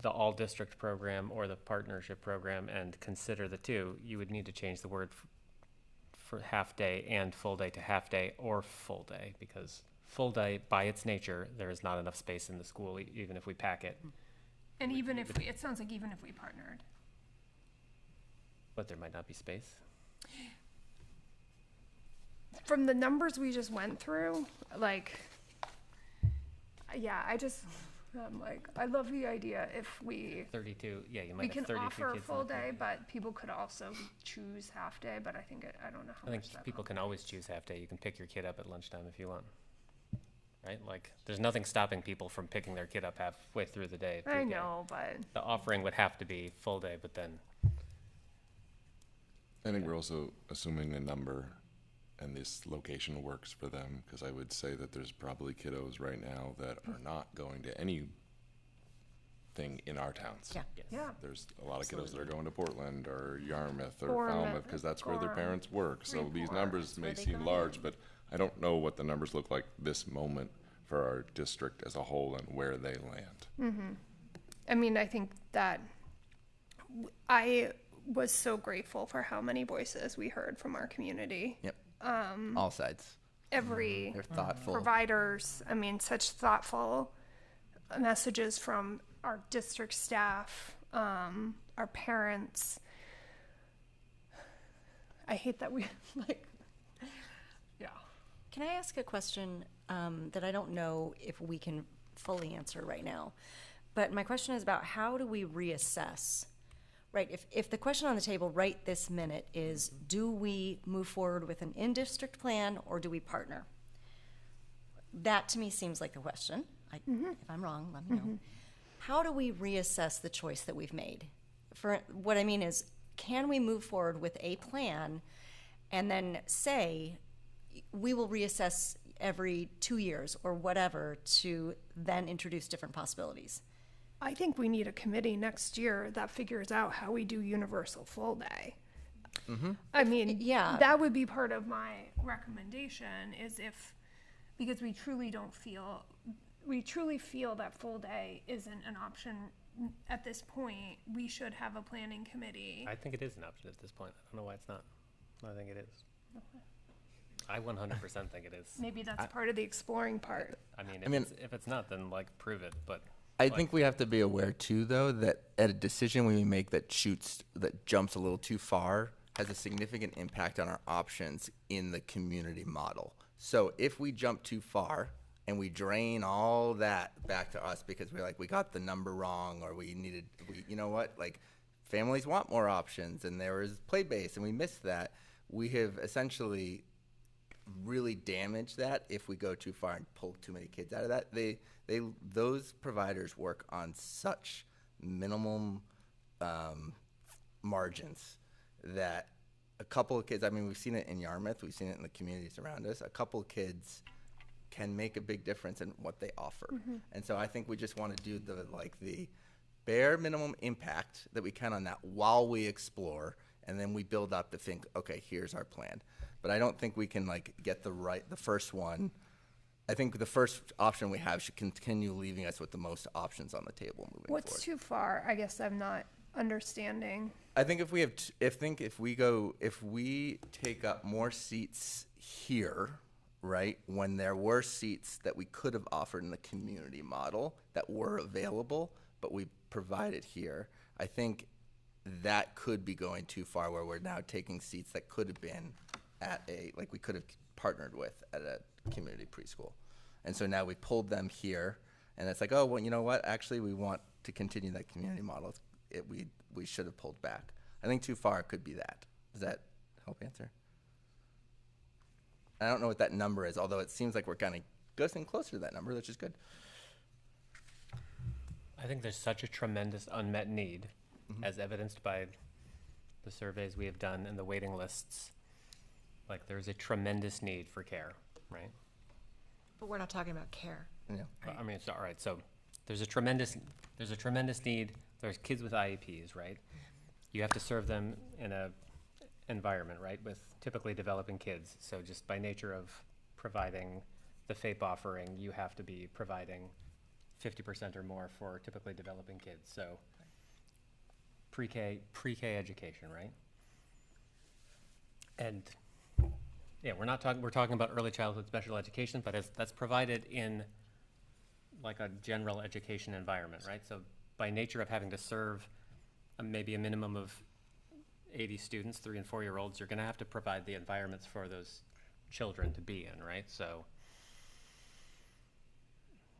the all district program or the partnership program and consider the two, you would need to change the word for half day and full day to half day or full day, because full day by its nature, there is not enough space in the school, even if we pack it. And even if it sounds like even if we partnered. But there might not be space. From the numbers we just went through, like, yeah, I'm like, I love the idea if we 32, yeah, you we might can have 32 offer a kids. full day, but people could also choose half day, but I think I don't know how I think much that people can always choose half day. You can pick your kid up at lunchtime if you want. Right? Like, there's nothing stopping people from picking their kid up halfway through the day. I know, but the offering would have to be full day, but then I think we're also assuming a number and this location works for them, because I would say that there's probably kiddos right now that are not going to anything in our towns. Yeah. yes. yeah. There's a lot of kiddos that are going to Portland or Yarmouth or Bournemouth, Falmouth, because that's where their Gorham, parents work. So these Freeport. numbers may seem large, but I don't know what the numbers look like this moment for our district as a whole and where they land. Mm-hmm. I mean, I think that I was so grateful for how many voices we heard from our community. Yep. All sides. Every They're thoughtful. providers, I mean, such thoughtful messages from our district staff, our parents. I hate that we, like, yeah. Can I ask a question that I don't know if we can fully answer right now? But my question is about how do we reassess? Right, if the question on the table right this minute is, do we move forward with an in-district plan or do we partner? That to me seems like the question. If I'm wrong, let me know. How do we reassess the choice that we've made? For what I mean is, can we move forward with a plan and then say, we will reassess every 2 years or whatever to then introduce different possibilities? I think we need a committee next year that figures out how we do universal full day. I mean, Yeah. that would be part of my recommendation is because we truly feel that full day isn't an option at this point. We should have a planning committee. I think it is an option at this point. I don't know why it's not. I think it is. I 100% think it is. Maybe that's part of the exploring part. I mean, if it's not, then like prove it. But I think we have to be aware too, though, that at a decision we make that jumps a little too far has a significant impact on our options in the community model. So if we jump too far and we drain all that back to us because we're like, we got the number wrong, or you know what, like families want more options and there was play-based and we missed that, we have essentially really damaged that if we go too far and pull too many kids out of that. Those providers work on such minimum margins that a couple of kids, I mean, we've seen it in Yarmouth, we've seen it in the communities around us, a couple of kids can make a big difference in what they offer. And so I think we just want to do the bare minimum impact that we can on that while we explore, and then we build up to think, okay, here's our plan. But I don't think we can get the first one. I think the first option we have should continue leaving us with the most options on the table moving forward. What's too far? I guess I'm not understanding. I think if we take up more seats here, right, when there were seats that we could have offered in the community model that were available, but we provided here, I think that could be going too far where we're now taking seats that could have been we could have partnered with at a community preschool. And so now we pulled them here, and it's like, oh, well, you know what? Actually, we want to continue that community model. We should have pulled back. I think too far could be that. Does that help answer? I don't know what that number is, although it seems like we're kind of getting closer to that number, which is good. I think there's such a tremendous unmet need, as evidenced by the surveys we have done and the waiting lists. Like, there's a tremendous need for care, right? But we're not talking about care. Yeah. Right. I mean, it's all right. So there's a tremendous need. There's kids with IEPs, right? You have to serve them in environment, right, with typically developing kids. So just by nature of providing the FAPE offering, you have to be providing 50% or more for typically developing kids. So pre-K education, right? And yeah, we're talking about early childhood special education, but that's provided in like a general education environment, right? So by nature of having to serve maybe a minimum of 80 students, 3 and 4 year olds, you're going to have to provide the environments for those children to be in, right? So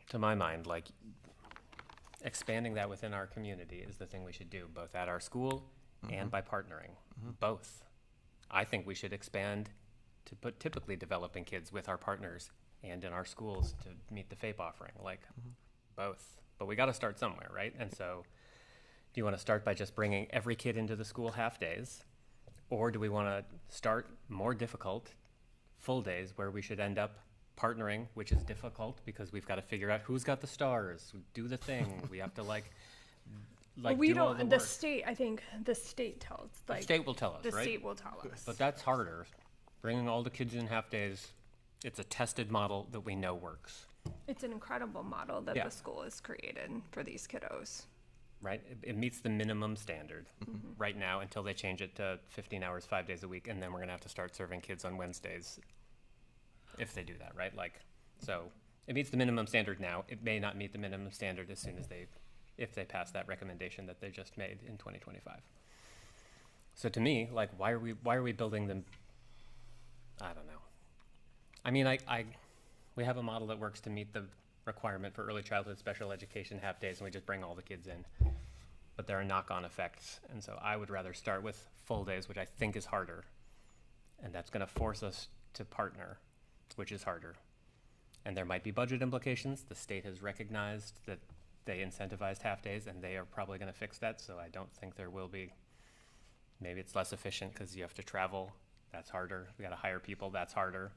to my mind, like expanding that within our community is the thing we should do, both at our school and by partnering, both. I think we should expand to put typically developing kids with our partners and in our schools to meet the FAPE offering, like both. But we got to start somewhere, right? And so do you want to start by just bringing every kid into the school half days? Or do we want to start more difficult full days where we should end up partnering, which is difficult because we've got to figure out who's got the stars, do the thing. We have to well, we do all don't, the the work. state, I think the state tells, like. The state will tell us, the right? state will tell us. But that's harder. Bringing all the kids in half days, it's a tested model that we know works. It's an incredible model that Yeah. the school has created for these kiddos. Right? It meets the minimum standard right now until they change it to 15 hours, 5 days a week, and then we're gonna have to start serving kids on Wednesdays if they do that, right? Like, so it meets the minimum standard now. It may not meet the minimum standard as soon as if they pass that recommendation that they just made in 2025. So to me, like, why are we building them? I don't know. I mean, we have a model that works to meet the requirement for early childhood special education half days, and we just bring all the kids in. But there are knock-on effects, and so I would rather start with full days, which I think is harder, and that's going to force us to partner, which is harder. And there might be budget implications. The state has recognized that they incentivized half days, and they are probably going to fix that, so I don't think there will be. Maybe it's less efficient because you have to travel. That's harder. We got to hire people. That's harder.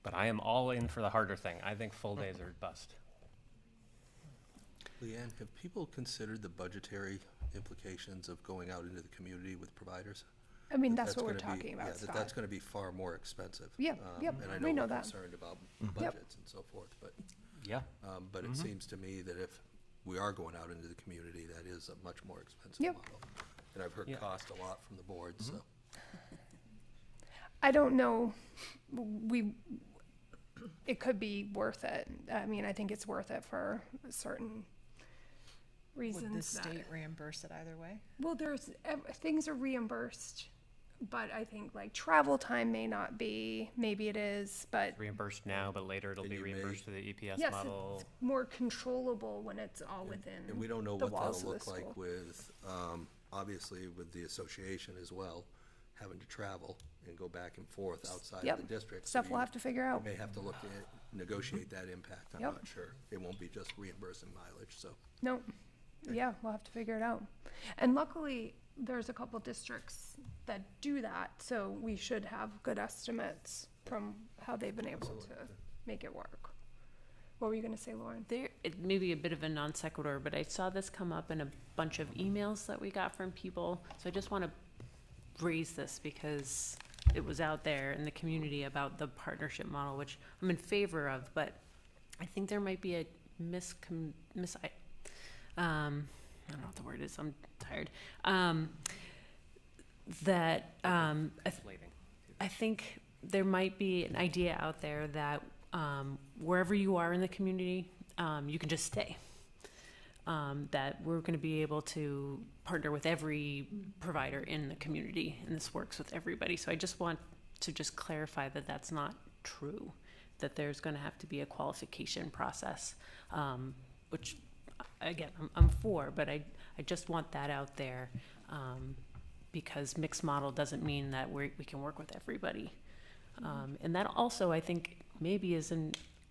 But I am all in for the harder thing. I think full days are bust. Leanne, have people considered the budgetary implications of going out into the community with providers? I mean, that's what we're talking about, Yeah, Scott. that's going to be far more expensive. Yep, yep, And I we know know we're that. concerned about Yep. budgets and so forth, but yeah. But it seems to me that if we are going out into the community, that is a much more expensive Yep. model. And I've heard cost a lot from the board, so. I don't know, it could be worth it. I mean, I think it's worth it for certain reasons. Would the state reimburse it either way? Well, things are reimbursed, but I think like travel time may not be, maybe it is, but Reimbursed now, but later it'll be reimbursed through the EPS yes, model. it's more controllable when it's all within And we don't know the what walls that'll of the look like school. with, obviously with the association as well, having to travel and go back and forth outside Yep. of the district. Stuff So we'll have to figure out. You may have to look at, negotiate that impact, I'm Yep. not sure. It won't be just reimbursing mileage, so. No, yeah, we'll have to figure it out. And luckily, there's a couple districts that do that, so we should have good estimates from how they've been able to make it work. What were you gonna say, Lauren? It may be a bit of a non sequitur, but I saw this come up in a bunch of emails that we got from people. So I just want to raise this because it was out there in the community about the partnership model, which I'm in favor of, but I think there might be a I don't know what the word is, I'm tired. I think there might be an idea out there that wherever you are in the community, you can just stay. That we're going to be able to partner with every provider in the community, and this works with everybody. So I just want to just clarify that that's not true, that there's going to have to be a qualification process, which, again, I'm for, but I just want that out there because mixed model doesn't mean that we can work with everybody. And that also, I think, maybe is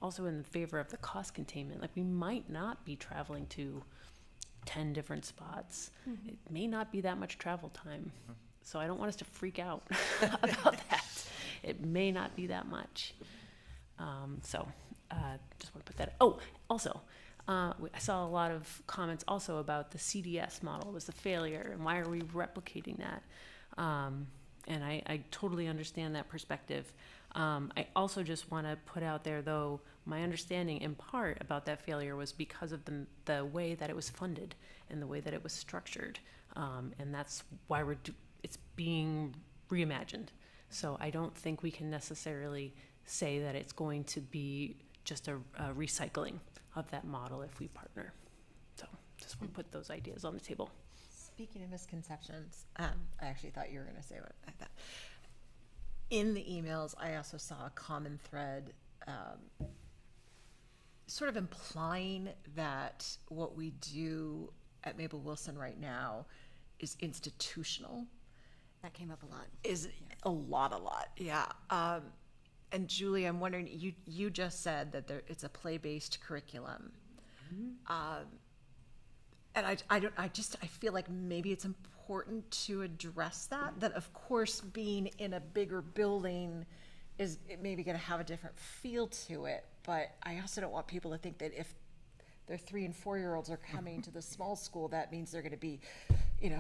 also in favor of the cost containment. Like, we might not be traveling to 10 different spots. Mm-hmm. It may not be that much travel time. So I don't want us to freak out about that. It may not be that much. Just want to put that. Oh, also, I saw a lot of comments also about the CDS model was a failure, and why are we replicating that? And I totally understand that perspective. I also just want to put out there, though, my understanding in part about that failure was because of the way that it was funded and the way that it was structured. And that's why it's being reimagined. So I don't think we can necessarily say that it's going to be just a recycling of that model if we partner. So just want to put those ideas on the table. Speaking of misconceptions, I actually thought you were going to say what I thought. In the emails, I also saw a common thread sort of implying that what we do at Mabel Wilson right now is institutional. That came up a lot. Is a lot, yeah. And Julie, I'm wondering, you just said that it's a play-based curriculum. Mm-hmm. And I feel like maybe it's important to address that of course being in a bigger building is maybe going to have a different feel to it, but I also don't want people to think that if their 3 and 4 year olds are coming to the small school, that means they're going to be,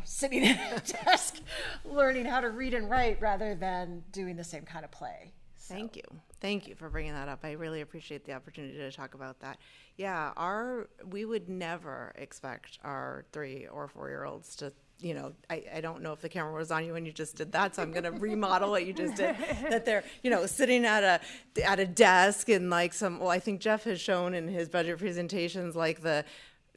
sitting at a desk learning how to read and write rather than doing the same kind of play. So. Thank you for bringing that up. I really appreciate the opportunity to talk about that. Yeah, we would never expect our 3 or 4 year olds to, I don't know if the camera was on you when you just did that, so I'm going to remodel what you just did. That they're, sitting at a desk and I think Jeff has shown in his budget presentations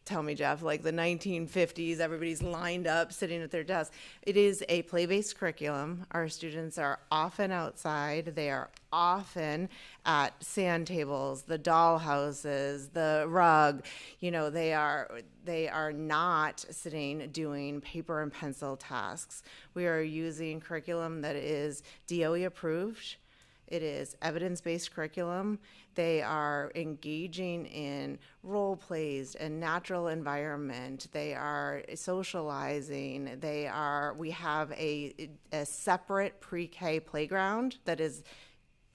tell me, Jeff, like the 1950s, everybody's lined up sitting at their desk. It is a play-based curriculum. Our students are often outside. They are often at sand tables, the doll houses, the rug. They are not sitting doing paper and pencil tasks. We are using curriculum that is DOE approved. It is evidence-based curriculum. They are engaging in role plays and natural environment. They are socializing. We have a separate pre-K playground that is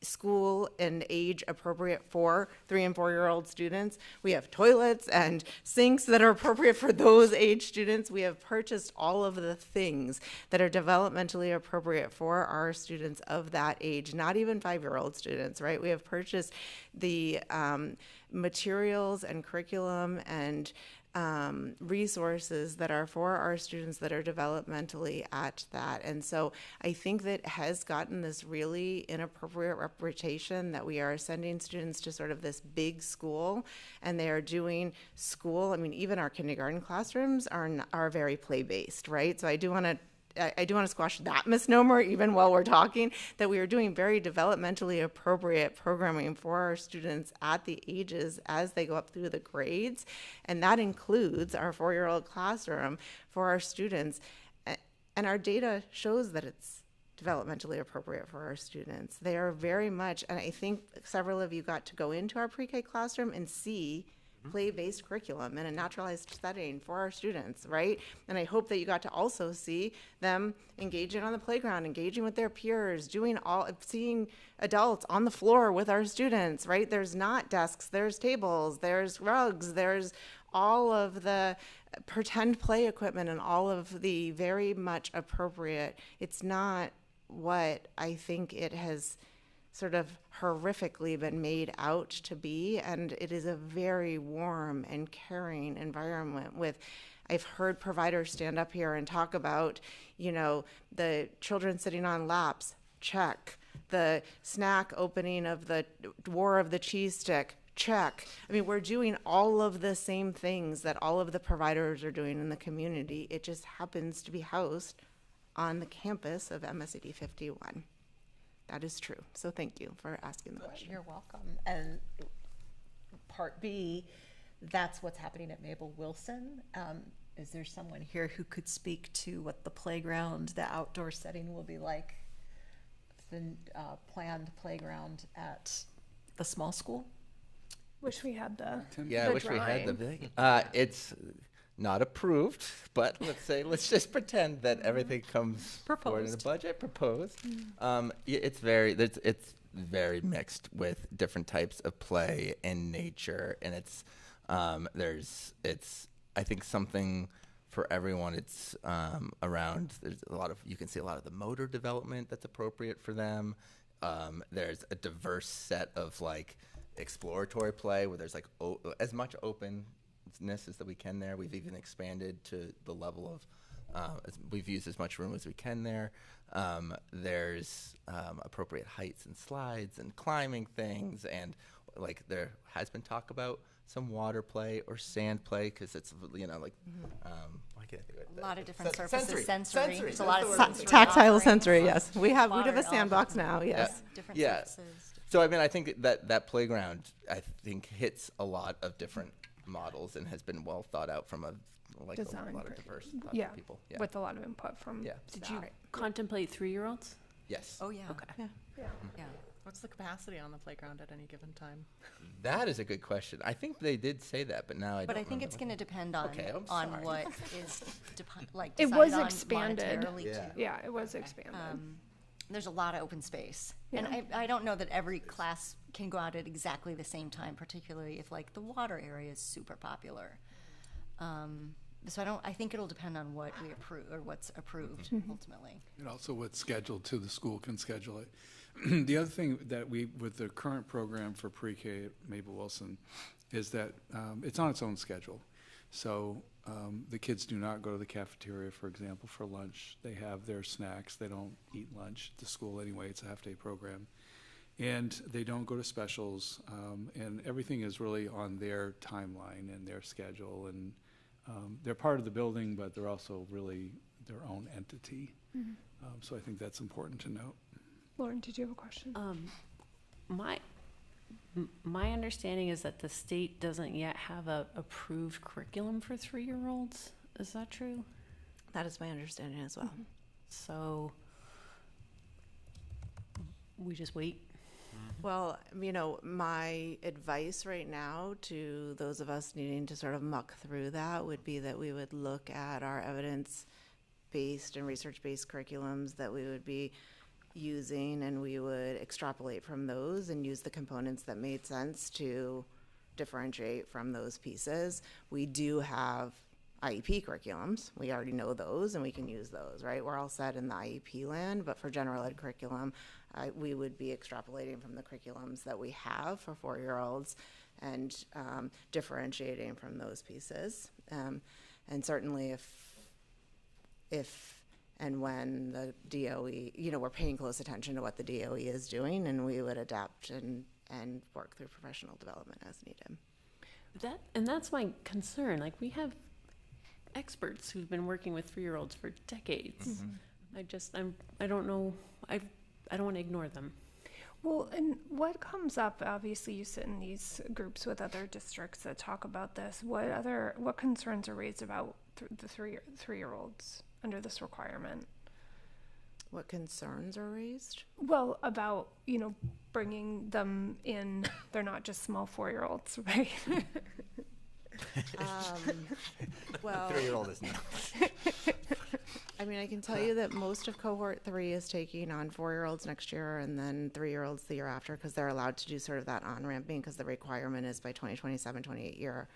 school and age appropriate for 3 and 4 year old students. We have toilets and sinks that are appropriate for those age students. We have purchased all of the things that are developmentally appropriate for our students of that age, not even 5-year-old students, right? We have purchased the materials and curriculum and resources that are for our students that are developmentally at that. And so I think that has gotten this really inappropriate reputation that we are sending students to sort of this big school and they are doing school. I mean, even our kindergarten classrooms are very play-based, right? So I do want to squash that misnomer even while we're talking, that we are doing very developmentally appropriate programming for our students at the ages as they go up through the grades. And that includes our 4-year-old classroom for our students. And our data shows that it's developmentally appropriate for our students. They are very much, and I think several of you got to go into our pre-K classroom and see play-based curriculum in a naturalized setting for our students, right? And I hope that you got to also see them engaging on the playground, engaging with their peers, seeing adults on the floor with our students, right? There's not desks, there's tables, there's rugs, there's all of the pretend play equipment and all of the very much appropriate. It's not what I think it has sort of horrifically been made out to be, and it is a very warm and caring environment with, I've heard providers stand up here and talk about, the children sitting on laps, check. The snack opening of the War of the Cheese Stick, check. I mean, we're doing all of the same things that all of the providers are doing in the community. It just happens to be housed on the campus of MSAD 51. That is true. So thank you for asking the question. You're welcome. And part B, that's what's happening at Mabel Wilson. Is there someone here who could speak to what the playground, the outdoor setting will be like, the planned playground at the small school? Wish we had the Yeah, I wish we had the big. It's not approved, but let's just pretend that everything comes forward in the budget proposed. It's very mixed with different types of play and nature, and it's I think something for everyone. It's around, there's a lot of, you can see a lot of the motor development that's appropriate for them. There's a diverse set of like exploratory play where there's like as much openness as that we can there. We've even expanded to the level of, we've used as much room as we can there. There's appropriate heights and slides and climbing things, and like there has been talk about some water play or sand play because it's, you know, like I can't think of it. A lot of different surfaces, sensory. There's a lot of sensory Tactile offerings. sensory, yes. We have a Water, sandbox now, yes. Different Yeah. surfaces. So I mean, I think that playground, I think, hits a lot of different models and has been well thought out from a lot of diverse people. Yeah. With a lot of input from. Did you contemplate 3-year-olds? Yes. Oh, yeah. Okay. Yeah. What's the capacity on the playground at any given time? That is a good question. I think they did say that, but now I don't. But I think it's going to depend on what is like It decided was on expanded. monetarily, too. Yeah, it was expanded. There's a lot of open space. Yeah. And I don't know that every class can go out at exactly the same time, particularly if like the water area is super popular. So I think it'll depend on what we approve or what's approved ultimately. And also what's scheduled to, the school can schedule it. The other thing that with the current program for pre-K at Mabel Wilson is that it's on its own schedule. So the kids do not go to the cafeteria, for example, for lunch. They have their snacks. They don't eat lunch at the school anyway. It's a half-day program. And they don't go to specials. And everything is really on their timeline and their schedule. And they're part of the building, but they're also really their own entity. So I think that's important to note. Lauren, did you have a question? My understanding is that the state doesn't yet have a approved curriculum for 3-year-olds. Is that true? That is my understanding as well. So we just wait. Well, you know, my advice right now to those of us needing to sort of muck through that would be that we would look at our evidence-based and research-based curriculums that we would be using, and we would extrapolate from those and use the components that made sense to differentiate from those pieces. We do have IEP curriculums. We already know those, and we can use those, right? We're all set in the IEP land, but for general ed curriculum, we would be extrapolating from the curriculums that we have for 4-year-olds and differentiating from those pieces. And certainly if and when the DOE, you know, we're paying close attention to what the DOE is doing, and we would adapt and work through professional development as needed. That's my concern. Like, we have experts who've been working with 3-year-olds for decades. I don't know. I don't want to ignore them. Well, and what comes up, obviously you sit in these groups with other districts that talk about this. What concerns are raised about the 3-year-olds under this requirement? What concerns are raised? Well, about, you know, bringing them in. They're not just small 4-year-olds, right? Well, 3-year-old is not. I mean, I can tell you that most of cohort 3 is taking on 4-year-olds next year, and then 3-year-olds the year after, because they're allowed to do sort of that on-ramping, because the requirement is by 2027, 28 year,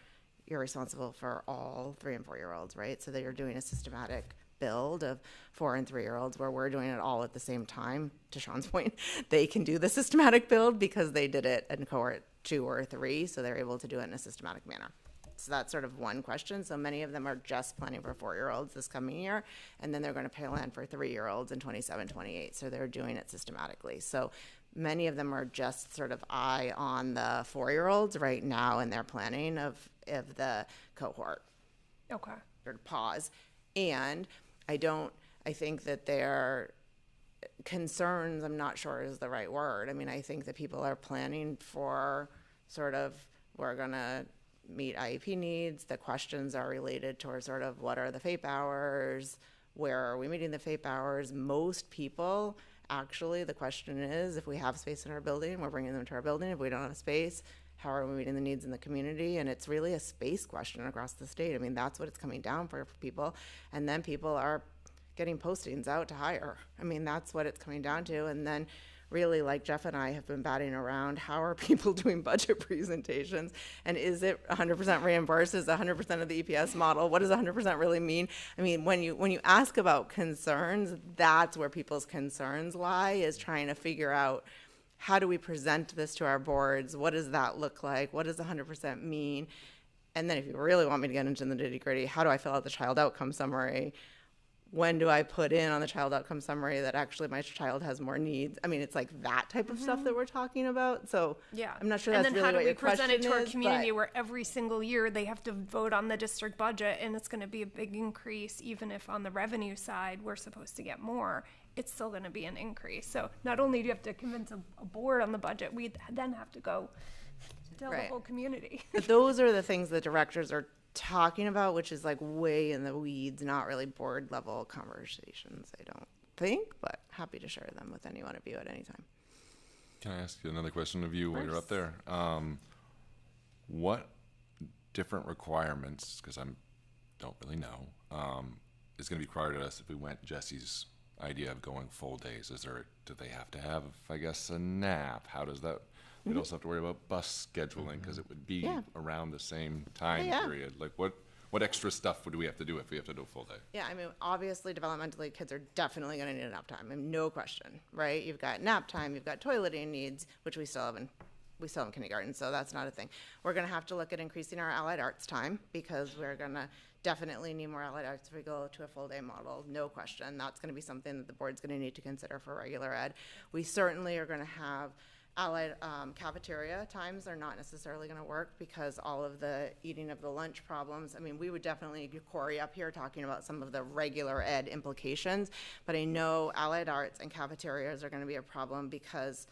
you're responsible for all 3 and 4-year-olds, right? So that you're doing a systematic build of 4 and 3-year-olds, where we're doing it all at the same time. To Sean's point, they can do the systematic build because they did it in cohort 2 or 3, so they're able to do it in a systematic manner. So that's sort of one question. So many of them are just planning for 4-year-olds this coming year, and then they're going to plan for 3-year-olds in 27, 28. So they're doing it systematically. So many of them are just sort of eye on the 4-year-olds right now in their planning of the cohort. Okay. Sort of pause. And I think that their concerns, I'm not sure is the right word. I mean, I think that people are planning for sort of, we're going to meet IEP needs. The questions are related towards sort of what are the FAPE hours, where are we meeting the FAPE hours. Most people, actually, the question is, if we have space in our building, we're bringing them to our building. If we don't have space, how are we meeting the needs in the community? And it's really a space question across the state. I mean, that's what it's coming down for people. And then people are getting postings out to hire. I mean, that's what it's coming down to. And then really, like Jeff and I have been batting around, how are people doing budget presentations? And is it 100% reimbursed? Is it 100% of the EPS model? What does 100% really mean? I mean, when you ask about concerns, that's where people's concerns lie, is trying to figure out, how do we present this to our boards? What does that look like? What does 100% mean? And then if you really want me to get into the nitty-gritty, how do I fill out the child outcome summary? When do I put in on the child outcome summary that actually my child has more needs? I mean, it's like that type of stuff that we're talking about. So yeah, I'm not sure that's really what your question is. And then how do we present it to our community where every single year they have to vote on the district budget, and it's going to be a big increase, even if on the revenue side we're supposed to get more, it's still going to be an increase. So not only do you have to convince a board on the budget, we then have to go tell the whole community. But those are the things the directors are talking about, which is like way in the weeds, not really board level conversations, I don't think, but happy to share them with any one of you at any time. Can I ask you another question of you while you're up there? What different requirements, because I don't really know, is going to be required of us if we went Jesse's idea of going full days? Do they have to have, I guess, a nap? How does that? We'd also have to worry about bus scheduling, because it would be around the same time period. Like what extra stuff would we have to do if we have to do a full day? Yeah, I mean, obviously developmentally kids are definitely going to need a nap time. I mean, no question, right? You've got nap time, you've got toileting needs, which we still have in kindergarten, so that's not a thing. We're going to have to look at increasing our allied arts time, because we're going to definitely need more allied arts if we go to a full day model, no question. That's going to be something that the board's going to need to consider for regular ed. We certainly are going to have allied cafeteria times are not necessarily going to work, because all of the eating of the lunch problems. I mean, we would definitely get Corey up here talking about some of the regular ed implications, but I know allied arts and cafeterias are going to be a problem, because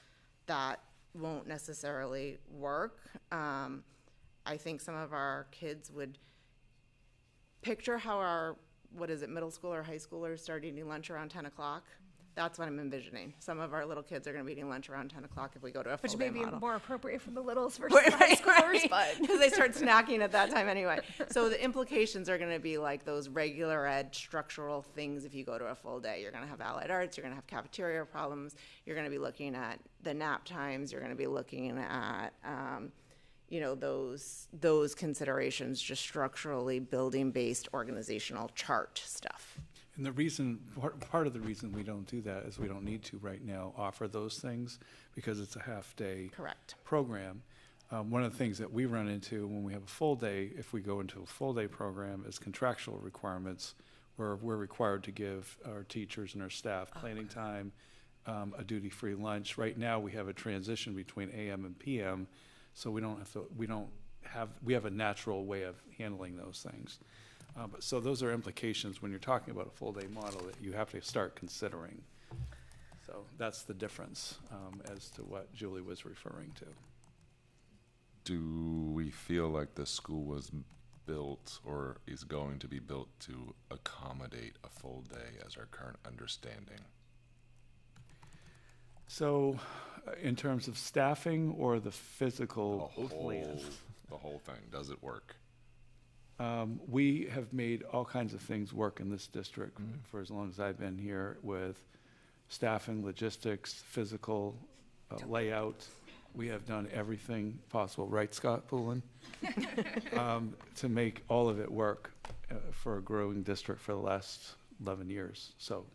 that won't necessarily work. I think some of our kids would picture how our, middle school or high schoolers start eating lunch around 10 o'clock. That's what I'm envisioning. Some of our little kids are going to be eating lunch around 10 o'clock if we go to a full day model. Which may be more appropriate for the littles versus high schoolers, but because they start snacking at that time anyway. So the implications are going to be like those regular ed structural things. If you go to a full day, you're going to have allied arts, you're going to have cafeteria problems, you're going to be looking at the nap times, you're going to be looking at those considerations, just structurally building-based organizational chart stuff. And the reason, part of the reason we don't do that is we don't need to right now offer those things, because it's a half-day program. One of the things that we run into when we have a full day, if we go into a full-day program, is contractual requirements, where we're required to give our teachers and our staff planning time, a duty-free lunch. Right now, we have a transition between AM and PM, so we have a natural way of handling those things. So those are implications when you're talking about a full day model that you have to start considering. So that's the difference as to what Julie was referring to. Do we feel like the school was built or is going to be built to accommodate a full day as our current understanding? So in terms of staffing or the physical land? The whole thing, does it work? We have made all kinds of things work in this district for as long as I've been here, with staffing, logistics, physical layout. We have done everything possible, right, Scott Poulin? To make all of it work for a growing district for the last 11 years. So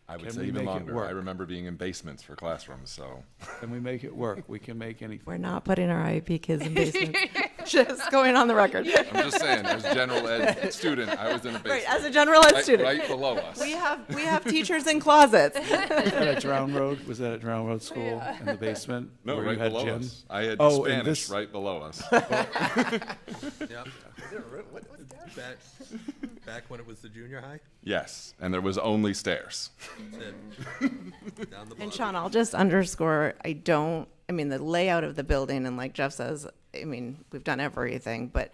I would say even longer. I remember being in basements for classrooms, so. Can we make it work? We can make anything. We're not putting our IEP kids in basements. Just going on the record. I'm just saying, as a general ed student, I was in a basement. Right, as a general ed student. Right below us. We have teachers in closets. Was that at Drown Road? Was that at Drown Road School in the basement? No, where right you had below gym? us. I had Oh, Spanish right below us. Yep. Back when it was the junior high? Yes, and there was only stairs. Down the And Sean, I'll just underscore, the layout of the building, and like Jeff says, we've done everything, but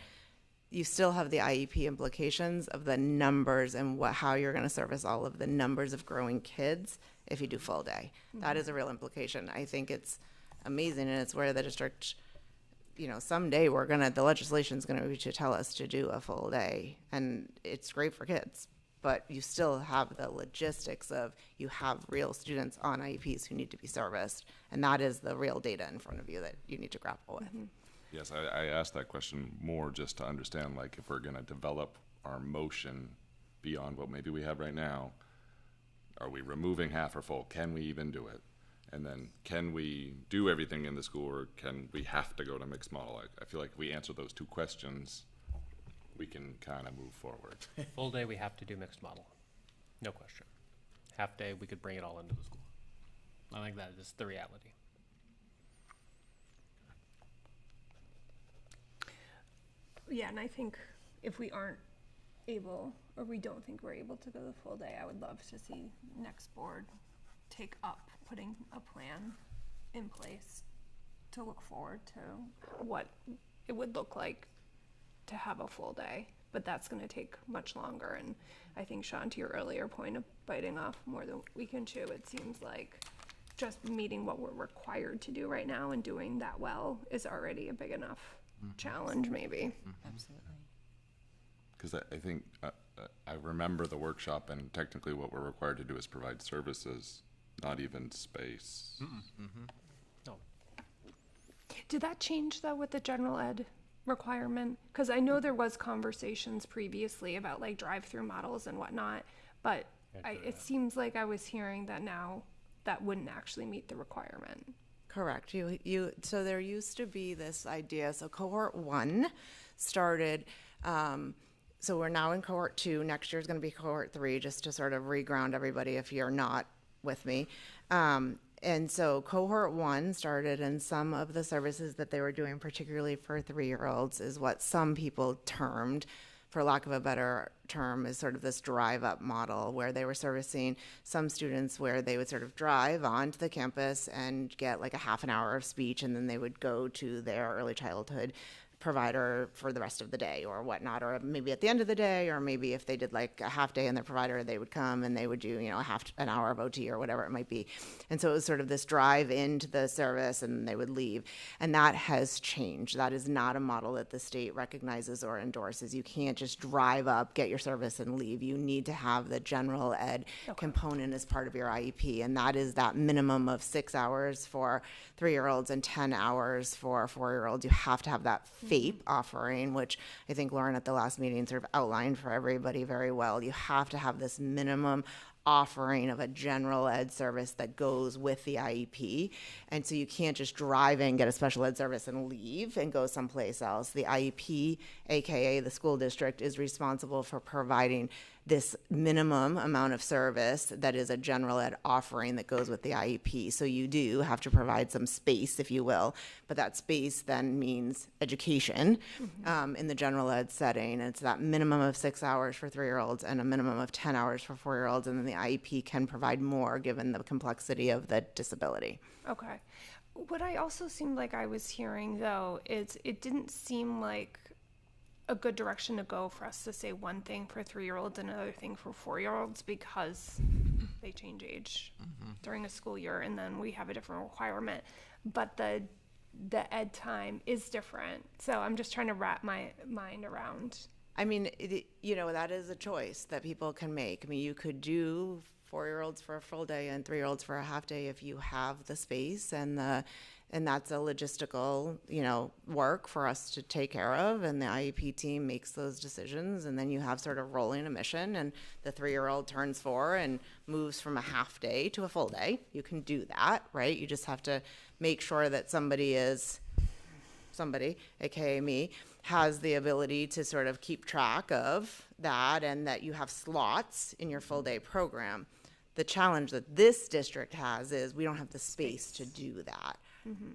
you still have the IEP implications of the numbers and how you're going to service all of the numbers of growing kids if you do full day. That is a real implication. I think it's amazing, and it's where the district, someday the legislation's going to tell us to do a full day, and it's great for kids. but you still have the logistics of you have real students on IEPs who need to be serviced, and that is the real data in front of you that you need to grapple with. Yes, I asked that question more just to understand, like, if we're gonna develop our motion beyond what maybe we have right now, are we removing half or full? Can we even do it? And then can we do everything in the school, or can we have to go to mixed model? I feel like if we answer those two questions, we can kind of move forward. Full day, we have to do mixed model. No question. Half day, we could bring it all into the school. I think that is the reality. Yeah, and I think if we aren't able, or we don't think we're able to go the full day, I would love to see next board take up putting a plan in place to look forward to what it would look like to have a full day. But that's going to take much longer. And I think, Sean, to your earlier point of biting off more than we can chew, it seems like just meeting what we're required to do right now and doing that well is already a big enough challenge, maybe. Absolutely. Because I think I remember the workshop, and technically what we're required to do is provide services, not even space. No. Did that change though with the general ed requirement? Because I know there was conversations previously about like drive-through models and whatnot, but it seems like I was hearing that now that wouldn't actually meet the requirement. Correct. So there used to be this idea. So cohort 1 started. So we're now in cohort 2. Next year is going to be cohort 3, just to sort of reground everybody if you're not with me. And so cohort 1 started, and some of the services that they were doing, particularly for 3-year-olds, is what some people termed, for lack of a better term, is sort of this drive-up model, where they were servicing some students where they would sort of drive onto the campus and get like a half an hour of speech, and then they would go to their early childhood provider for the rest of the day or whatnot, or maybe at the end of the day, or maybe if they did like a half day in their provider, they would come and they would do, you know, an hour of OT or whatever it might be. And so it was sort of this drive into the service and they would leave. And that has changed. That is not a model that the state recognizes or endorses. You can't just drive up, get your service and leave. You need to have the general ed component as part of your IEP. And that is that minimum of 6 hours for 3-year-olds and 10 hours for 4-year-olds. You have to have that FAPE offering, which I think Lauren at the last meeting sort of outlined for everybody very well. You have to have this minimum offering of a general ed service that goes with the IEP. And so you can't just drive in, get a special ed service and leave and go someplace else. The IEP, AKA the school district, is responsible for providing this minimum amount of service that is a general ed offering that goes with the IEP. So you do have to provide some space, if you will, but that space then means education in the general ed setting. It's that minimum of 6 hours for 3-year-olds and a minimum of 10 hours for 4-year-olds, and then the IEP can provide more given the complexity of the disability. Okay. What I also seemed like I was hearing, though, is it didn't seem like a good direction to go for us to say one thing for 3-year-olds and another thing for 4-year-olds, because they change age during a school year and then we have a different requirement. But the ed time is different. So I'm just trying to wrap my mind around. I mean, that is a choice that people can make. I mean, you could do 4-year-olds for a full day and 3-year-olds for a half day if you have the space and that's a logistical, work for us to take care of. And the IEP team makes those decisions. And then you have sort of rolling admission, and the 3-year-old turns 4 and moves from a half day to a full day. You can do that, right? You just have to make sure that somebody, AKA me, has the ability to sort of keep track of that, and that you have slots in your full day program. The challenge that this district has is we don't have the space to do that.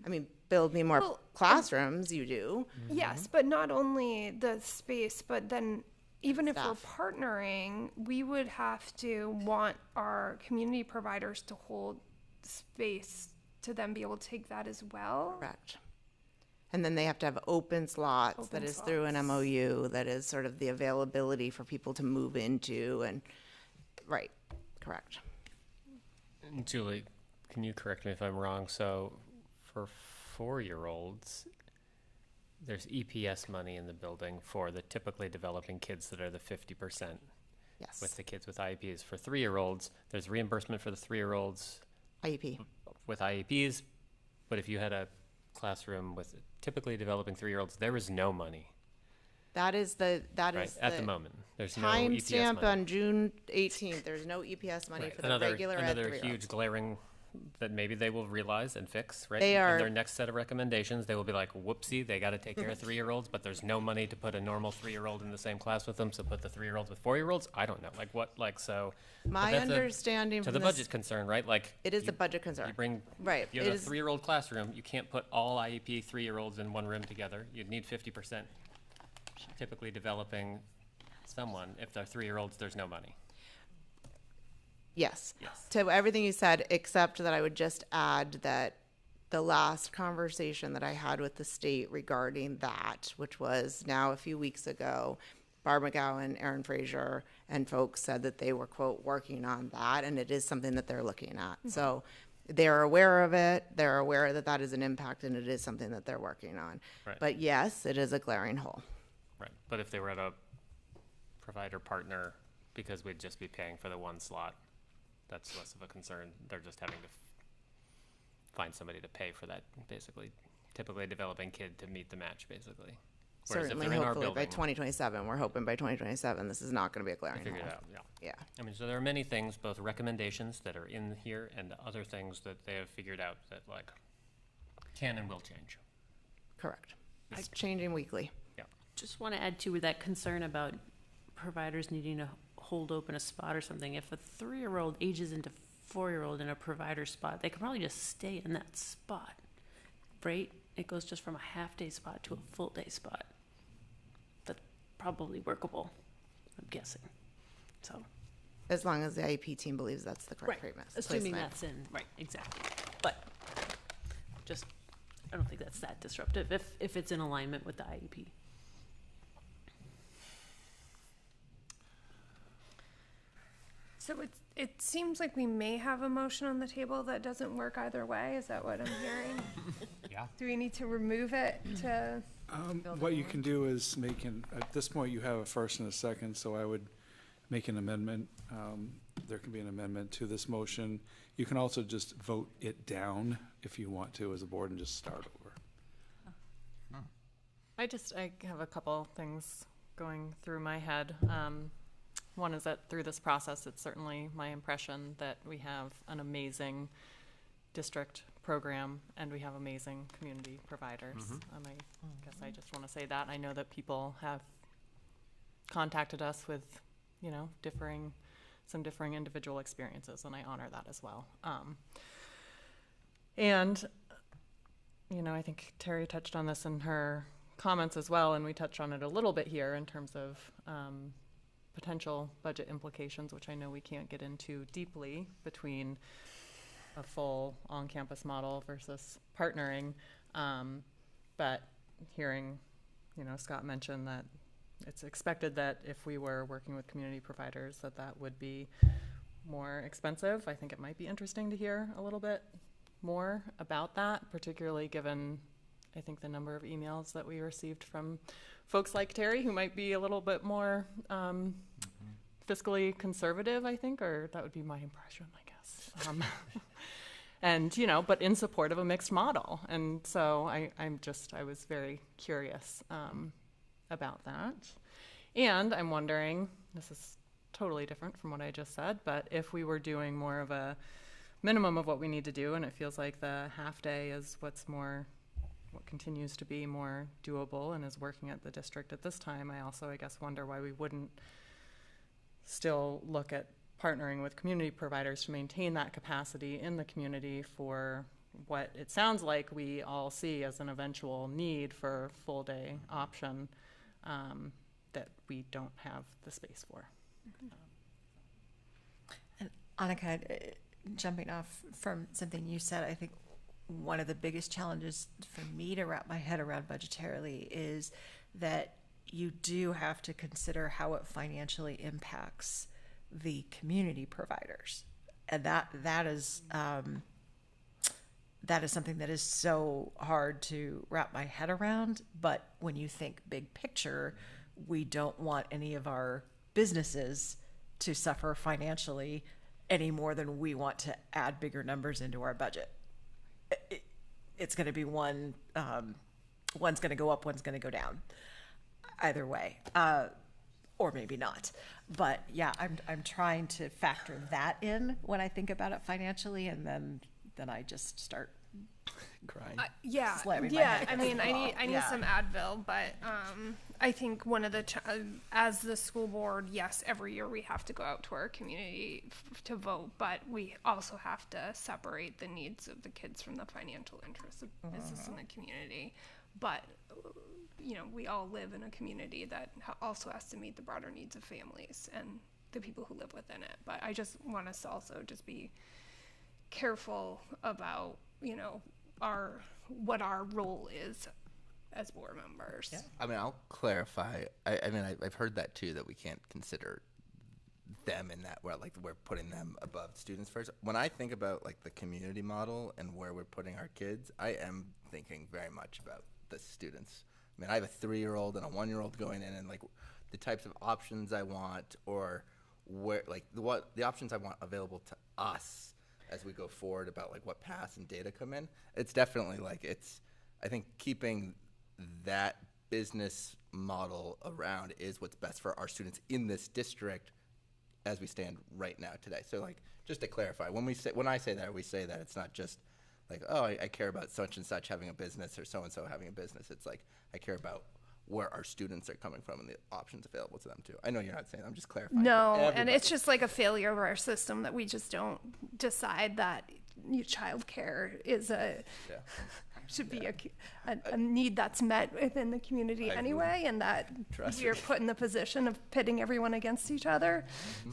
I mean, build me more classrooms, you do. Yes, but not only the space, but then even if we're partnering, we would have to want our community providers to hold space to then be able to take that as well. Correct. And then they have to have open slots that is through an MOU, that is sort of the availability for people to move into. And right, correct. Julie, can you correct me if I'm wrong? So for 4-year-olds, there's EPS money in the building for the typically developing kids that are the 50%. Yes. with the kids with IEPs. For 3-year-olds, there's reimbursement for the 3-year-olds IEP. with IEPs, but if you had a classroom with typically developing 3-year-olds, there is no money. That is Right, at the moment. There's no EPS timestamp money. on June 18th. There's no EPS money Right. for the regular ed Another 3-year-olds. huge glaring that maybe they will realize and fix, right? They are- In their next set of recommendations, they will be like, whoopsie, they got to take care of 3-year-olds, but there's no money to put a normal 3-year-old in the same class with them, so put the 3-year-olds with 4-year-olds? I don't know. Like what, like, so. My but that's understanding to from the this- budget concern, right? Like. It is a budget concern. You bring. Right. You have It a is- 3-year-old classroom, you can't put all IEP 3-year-olds in one room together. You'd need 50% typically developing someone. If they're 3-year-olds, there's no money. Yes. Yes. To everything you said, except that I would just add that the last conversation that I had with the state regarding that, which was now a few weeks ago, Barb McGowan, Aaron Fraser, and folks said that they were, quote, working on that, and it is something that they're looking at. So they're aware of it. They're aware that that is an impact, and it is something that they're working on. Right. But yes, it is a glaring hole. Right, but if they were at a provider partner, because we'd just be paying for the one slot, that's less of a concern. They're just having to find somebody to pay for that, basically, typically a developing kid to meet the match, basically. Whereas Certainly, if they're in our hopefully by building, 2027, we're hoping by 2027, this is not going to be a they glaring figure hole. it out, yeah. Yeah. I mean, so there are many things, both recommendations that are in here and other things that they have figured out that like can and will change. Correct. It's changing weekly. Yeah. Just want to add to that concern about providers needing to hold open a spot or something. If a 3-year-old ages into 4-year-old in a provider spot, they could probably just stay in that spot, right? It goes just from a half-day spot to a full-day spot. That's probably workable, I'm guessing. So, As long as the IEP team believes that's the correct treatment. assuming placement. that's in, right, exactly. But just, I don't think that's that disruptive if it's in alignment with the IEP. So it seems like we may have a motion on the table that doesn't work either way. Is that what I'm hearing? Yeah. Do we need to remove it to? What you can do is at this point, you have a first and a second, so I would make an amendment. There can be an amendment to this motion. You can also just vote it down if you want to as a board and just start over. I have a couple things going through my head. One is that through this process, it's certainly my impression that we have an amazing district program and we have amazing community providers. I guess I just want to say that. I know that people have contacted us with, some differing individual experiences, and I honor that as well. And, I think Terry touched on this in her comments as well, and we touched on it a little bit here in terms of potential budget implications, which I know we can't get into deeply between a full on-campus model versus partnering. But hearing, Scott mention that it's expected that if we were working with community providers, that would be more expensive. I think it might be interesting to hear a little bit more about that, particularly given, I think, the number of emails that we received from folks like Terry, who might be a little bit more fiscally conservative, I think, or that would be my impression, I guess. And, but in support of a mixed model. And so I was very curious about that. And I'm wondering, this is totally different from what I just said, but if we were doing more of a minimum of what we need to do, and it feels like the half day is what continues to be more doable and is working at the district at this time, I also, I guess, wonder why we wouldn't still look at partnering with community providers to maintain that capacity in the community for what it sounds like we all see as an eventual need for full day option that we don't have the space for. And Annika, jumping off from something you said, I think one of the biggest challenges for me to wrap my head around budgetarily is that you do have to consider how it financially impacts the community providers, and that is something that is so hard to wrap my head around. But when you think big picture, we don't want any of our businesses to suffer financially any more than we want to add bigger numbers into our budget. It's going to be one's going to go up, one's going to go down. Either way, or maybe not. But yeah, I'm trying to factor that in when I think about it financially, and then I just start crying. Slamming my head I mean, I need some Advil, but I think one of the as the school board, yes, every year we have to go out to our community to vote, but we also have to separate the needs of the kids from the financial interests of business in the community. But we all live in a community that also has to meet the broader needs of families and the people who live within it. But I just want us to also just be careful about, what our role is as board members. Yeah. I mean, I'll clarify. I've heard that too, that we can't consider them in that where we're putting them above students first. When I think about the community model and where we're putting our kids, I am thinking very much about the students. I mean, I have a 3-year-old and a 1-year-old going in, and the types of options I want, or where what the options I want available to us as we go forward about what paths and data come in. It's definitely I think keeping that business model around is what's best for our students in this district as we stand right now today. So just to clarify, when I say that, we say that it's not just I care about such and such having a business or so and so having a business. It's I care about where our students are coming from and the options available to them too. I know you're not saying, I'm just clarifying. No, and it's just a failure of our system that we just don't decide that childcare is should be a need that's met within the community anyway, and that we're put in the position of pitting everyone against each other. Mm-hmm.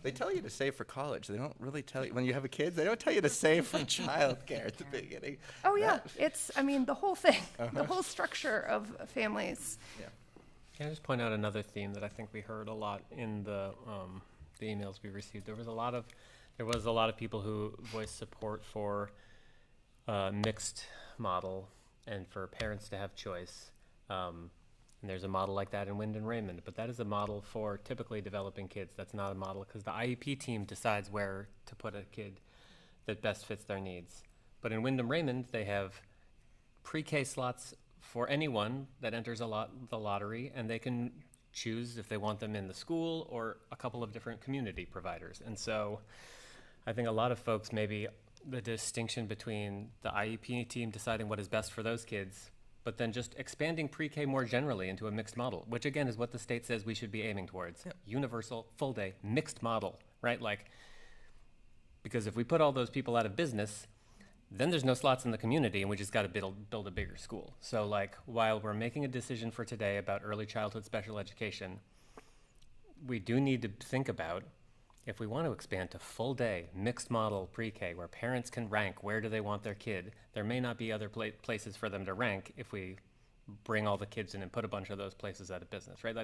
They tell you to save for college. They don't really tell you, when you have a kid, they don't tell you to save for childcare at the beginning. Oh yeah, it's, the whole thing, the whole structure of families. Yeah. Can I just point out another theme that I think we heard a lot in the emails we received? There was a lot of people who voiced support for mixed model and for parents to have choice. And there's a model like that in Wyndham Raymond, but that is a model for typically developing kids. That's not a model because the IEP team decides where to put a kid that best fits their needs. But in Wyndham Raymond, they have pre-K slots for anyone that enters the lottery, and they can choose if they want them in the school or a couple of different community providers. And so I think a lot of folks, maybe the distinction between the IEP team deciding what is best for those kids, but then just expanding pre-K more generally into a mixed model, which again is what the state says we should be aiming towards. Yep. Universal, full day, mixed model, right? Because if we put all those people out of business, then there's no slots in the community and we just got to build a bigger school. So while we're making a decision for today about early childhood special education, we do need to think about if we want to expand to full day, mixed model pre-K, where parents can rank where do they want their kid, there may not be other places for them to rank if we bring all the kids in and put a bunch of those places out of business, right?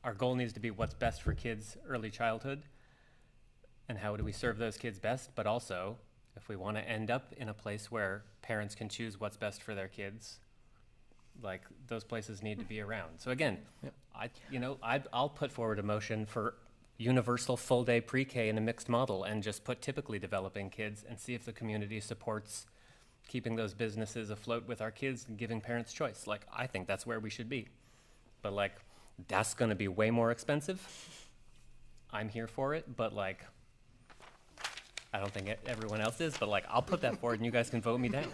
Our goal needs to be what's best for kids' early childhood and how do we serve those kids best, but also if we want to end up in a place where parents can choose what's best for their kids, those places need to be around. So again, I'll put forward a motion for universal full day pre-K in a mixed model and just put typically developing kids and see if the community supports keeping those businesses afloat with our kids and giving parents choice. I think that's where we should be. But that's going to be way more expensive. I'm here for it, but I don't think everyone else is, but I'll put that forward and you guys can vote me down.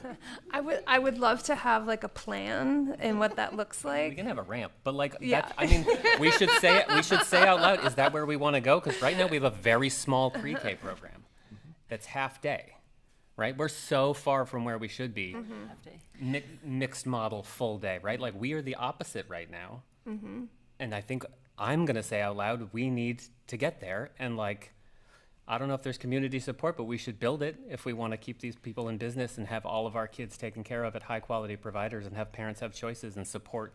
I would love to have a plan and what that looks like. We can have a ramp, but we should say out loud, is that where we want to go? Because right now we have a very small pre-K program that's half day, right? We're so far from where we should be. Half day. Mixed model, full day, right? We are the opposite right now. Mm-hmm. And I think I'm going to say out loud, we need to get there. And I don't know if there's community support, but we should build it if we want to keep these people in business and have all of our kids taken care of at high quality providers and have parents have choices and support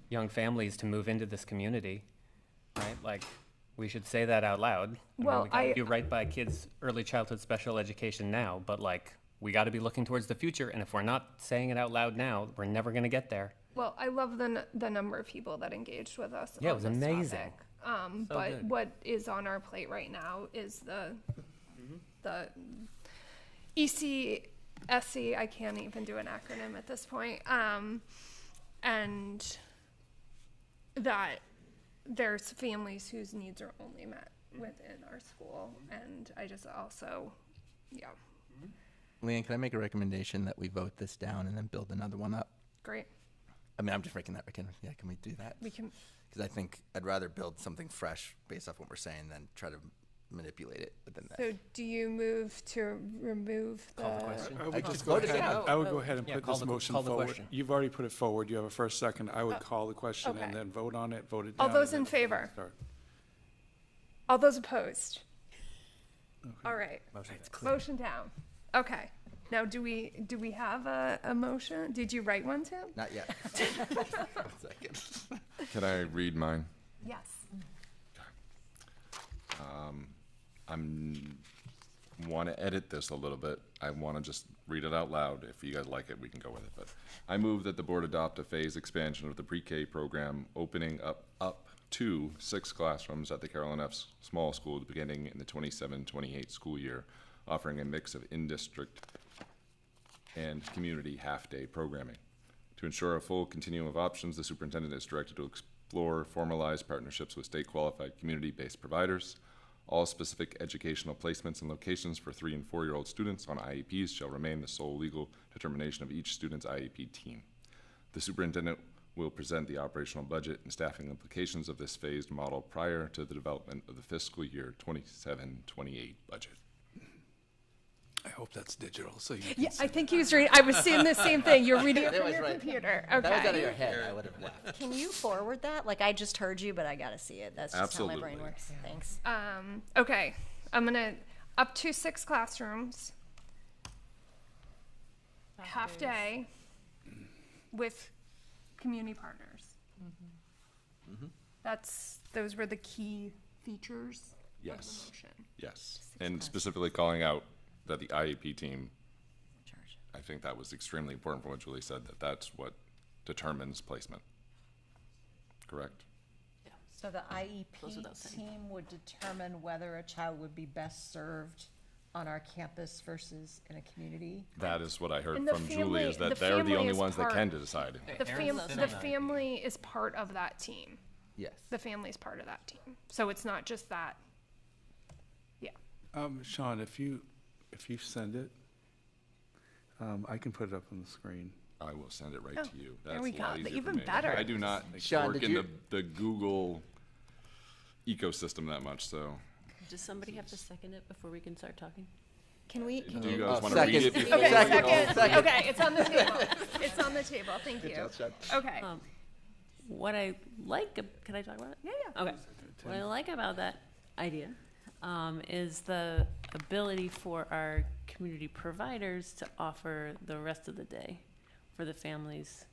young families to move into this community, right? We should say that out loud. Well, we got to do right by kids' early childhood special education now, but we got to be looking towards the future. And if we're not saying it out loud now, we're never going to get there. Well, I love the number of people that engaged with us. Yeah, on it was this amazing. topic. But good. what is on our plate right now is the ECSE, I can't even do an acronym at this point, and that there's families whose needs are only met within our school, and I just also, yeah. Leanne, can I make a recommendation that we vote this down and then build another one up? Great. I mean, I'm just making that. Can we do that? We can. Because I think I'd rather build something fresh based off what we're saying than try to manipulate it within that. So do you move to remove the? Call the question. I would Okay. just go ahead. I would go ahead and Yeah, put call this the- motion call the forward. question. You've already put it forward. You have a first, second. I would call the question okay. and then vote on it, vote it down. All those and in then favor? start. All those opposed? All right. Motion's clear. Motion down. Okay. Now, do we have a motion? Did you write one, Tim? Not yet. 1 second. Can I read mine? Yes. I'm want to edit this a little bit. I want to just read it out loud. If you guys like it, we can go with it. But I move that the board adopt a phased expansion of the pre-K program, opening up to 6 classrooms at the Carolyn F. Small School beginning in the 27-28 school year, offering a mix of in-district and community half-day programming. To ensure a full continuum of options, the superintendent is directed to explore formalized partnerships with state-qualified community-based providers. All specific educational placements and locations for 3- and 4-year-old students on IEPs shall remain the sole legal determination of each student's IEP team. The superintendent will present the operational budget and staffing implications of this phased model prior to the development of the fiscal year 27-28 budget. I hope that's digital, so you can Yeah, see I think he was reading. I was seeing the same thing. You're reading it That from was your right. computer. That was out of Okay. your head. I would have laughed. Can you forward that? Like, I just heard you, but I gotta see it. That's just how my brain Absolutely. works. Thanks. Okay. I'm gonna up to 6 classrooms, half day, with community partners. Those were the key features of the Yes. motion. Yes. And specifically calling out that the IEP team, I think that was extremely important from what Julie said, that that's what determines placement. Correct? So the Goes without IEP saying. team would determine whether a child would be best served on our campus versus in a community? That is what I heard And the from Julie, family- is that the they're the family only is ones that part- can decide. The family is part of that team. Yes. The family is part of that team. So it's not just that. Yeah. Sean, if you send it, I can put it up on the screen. I will send it right Oh, to you. there That's we a lot go. easier for Even me. better. I do not Sean, work did in you- the Google ecosystem that much, so. Does somebody have to second it before we can start talking? Can we? Do you guys want to second. read it before? Okay, Second. second. Okay, it's on the table. It's on the table. Thank you. job, Sean. Okay. What I like, can I talk about it? Yeah, yeah. Okay. What I like about that idea is the ability for our community providers to offer the rest of the day for the families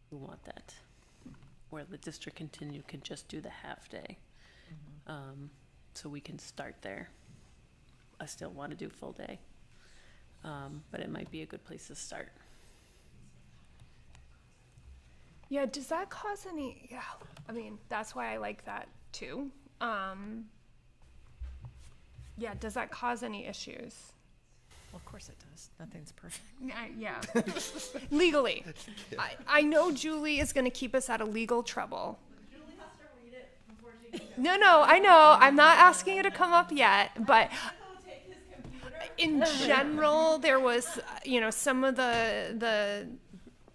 who want that, where the district can just do the half day. So we can start there. I still want to do full day, but it might be a good place to start. Yeah, does that cause any, yeah, I mean, that's why I like that too. Yeah, does that cause any issues? Well, of course it does. Nothing's perfect. Yeah. Legally. I know Julie is going to keep us out of legal trouble. Julie has to read it before she can. No, I know. I'm not asking you to come up yet, but in general, there was, some of the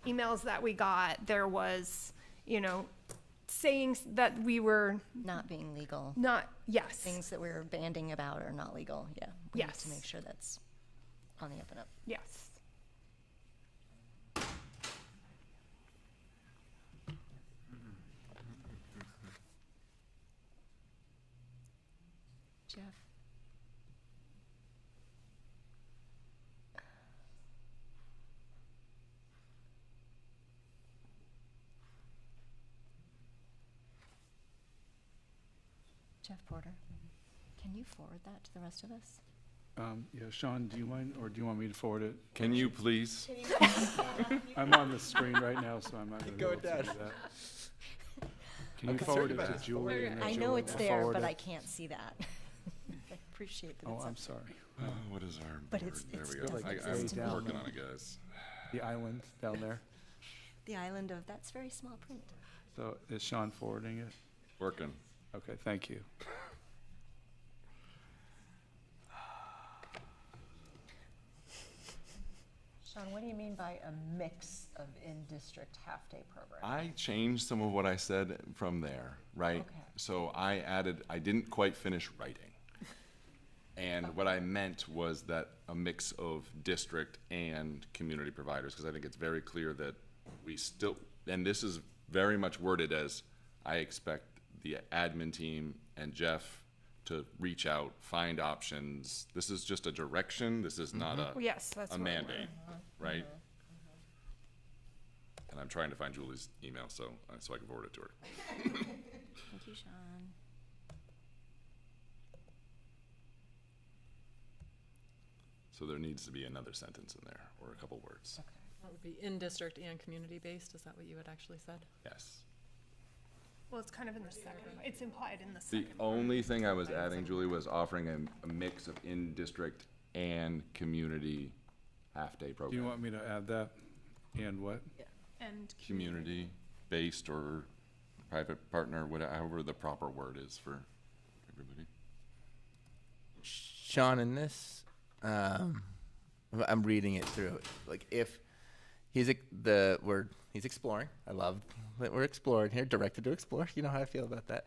emails that we got, there was, saying that we were Not being legal. yes. Things that we were banding about are not legal. Yeah. We Yes. need to make sure that's on the up and up. Yes. Jeff. Jeff Porter, can you forward that to the rest of us? Yeah, Sean, do you mind, or do you want me to forward it? Can you please? I'm on the screen right now, so I'm not going to be able to do that. Can you forward it to Julie? and then I know Julie it's will there, forward but it? I can't see that. I appreciate that. Oh, it's I'm up. sorry. What is our But board? it's- There it's we go. like way I'm down. working on it, guys. The island down there. The island of, that's very small print. So is Sean forwarding it? Working. Okay, thank you. Sean, what do you mean by a mix of in-district half-day programs? I changed some of what I said from there, right? Okay. So I didn't quite finish writing. And what I meant was that a mix of district and community providers, because I think it's very clear that we still, and this is very much worded as, I expect the admin team and Jeff to reach out, find options. This is just a direction. This is not Yes, that's a what we're- mandate, right? And I'm trying to find Julie's email so I can forward it to her. Thank you, Sean. So there needs to be another sentence in there, or a couple words. That would be in-district and community-based, is that what you had actually said? Yes. Well, it's kind of in the second, it's implied in the The second. only thing I was adding, Julie, was offering a mix of in-district and community half-day Do you program. want me to add that? And what? And Community-based or private partner, whatever, however the proper word is for everybody. Sean, in this, I'm reading it through. Like if he's he's exploring. I love that we're exploring here, directed to explore. You know how I feel about that.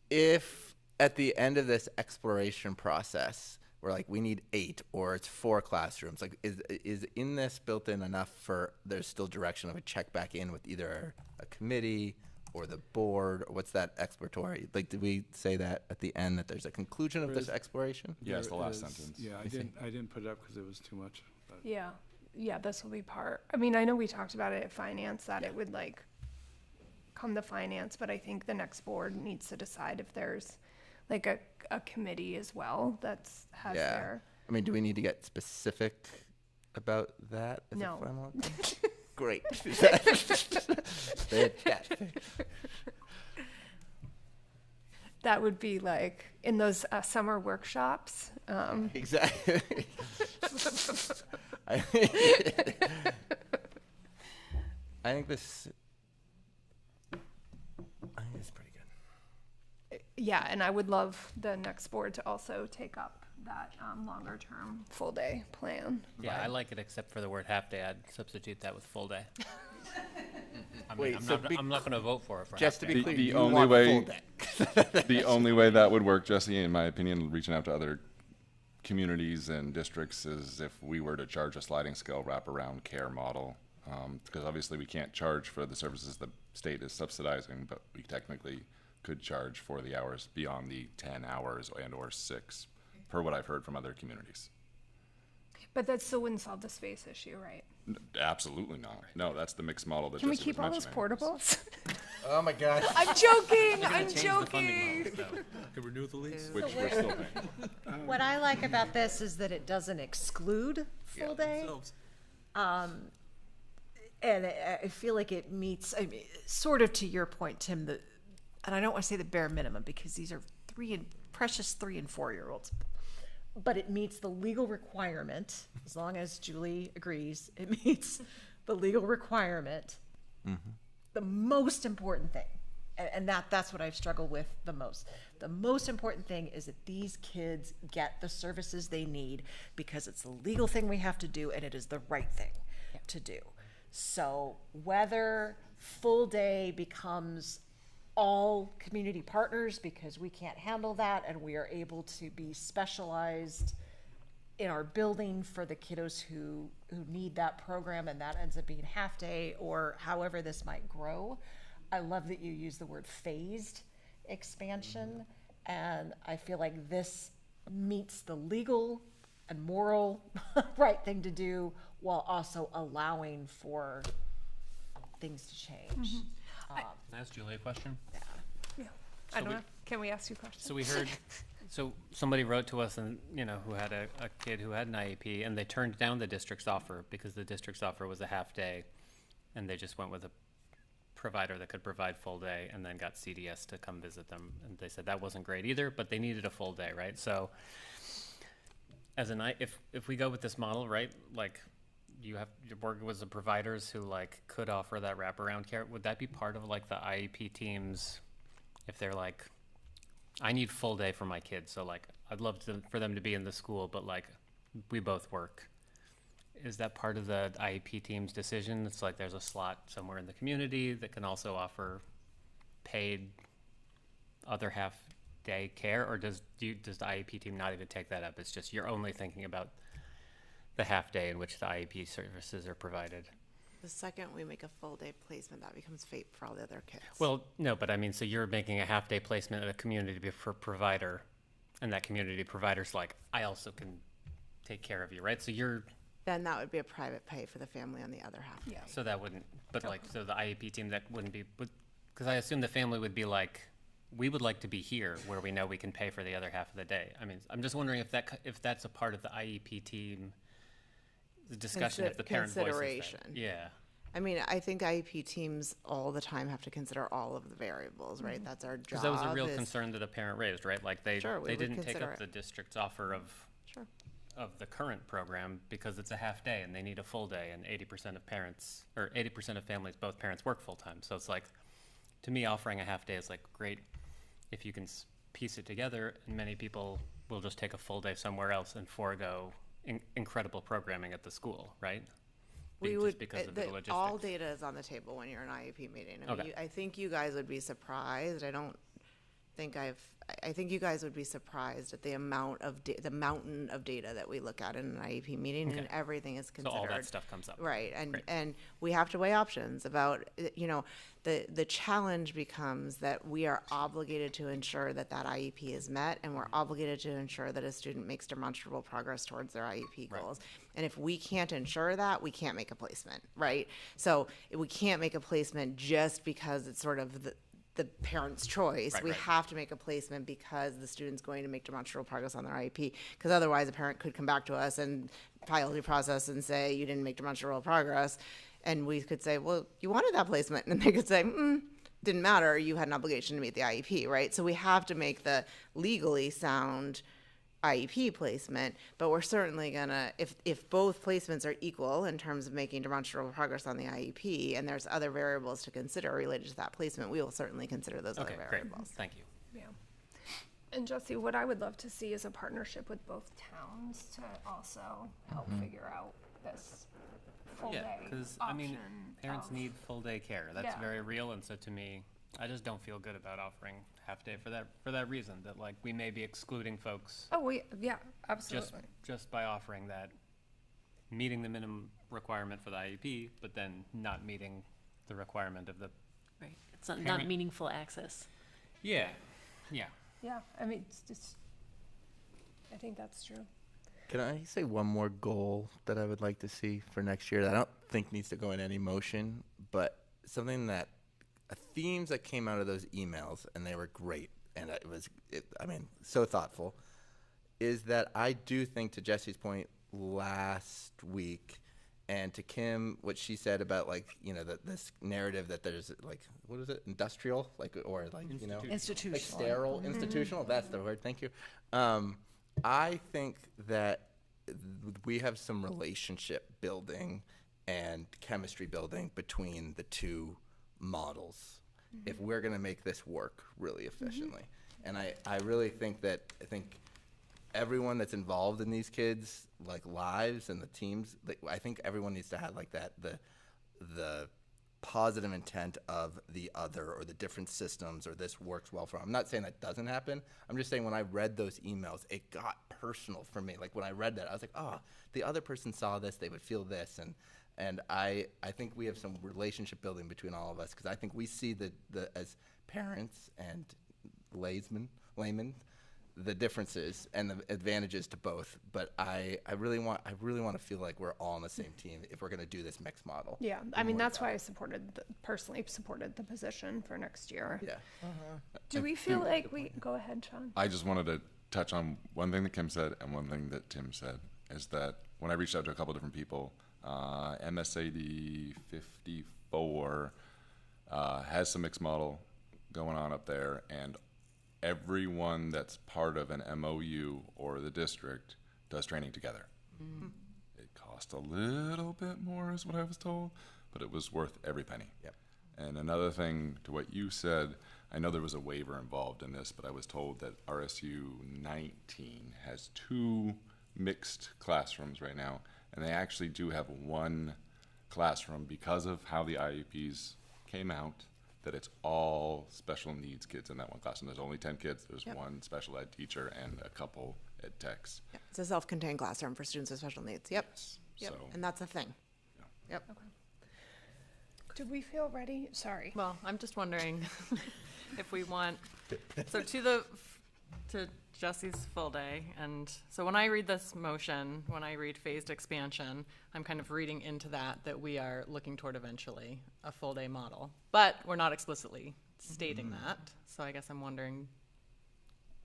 If at the end of this exploration process, we're like, we need 8 or it's 4 classrooms, like is in this built in enough for there's still direction of a check back in with either a committee or the board, or what's that exploratory? Like, did we say that at the end that there's a conclusion of this exploration? Yes, the There last is- sentence. Yeah, I didn't put it up because it was too much. But Yeah, this will be part, I mean, I know we talked about it at finance, that it would like come to finance, but I think the next board needs to decide if there's like a committey as well has their. I mean, do we need to get specific about that? As No. A final Great. Fantastic. That would be like in those summer workshops. Exactly. I think this. I think it's pretty good. Yeah, and I would love the next board to also take up that longer term full day plan. Yeah, I like it except for the word half day. I'd substitute that with full day. I mean, Wait, I'm, so not, be- I'm not going to vote for it for Just half to day. be clear, The you only want way, full day. the only way that would work, Jesse, in my opinion, reaching out to other communities and districts, is if we were to charge a sliding scale wraparound care model. Because obviously we can't charge for the services the state is subsidizing, but we technically could charge for the hours beyond the 10 hours and or 6, per what I've heard from other communities. But that still wouldn't solve the space issue, right? Absolutely not. No, that's the mixed model that Can we Jesse was keep all those mentioning. portables? Oh my gosh. I'm joking. They're gonna I'm change the funding joking. model, so. Can renew the lease? Which we're still paying. What I like about this is that it doesn't exclude full day. And I feel like it meets, I mean, sort of to your point, Tim, and I don't want to say the bare minimum because these are precious 3 and 4-year-olds, but it meets the legal requirement, as long as Julie agrees, it meets the legal requirement. The most important thing, and that's what I've struggled with the most. The most important thing is that these kids get the services they need because it's the legal thing we have to do and it is the right thing to do. So whether full day becomes all community partners because we can't handle that and we are able to be specialized in our building for the kiddos who need that program and that ends up being half day or however this might grow. I love that you use the word phased expansion, and I feel like this meets the legal and moral right thing to do while also allowing for things to change. Can I ask Julie a question? Yeah. I don't know. Can we ask you questions? So we heard, so somebody wrote to us and, who had a kid who had an IEP and they turned down the district's offer because the district's offer was a half day and they just went with a provider that could provide full day and then got CDS to come visit them. And they said that wasn't great either, but they needed a full day, right? So if we go with this model, right, like you're working with the providers who like could offer that wraparound care, would that be part of like the IEP teams if they're like, I need full day for my kids, so like I'd love for them to be in the school, but like we both work. Is that part of the IEP team's decision? It's like there's a slot somewhere in the community that can also offer paid other half-day care, or does the IEP team not even take that up? It's just you're only thinking about the half-day in which the IEP services are provided. The second we make a full day placement, that becomes fate for all the other kids. Well, no, but I mean, so you're making a half-day placement at a community provider, and that community provider's like, I also can take care of you, right? So then that would be a private pay for the family on the other half. Yeah. So that wouldn't, but like, so the IEP team, that wouldn't be, because I assume the family would be like, we would like to be here where we know we can pay for the other half of the day. I mean, I'm just wondering if that's a part of the IEP team, the discussion if the parent voices that. Yeah. I mean, I think IEP teams all the time have to consider all of the variables, right? That's our job. Because that was a real concern that a parent raised, right? Like they didn't take up the district's offer of the current program because it's a half day and they need a full day, and 80% of parents, or 80% of families, both parents work full time. So it's like, to me, offering a half day is like great if you can piece it together, and many people will just take a full day somewhere else and forego incredible programming at the school, right? We would, because of the logistics. all data is on the table when you're in an IEP meeting. I mean, I think you guys would be surprised. I think you guys would be surprised at the amount of the mountain of data that we look at in an IEP meeting, and everything is considered. So all that stuff comes up. Right, and we have to weigh options about, the challenge becomes that we are obligated to ensure that IEP is met, and we're obligated to ensure that a student makes demonstrable progress towards their IEP goals. And if we can't ensure that, we can't make a placement, right? So we can't make a placement just because it's sort of the parent's choice. We have to make a placement because the student's going to make demonstrable progress on their IEP. Because otherwise, a parent could come back to us and file due process and say, you didn't make demonstrable progress. And we could say, well, you wanted that placement. And they could say, didn't matter. You had an obligation to meet the IEP, right? So we have to make the legally sound IEP placement, but we're certainly gonna, if both placements are equal in terms of making demonstrable progress on the IEP, and there's other variables to consider related to that placement, we will certainly consider those other variables. Great. Thank you. Yeah. And Jesse, what I would love to see is a partnership with both towns to also help figure out this full day because I mean, parents need full day care. That's very real, and so to me, I just don't feel good about offering half day for that reason, that like we may be excluding folks. Absolutely. Just by offering that, meeting the minimum requirement for the IEP, but then not meeting the requirement of the right. It's not meaningful access. Yeah. I mean, it's just, I think that's true. Can I say one more goal that I would like to see for next year that I don't think needs to go in any motion, but something that themes that came out of those emails, and they were great, and so thoughtful, is that I do think, to Jesse's point last week, and to Kim, what she said about this narrative that there's what is it, industrial, institutional, sterile, institutional. That's the word. Thank you. I think that we have some relationship building and chemistry building between the two models if we're going to make this work really efficiently. And I really think everyone that's involved in these kids lives and the teams, I think everyone needs to have the positive intent of the other, or the different systems, or this works well for them. I'm not saying that doesn't happen. I'm just saying when I read those emails, it got personal for me. When I read that, I was like, the other person saw this, they would feel this. And I think we have some relationship building between all of us, because I think we see the as parents and laymen, the differences and the advantages to both. But I really want to feel like we're all on the same team if we're going to do this mixed model. Yeah, I mean, that's why I personally supported the position for next year. Yeah. Do we feel like we go ahead, Sean? I just wanted to touch on one thing that Kim said and one thing that Tim said, is that when I reached out to a couple different people, MSAD 54 has some mixed model going on up there, and everyone that's part of an MOU or the district does training together. It cost a little bit more is what I was told, but it was worth every penny. Yep. And another thing to what you said, I know there was a waiver involved in this, but I was told that RSU 19 has 2 mixed classrooms right now, and they actually do have one classroom because of how the IEPs came out, that it's all special needs kids in that one classroom. There's only 10 kids. There's one special ed teacher and a couple ed techs. Yep. It's a self-contained classroom for students with special needs. Yep. Yep. So, and that's a thing. Yep. Okay. Do we feel ready? Sorry. Well, I'm just wondering if we want, so to Jesse's full day, and so when I read this motion, when I read phased expansion, I'm kind of reading into that we are looking toward eventually a full day model, but we're not explicitly stating that. So I guess I'm wondering,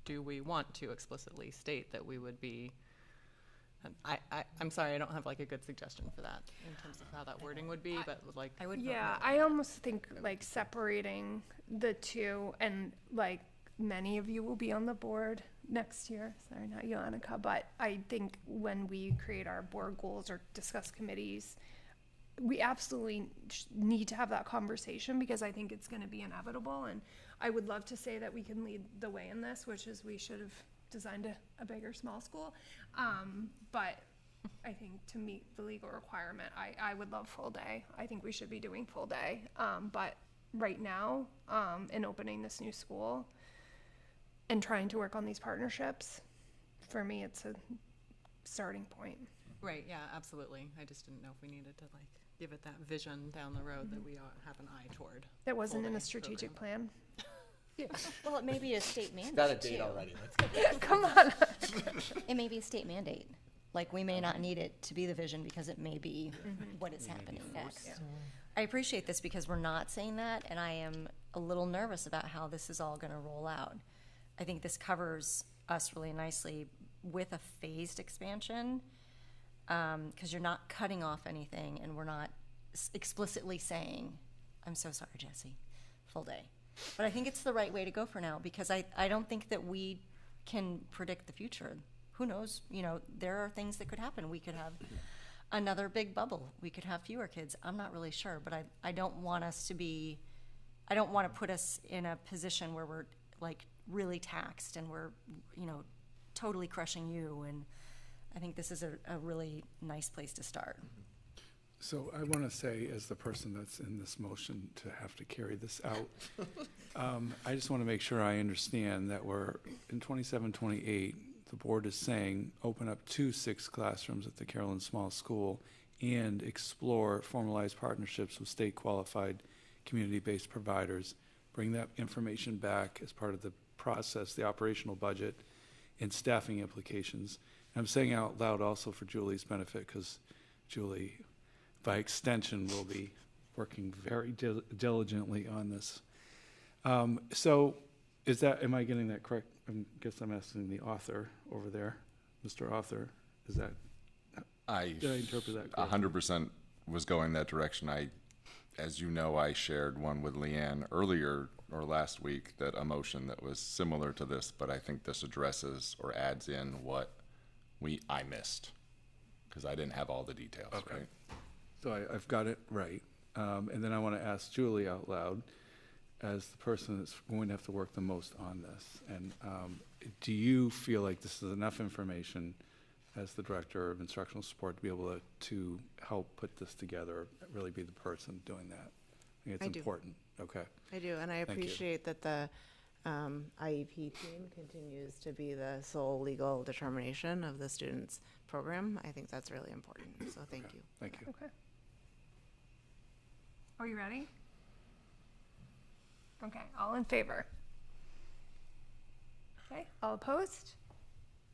do we want to explicitly state that we would be, I'm sorry, I don't have like a good suggestion for that in terms of how that wording would be, but like. I almost think like separating the two, and like many of you will be on the board next year. Sorry, not you, Annika, but I think when we create our board goals or discuss committees, we absolutely need to have that conversation, because I think it's going to be inevitable. And I would love to say that we can lead the way in this, which is we should have designed a bigger small school. But I think to meet the legal requirement, I would love full day. I think we should be doing full day. But right now, in opening this new school and trying to work on these partnerships, for me, it's a starting point. Right, yeah, absolutely. I just didn't know if we needed to like give it that vision down the road that we have an eye toward. That wasn't in a strategic plan. Yeah. Well, it may be a state mandate. Got a date too. already. Let's get Come on. It may be a state mandate. Like, we may not need it to be the vision because it may be what is happening next. I appreciate this because we're not saying that, and I am a little nervous about how this is all going to roll out. I think this covers us really nicely with a phased expansion, because you're not cutting off anything, and we're not explicitly saying, I'm so sorry, Jesse, full day. But I think it's the right way to go for now, because I don't think that we can predict the future. Who knows? You know, there are things that could happen. We could have another big bubble. We could have fewer kids. I'm not really sure, but I don't want us to be, I don't want to put us in a position where we're like really taxed and we're, you know, totally crushing you. And I think this is a really nice place to start. So I want to say, as the person that's in this motion to have to carry this out, I just want to make sure I understand that we're in 27-28, the board is saying open up 2 6 classrooms at the Carolyn Small School and explore formalized partnerships with state qualified community-based providers. Bring that information back as part of the process, the operational budget, and staffing implications. And I'm saying out loud also for Julie's benefit, because Julie, by extension, will be working very diligently on this. So is that, am I getting that correct? I guess I'm asking the author over there, Mr. Author, is that, did I interpret that correctly? 100% was going that direction. As you know, I shared one with Leanne earlier or last week, that a motion that was similar to this, but I think this addresses or adds in what I missed, because I didn't have all the details, right? So I've got it right. And then I want to ask Julie out loud, as the person that's going to have to work the most on this. And do you feel like this is enough information as the Director of Instructional Support to be able to help put this together, really be the person doing that? I think it's important. Okay. I do, and I appreciate that the IEP team continues to be the sole legal determination of the student's program. I think that's really important, so thank you. Thank you. Okay. Are you ready? Okay, all in favor? Okay, all opposed?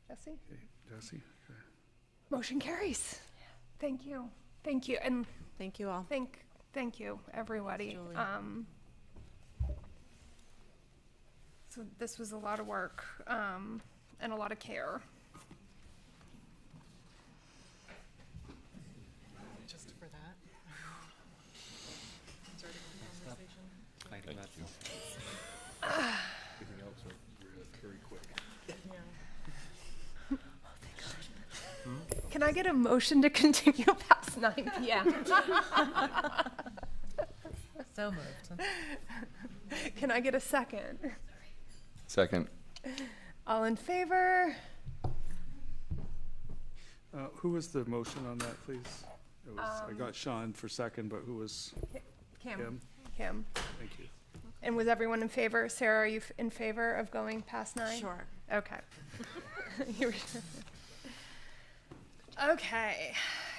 Jesse? Okay, Jesse. Okay. Motion carries. Thank you. Thank you. And thank you all. Thank you, everybody. So this was a lot of work and a lot of care. Just for that. Starting the conversation. get a motion to continue past 9 p.m.? So moved. Can I get a second? Second. All in favor? Who was the motion on that, please? It was, I got Sean for second, but who was? Kim. Thank you. And was everyone in favor? Sarah, are you in favor of going past 9? Sure. Okay. Okay.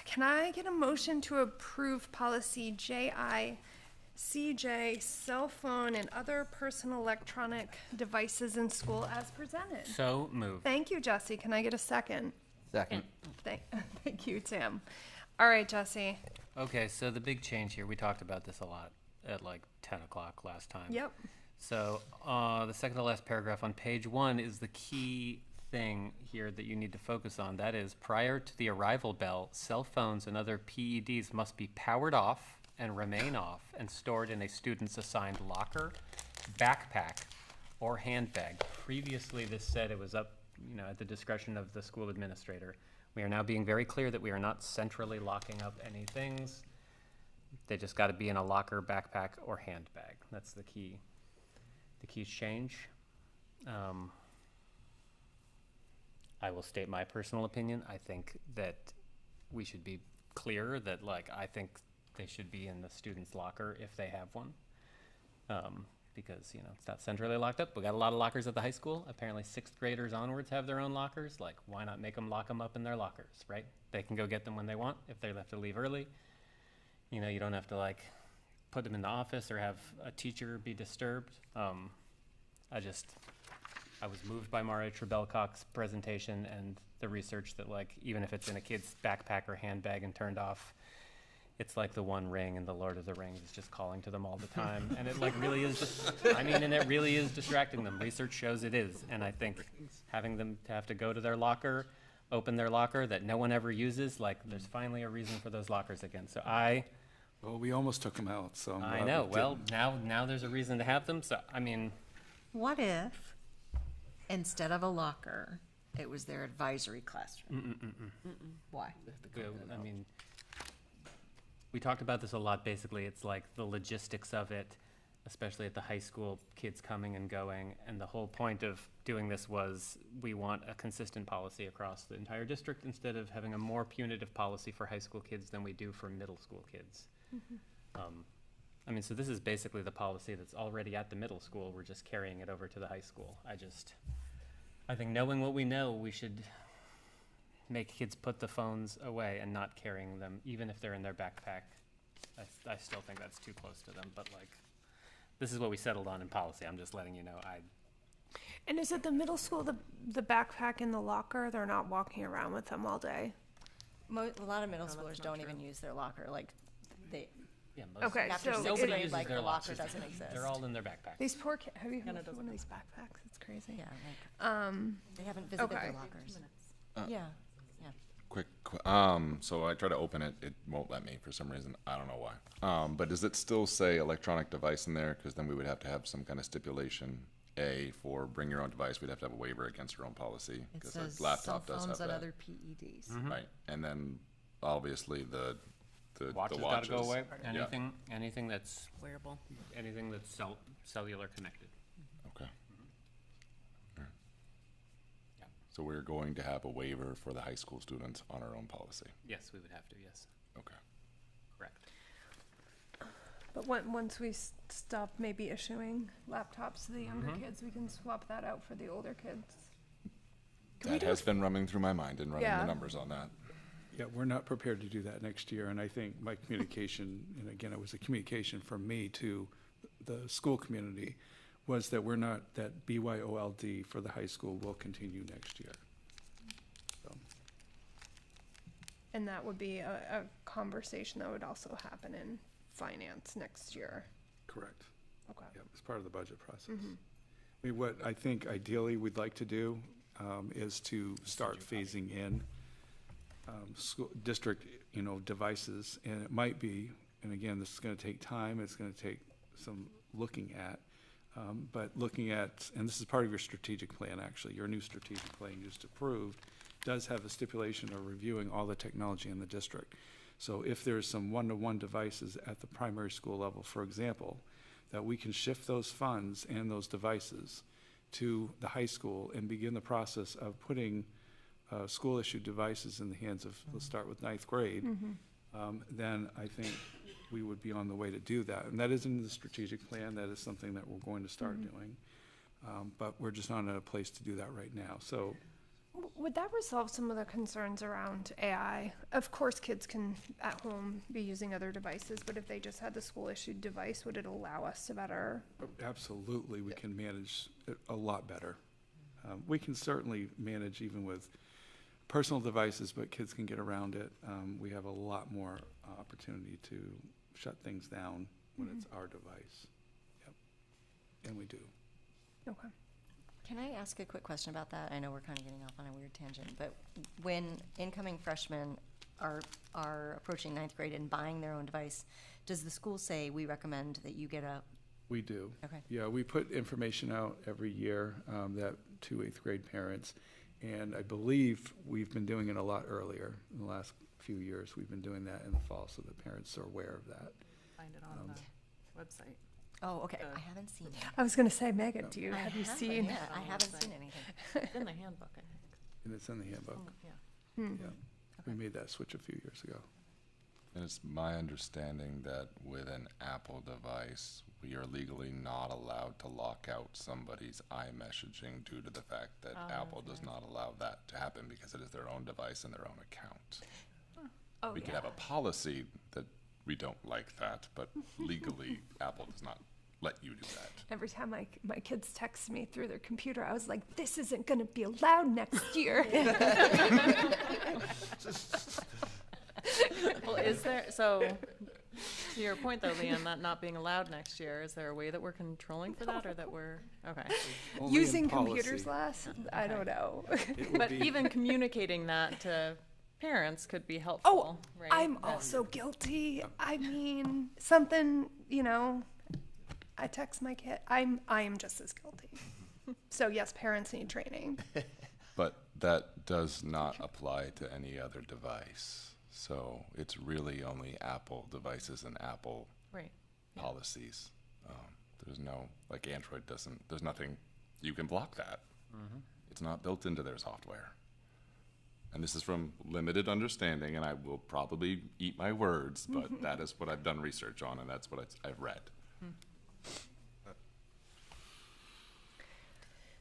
Can I get a motion to approve policy JICJ, cell phone and other personal electronic devices in school as presented? So moved. Thank you, Jesse. Can I get a second? Second. Thank you, Tim. All right, Jesse. Okay, so the big change here, we talked about this a lot at like 10 o'clock last time. Yep. So the second to last paragraph on page 1 is the key thing here that you need to focus on. That is, prior to the arrival bell, cell phones and other PEDs must be powered off and remain off and stored in a student's assigned locker, backpack, or handbag. Previously, this said it was up, at the discretion of the school administrator. We are now being very clear that we are not centrally locking up any things. They just got to be in a locker, backpack, or handbag. That's the key. The key change. I will state my personal opinion. I think that we should be clear that, I think they should be in the student's locker if they have one. Because, it's not centrally locked up. We got a lot of lockers at the high school. Apparently 6th graders onwards have their own lockers. Why not make them lock them up in their lockers, right? They can go get them when they want if they have to leave early. You don't have to, put them in the office or have a teacher be disturbed. I was moved by Mario Trebelcock's presentation and the research that, even if it's in a kid's backpack or handbag and turned off, it's like the One Ring in the Lord of the Rings. It's just calling to them all the time. And it really is and it really is distracting them. Research shows it is. And I think having them to have to go to their locker, open their locker that no one ever uses, there's finally a reason for those lockers again. So Well, we almost took them out, so. I know. Well, now there's a reason to have them. So, What if, instead of a locker, it was their advisory classroom? Why? We talked about this a lot. Basically, it's the logistics of it, especially at the high school, kids coming and going. And the whole point of doing this was we want a consistent policy across the entire district instead of having a more punitive policy for high school kids than we do for middle school kids. So this is basically the policy that's already at the middle school. We're just carrying it over to the high school. I think knowing what we know, we should make kids put the phones away and not carrying them, even if they're in their backpack. I still think that's too close to them, but this is what we settled on in policy. I'm just letting you know. And is it the middle school, the backpack in the locker? They're not walking around with them all day? A lot of middle schoolers don't even use their locker. Okay, after so sixth nobody grade, uses their the locker lockers. doesn't exist. They're all in their backpack. These poor kids, have you heard of one of these backpacks? It's crazy. Yeah, they haven't visited their lockers. Yeah. Quick, so I try to open it, it won't let me for some reason, I don't know why. But does it still say electronic device in there? Because then we would have to have some kind of stipulation, for bring your own device, we'd have to have a waiver against your own policy. It Because says a laptop cell does phones have and that. other PEDs. Right, and then obviously the Watches the gotta watches. go away. Yeah. Anything that's Wearable. anything that's cellular connected. Okay. Alright. So we're going to have a waiver for the high school students on our own policy. Yes, we would have to. Yes. Okay. Correct. But once we stop maybe issuing laptops to the younger kids, we can swap that out for the older kids. That has been running through my mind and running Yeah. the numbers on that. Yeah, we're not prepared to do that next year, and I think my communication, and again, it was a communication from me to the school community, was that that BYOLD for the high school will continue next year. So. And that would be a conversation that would also happen in finance next year. Correct. Okay. Yeah, it's part of the budget process. I mean, what I think ideally we'd like to do is to start phasing in school district, devices, and it might be, and again, this is going to take time. It's going to take some looking at, but looking at, and this is part of your strategic plan. Actually, your new strategic plan you just approved does have a stipulation of reviewing all the technology in the district. So if there's some one-to-one devices at the primary school level, for example, that we can shift those funds and those devices to the high school and begin the process of putting school-issued devices in the hands of, let's start with 9th grade, then I think we would be on the way to do that. And that is in the strategic plan. That is something that we're going to start doing. But we're just not in a place to do that right now. So, would that resolve some of the concerns around AI? Of course, kids can at home be using other devices, but if they just had the school-issued device, would it allow us to better? absolutely, we can manage it a lot better. We can certainly manage even with personal devices, but kids can get around it. We have a lot more opportunity to shut things down when it's our device. Yep, and we do. Okay. Can I ask a quick question about that? I know we're kind of getting off on a weird tangent, but when incoming freshmen are approaching 9th grade and buying their own device, does the school say, we recommend that you get a... We do. Okay. Yeah, we put information out every year that to 8th grade parents, and I believe we've been doing it a lot earlier. In the last few years, we've been doing that in the fall, so the parents are aware of that. Find it on the website. Oh, okay. I haven't seen it. I was going to say, Megan, have you seen? Yeah, I haven't seen anything. It's in the handbook, I think. And it's in the handbook. Yeah. Yeah. We made that switch a few years ago. And it's my understanding that with an Apple device, we are legally not allowed to lock out somebody's iMessaging due to the fact that Apple does not allow that to happen because it is their own device and their own account. Oh, We could have a policy that we don't like that, but legally, Apple does not let you do that. Every time my kids text me through their computer, I was like, this isn't going to be allowed next year. Well, is there, so, to your point though, Leanne, that not being allowed next year, is there a way that we're controlling for that, or that we're, okay. Only in Using computers policy. less? I don't know. But even communicating that to parents could be helpful, right? I'm also guilty. I mean, something, I text my kid. I am just as guilty. So yes, parents need training. But that does not apply to any other device. So it's really only Apple devices and Apple policies. There's no, like Android doesn't, there's nothing, you can block that. It's not built into their software. And this is from limited understanding, and I will probably eat my words, but that is what I've done research on, and that's what I've read.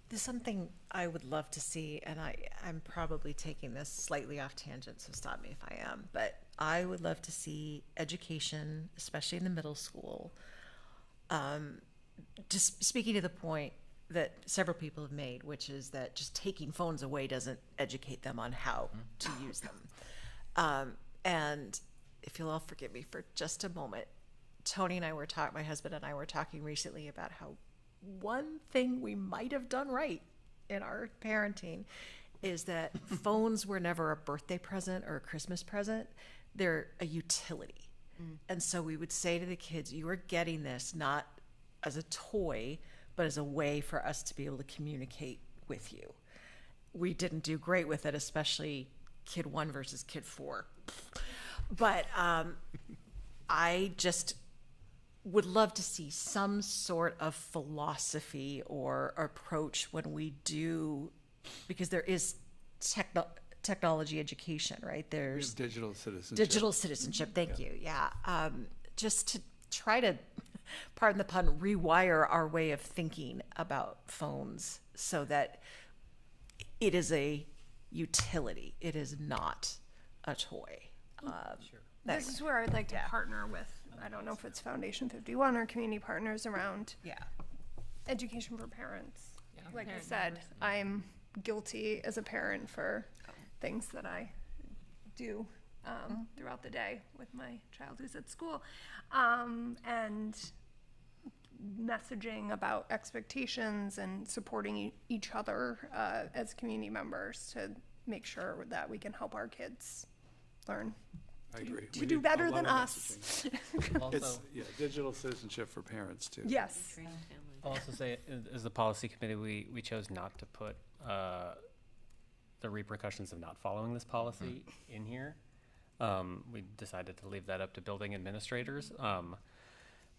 There's something I would love to see, and I'm probably taking this slightly off tangent, so stop me if I am, but I would love to see education, especially in the middle school, just speaking to the point that several people have made, which is that just taking phones away doesn't educate them on how to use them. And if you'll all forgive me for just a moment, Tony and I were my husband and I were talking recently about how one thing we might have done right in our parenting is that phones were never a birthday present or a Christmas present. They're a utility. And so we would say to the kids, you are getting this not as a toy, but as a way for us to be able to communicate with you. We didn't do great with it, especially kid 1 versus kid 4. But I just would love to see some sort of philosophy or approach when we do, because there is technology education, right? There's digital citizenship. Digital citizenship, thank you, yeah. Just to try to, pardon the pun, rewire our way of thinking about phones so that it is a utility. It is not a toy. Sure. This is where I'd like to partner with, I don't know if it's Foundation 51 or community partners around education for parents. Like I said, I'm guilty as a parent for things that I do throughout the day with my child who's at school. And messaging about expectations and supporting each other as community members to make sure that we can help our kids learn I agree. to do better than us. It's digital citizenship for parents too. Yes. I'll also say, as the policy committee, we chose not to put the repercussions of not following this policy in here. We decided to leave that up to building administrators.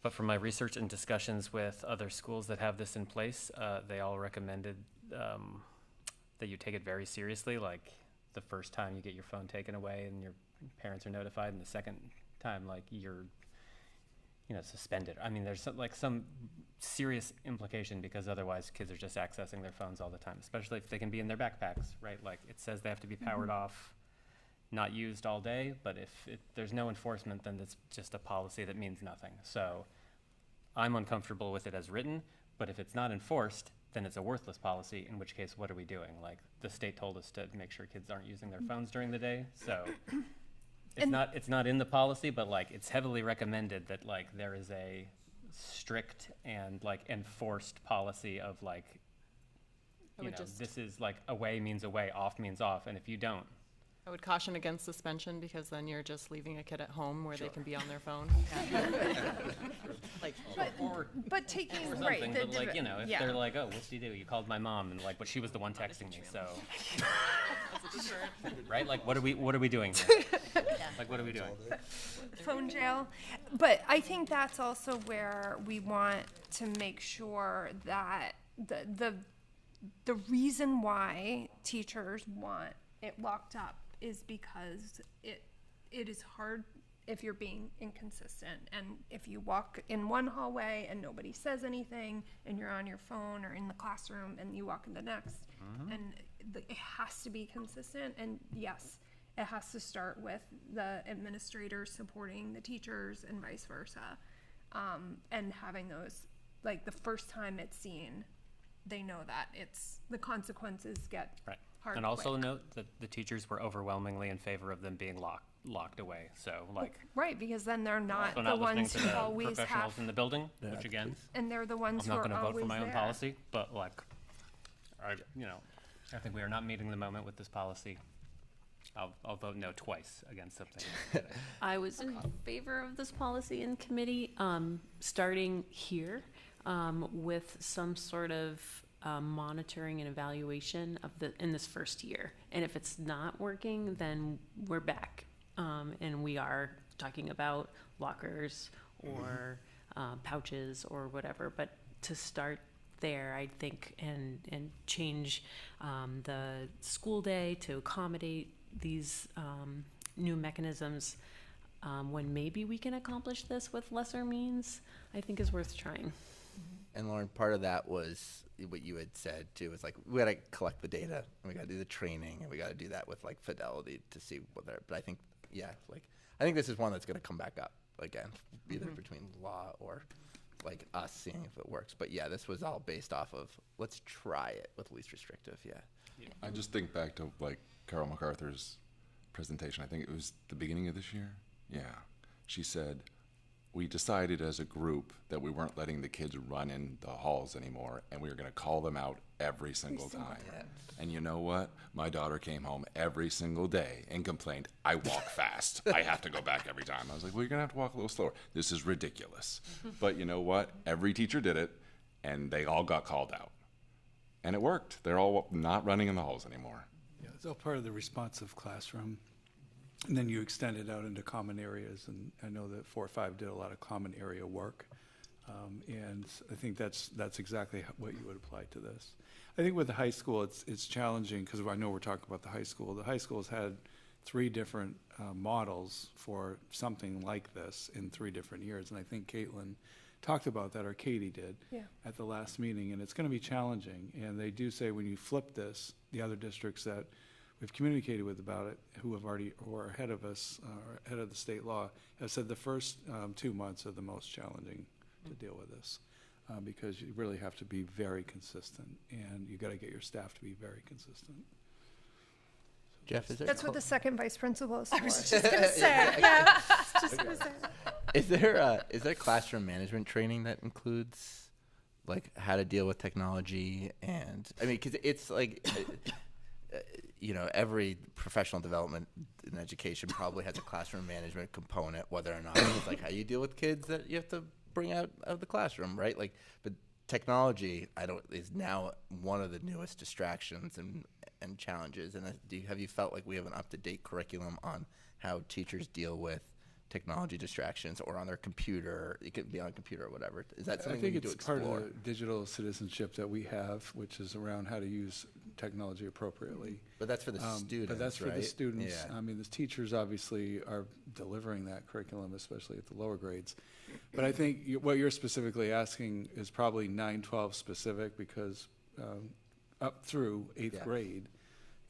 But from my research and discussions with other schools that have this in place, they all recommended that you take it very seriously. Like the first time you get your phone taken away and your parents are notified, and the second time, like you're, suspended. I mean, there's some serious implication, because otherwise kids are just accessing their phones all the time, especially if they can be in their backpacks, right? Like it says they have to be powered off, not used all day, but if there's no enforcement, then it's just a policy that means nothing. So I'm uncomfortable with it as written, but if it's not enforced, then it's a worthless policy, in which case, what are we doing? Like the state told us to make sure kids aren't using their phones during the day, so it's not in the policy, but like it's heavily recommended that like there is a strict and like enforced policy of like, this is like away means away, off means off, and if you don't. I would caution against suspension, because then you're just leaving a kid at home where they can be on their phone. But taking, or right. something, but like, if they're like, oh, what'd you do? You called my mom, and like, but she was the one texting me, so. Right? Like, what are we doing here? Like, what are we doing? Phone jail. But I think that's also where we want to make sure that the reason why teachers want it locked up is because it is hard if you're being inconsistent, and if you walk in one hallway and nobody says anything and you're on your phone or in the classroom and you walk in the next, and it has to be consistent. And yes, it has to start with the administrators supporting the teachers and vice versa, and having those, like the first time it's seen, they know that it's the consequences get right. hard. And also quick. note that the teachers were overwhelmingly in favor of them being locked away. So like right, because then they're not so the not ones listening to who the always professionals have, in the building, which again, and they're the ones I'm who not are going to vote always for my own there. policy, but like, I think we are not meeting the moment with this policy. I'll vote no twice against something. I was in favor of this policy in committee, starting here with some sort of monitoring and evaluation of in this first year. And if it's not working, then we're back. And we are talking about lockers or pouches or whatever. But to start there, I think, and change the school day to accommodate these new mechanisms, when maybe we can accomplish this with lesser means, I think is worth trying. And Lauren, part of that was what you had said too, is like we got to collect the data and we got to do the training and we got to do that with like fidelity to see whether. But I think, I think this is one that's going to come back up again, either between law or like us seeing if it works. But yeah, this was all based off of let's try it with least restrictive. Yeah. I just think back to like Carol MacArthur's presentation. I think it was the beginning of this year. Yeah, she said, we decided as a group that we weren't letting the kids run in the halls anymore, and we were going to call them out every single time. And you know what? My daughter came home every single day and complained, I walk fast. I have to go back every time. I was like, well, you're going to have to walk a little slower. This is ridiculous. But you know what? Every teacher did it, and they all got called out. And it worked. They're all not running in the halls anymore. Yeah, it's all part of the responsive classroom. And then you extend it out into common areas, and I know that 4 or 5 did a lot of common area work, and I think that's exactly what you would apply to this. I think with the high school, it's challenging because I know we're talking about the high school. The high school has had 3 different models for something like this in 3 different years, and I think Caitlin talked about that, or Katie did, at the last meeting, and it's going to be challenging. And they do say when you flip this, the other districts that we've communicated with about it, who are ahead of us, or ahead of the state law, have said the first 2 months are the most challenging to deal with this, because you really have to be very consistent, and you got to get your staff to be very consistent. Jeff, is there? That's what the second vice principal is for. I was just gonna say, yeah. Just gonna say. Is there classroom management training that includes like how to deal with technology? And I mean, because it's like. Every professional development in education probably has a classroom management component, whether or not it's like how you deal with kids that you have to bring out of the classroom, right? Like, but technology, is now one of the newest distractions, and and challenges? And have you felt like we have an up-to-date curriculum on how teachers deal with technology distractions or on their computer? It could be on a computer or whatever. Is that something we need to explore? I think it's part of the digital citizenship that we have, which is around how to use technology appropriately. But that's for the students, But that's for the right? students. Yeah. I mean, the teachers obviously are delivering that curriculum, especially at the lower grades. But I think what you're specifically asking is probably 9-12 specific, because up through 8th grade,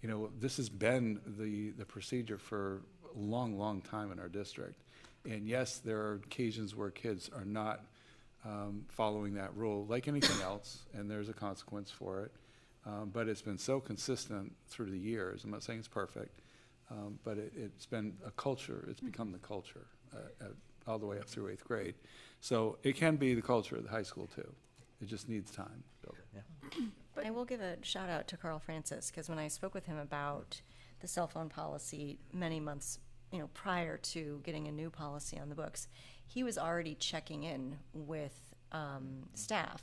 you know, this has been the procedure for a long, long time in our district. And yes, there are occasions where kids are not following that rule, like anything else, and there's a consequence for it. But it's been so consistent through the years. I'm not saying it's perfect, but it's been a culture. It's become the culture all the way up through 8th grade. So it can be the culture of the high school too. It just needs time. But I will give a shout out to Carl Francis, because when I spoke with him about the cell phone policy many months, prior to getting a new policy on the books, he was already checking in with staff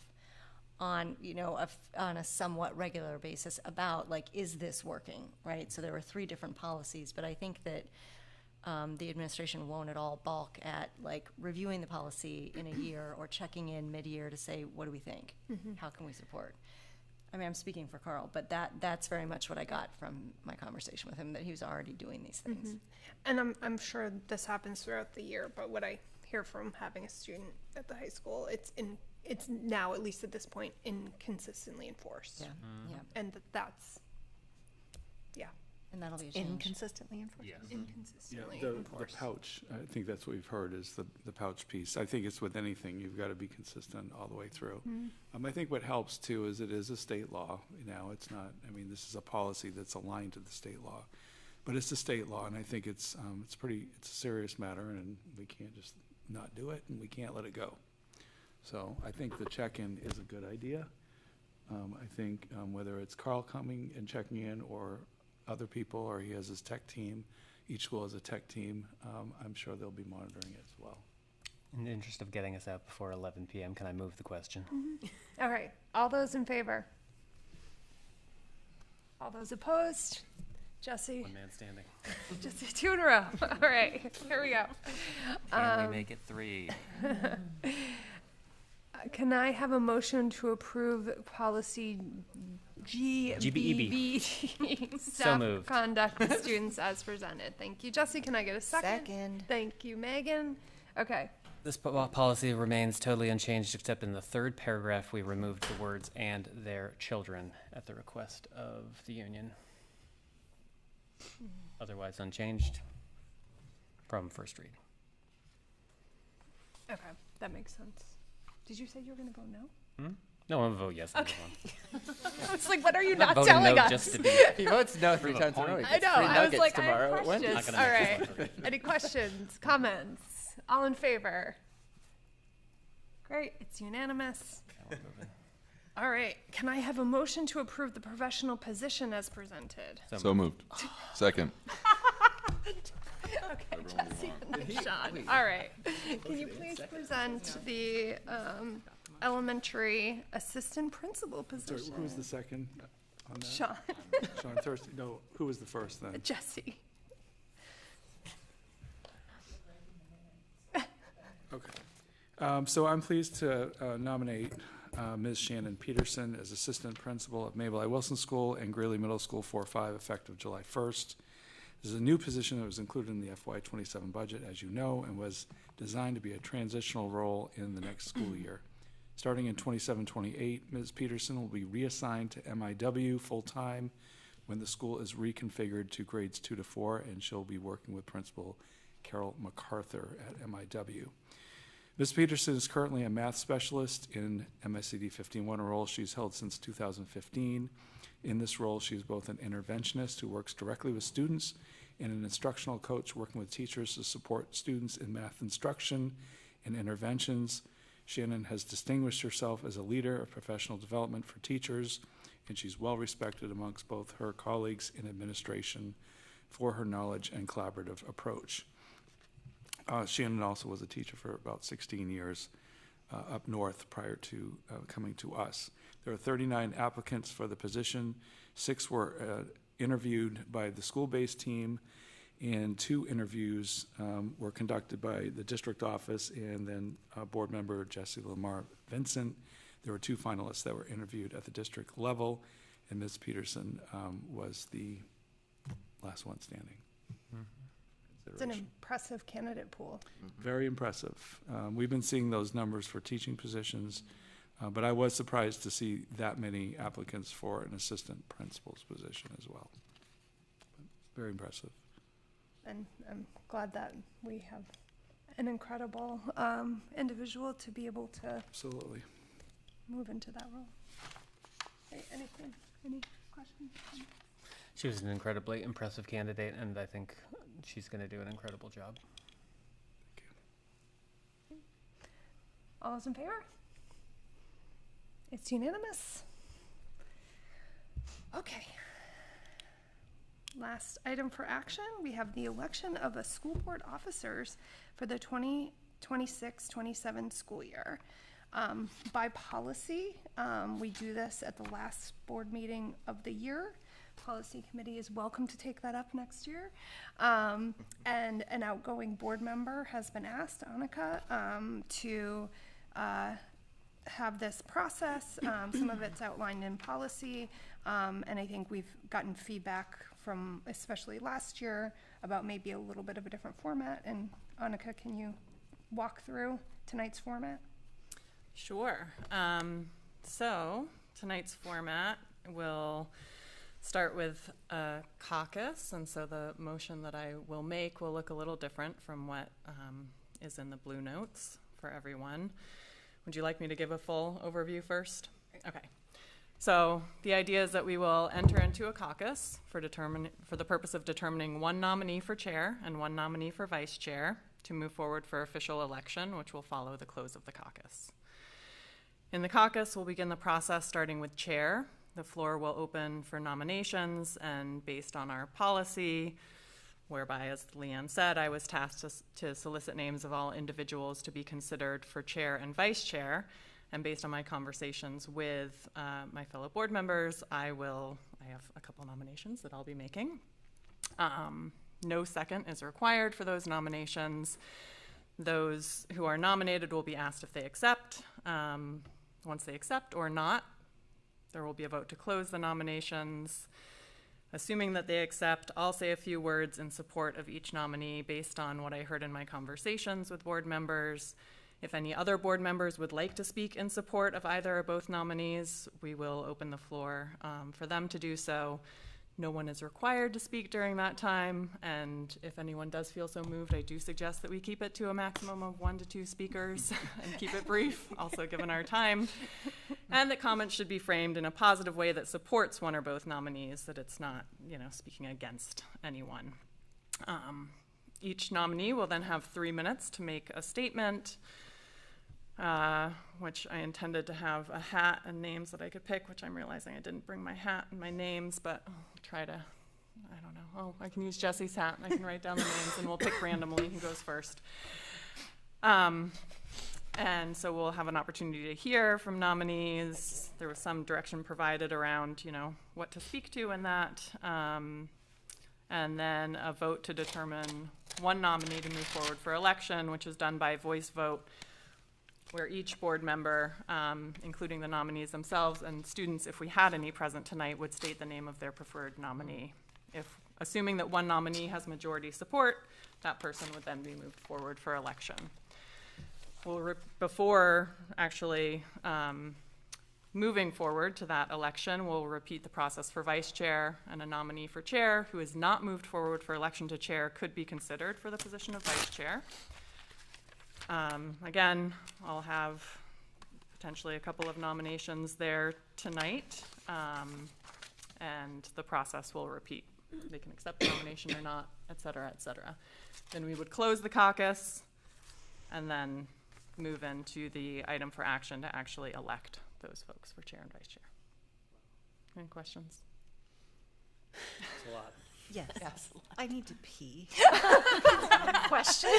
on on a somewhat regular basis about, like, is this working, right? So there were 3 different policies, but I think that the administration won't at all balk at, like, reviewing the policy in a year or checking in mid-year to say, what do we think? How can we support? I mean, I'm speaking for Carl, but that's very much what I got from my conversation with him, that he was already doing these things. And I'm sure this happens throughout the year, but what I hear from having a student at the high school, it's now, at least at this point, inconsistently enforced. Yeah. And that's And that'll be a change. Inconsistently enforced. Yes. Inconsistently The enforced. pouch, I think that's what we've heard, is the pouch piece. I think it's with anything, you've got to be consistent all the way through. I think what helps too is it is a state law. It's not, this is a policy that's aligned to the state law, but it's a state law, and I think it's a serious matter, and we can't just not do it, and we can't let it go. So I think the check-in is a good idea. I think whether it's Carl coming and checking in, or other people, or he has his tech team, each school has a tech team, I'm sure they'll be monitoring it as well. In the interest of getting us out before 11 p.m., can I move the question? All right. All those in favor? All those opposed? Jesse? One man standing. Jesse, 2 in a row. All right. Here we go. Can we make it 3? Can I have a motion to approve policy GBEB, staff moved. conduct with students as presented? Thank you. Jesse, can I get a second? Second. Thank you, Megan. Okay. This policy remains totally unchanged, except in the 3rd paragraph, we removed the words "and their children" at the request of the union. Otherwise unchanged from first read. Okay. That makes sense. Did you say you were going to vote no? No, I'm going to vote yes on this one. I was like, what are you I'm not not voting telling no us? just to be. He votes no 3 times in a row. He I gets know. free I was nuggets like, tomorrow I at have Wendy's. questions. Not All gonna make right. Any questions, comments? All in favor? Great. It's unanimous. All right. Can I have a motion to approve the professional position as presented? So moved. Second. Okay, Jesse and Sean. All right. Can you please present the elementary assistant principal position? Sorry, who was the second on that? Sean. Sean Thurston. No, who was the first then? Jesse. Okay. So I'm pleased to nominate Ms. Shannon Peterson as assistant principal at Mabel I. Wilson School and Greeley Middle School 4-5, effective July 1st. This is a new position that was included in the FY27 budget, as you know, and was designed to be a transitional role in the next school year. Starting in 27-28, Ms. Peterson will be reassigned to MIW full-time when the school is reconfigured to grades 2 to 4, and she'll be working with Principal Carol MacArthur at MIW. Ms. Peterson is currently a math specialist in MSAD 51, a role she's held since 2015. In this role, she is both an interventionist who works directly with students and an instructional coach working with teachers to support students in math instruction and interventions. Shannon has distinguished herself as a leader of professional development for teachers, and she's well respected amongst both her colleagues in administration for her knowledge and collaborative approach. Shannon also was a teacher for about 16 years up north prior to coming to us. There are 39 applicants for the position. 6 were interviewed by the school-based team, and 2 interviews were conducted by the district office and then board member Jesse Lamar Vincent. There were 2 finalists that were interviewed at the district level, and Ms. Peterson was the last one standing. It's an impressive candidate pool. Very impressive. We've been seeing those numbers for teaching positions, but I was surprised to see that many applicants for an assistant principal's position as well. Very impressive. And I'm glad that we have an incredible individual to be able to Absolutely. move into that role. Okay, anything? Any questions? She was an incredibly impressive candidate, and I think she's going to do an incredible job. All those in favor? It's unanimous. Okay. Last item for action, we have the election of a school board officers for the 2026-27 school year. By policy, we do this at the last board meeting of the year. Policy committee is welcome to take that up next year. And an outgoing board member has been asked, Annika, to have this process. Some of it's outlined in policy, and I think we've gotten feedback from, especially last year, about maybe a little bit of a different format. And Annika, can you walk through tonight's format? Sure. So tonight's format will start with a caucus, and so the motion that I will make will look a little different from what is in the blue notes for everyone. Would you like me to give a full overview first? Okay. So the idea is that we will enter into a caucus for the purpose of determining 1 nominee for chair and 1 nominee for vice chair to move forward for official election, which will follow the close of the caucus. In the caucus, we'll begin the process starting with chair. The floor will open for nominations, and based on our policy, whereby, as Leanne said, I was tasked to solicit names of all individuals to be considered for chair and vice chair. And based on my conversations with my fellow board members, I have a couple nominations that I'll be making. No second is required for those nominations. Those who are nominated will be asked if they accept. Once they accept or not, there will be a vote to close the nominations. Assuming that they accept, I'll say a few words in support of each nominee based on what I heard in my conversations with board members. If any other board members would like to speak in support of either or both nominees, we will open the floor for them to do so. No one is required to speak during that time, and if anyone does feel so moved, I do suggest that we keep it to a maximum of 1 to 2 speakers and keep it brief, also given our time. And that comments should be framed in a positive way that supports one or both nominees, that it's not, speaking against anyone. Each nominee will then have 3 minutes to make a statement, which I intended to have a hat and names that I could pick, which I'm realizing I didn't bring my hat and my names, but I'll try to, I don't know. Oh, I can use Jesse's hat and I can write down the names and we'll pick randomly who goes first. And so we'll have an opportunity to hear from nominees. There was some direction provided around, what to speak to in that. And then a vote to determine 1 nominee to move forward for election, which is done by voice vote, where each board member, including the nominees themselves and students, if we had any present tonight, would state the name of their preferred nominee. Assuming that 1 nominee has majority support, that person would then be moved forward for election. Before actually moving forward to that election, we'll repeat the process for vice chair, and a nominee for chair who is not moved forward for election to chair could be considered for the position of vice chair. Again, I'll have potentially a couple of nominations there tonight, and the process will repeat. They can accept the nomination or not, et cetera, et cetera. Then we would close the caucus and then move into the item for action to actually elect those folks for chair and vice chair. Any questions? It's a lot. Yes. I need to pee. Question.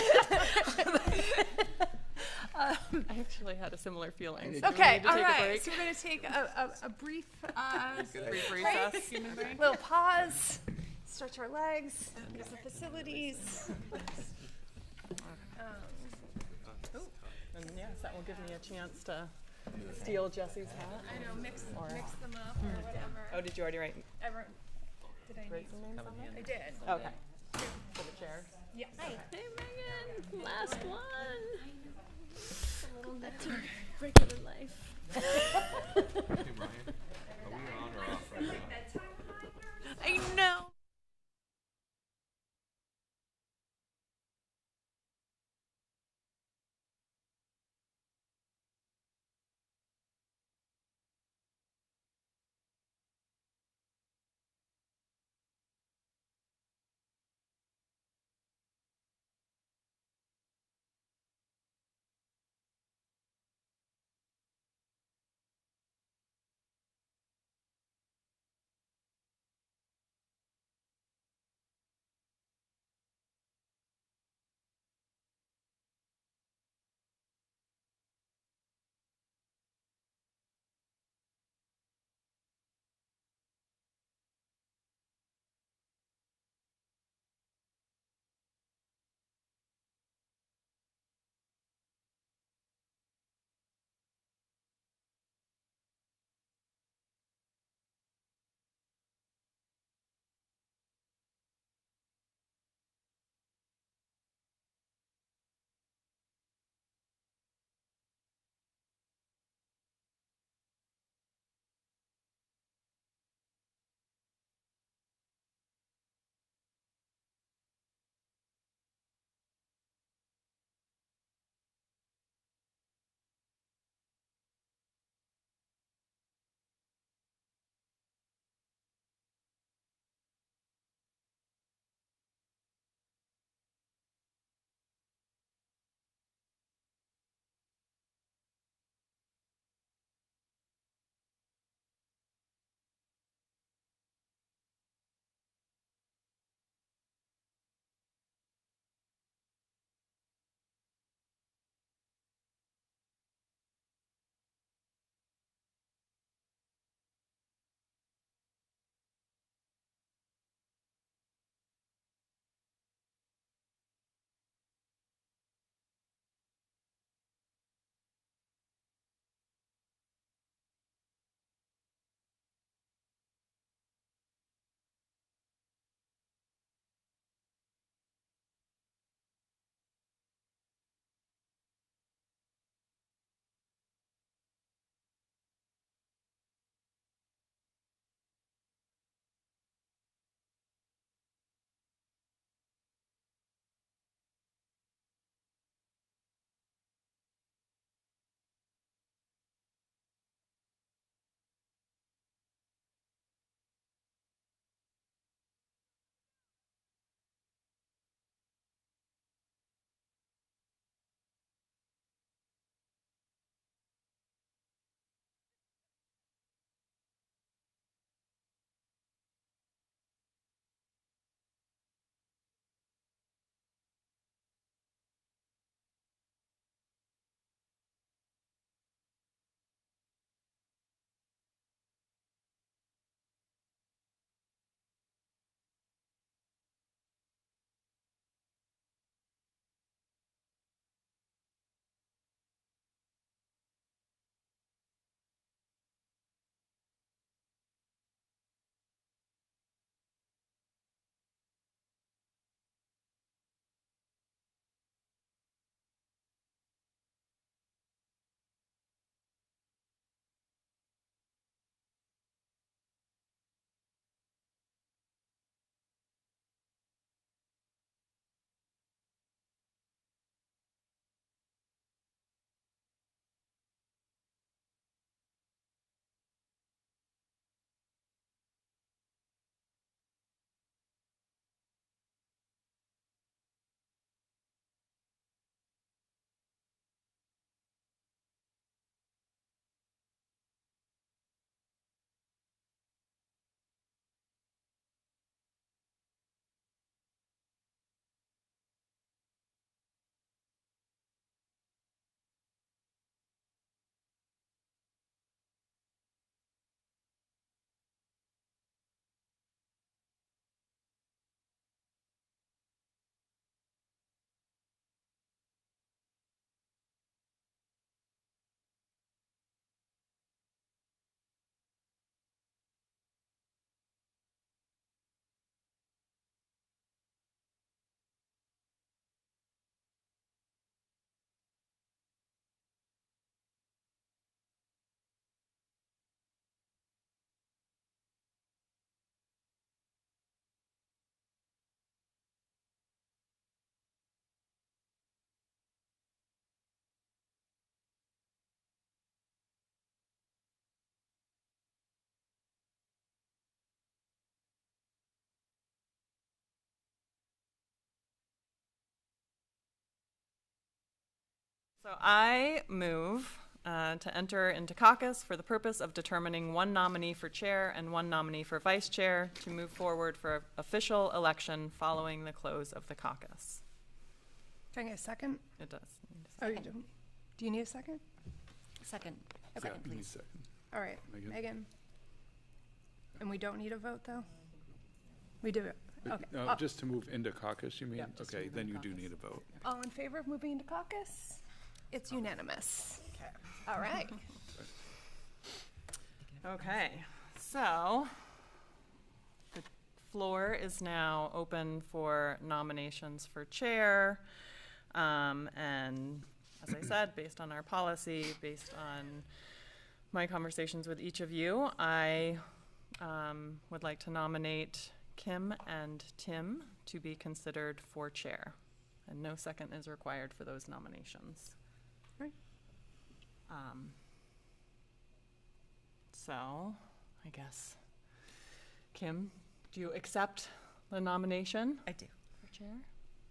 I actually had a similar feeling. Okay, all right. So we're going to take a brief, Brief break, recess. Human break. little pause, stretch our legs, use the facilities. And yes, that will give me a chance to steal Jesse's hat. I know, mix them up or whatever. Oh, did you already write? I wrote. Did I Write some names on that? I did. Okay. For the chair. Yeah. Hey, Megan, last one. A little bit to regular life. I know. So I move to enter into caucus for the purpose of determining one nominee for chair and one nominee for vice chair to move forward for official election following the close of the caucus. Can I get a second? It does. Oh, you do. Do you need a second? Second. Okay. Yeah, you need a second. All right, Megan? Megan. And we don't need a vote, though? We do it. Okay. No, just to move into caucus, you mean? Yeah, just to Okay, move then into you do caucus. need a vote. All in favor of moving into caucus? It's unanimous. Okay. All right. Okay, so the floor is now open for nominations for chair. And as I said, based on our policy, based on my conversations with each of you, I would like to nominate Kim and Tim to be considered for chair. And no second is required for those nominations. Right. So, I guess, Kim, do you accept the nomination? I do. For chair?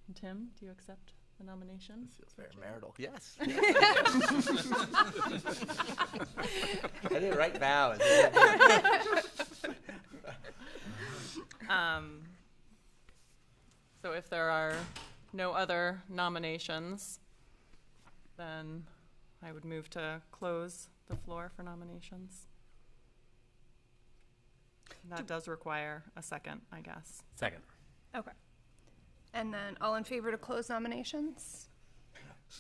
And Tim, do you accept the nomination? This feels very marital. Yes. I didn't write vows. So if there are no other nominations, then I would move to close the floor for nominations. That does require a second, I guess. Second. Okay. And then all in favor to close nominations?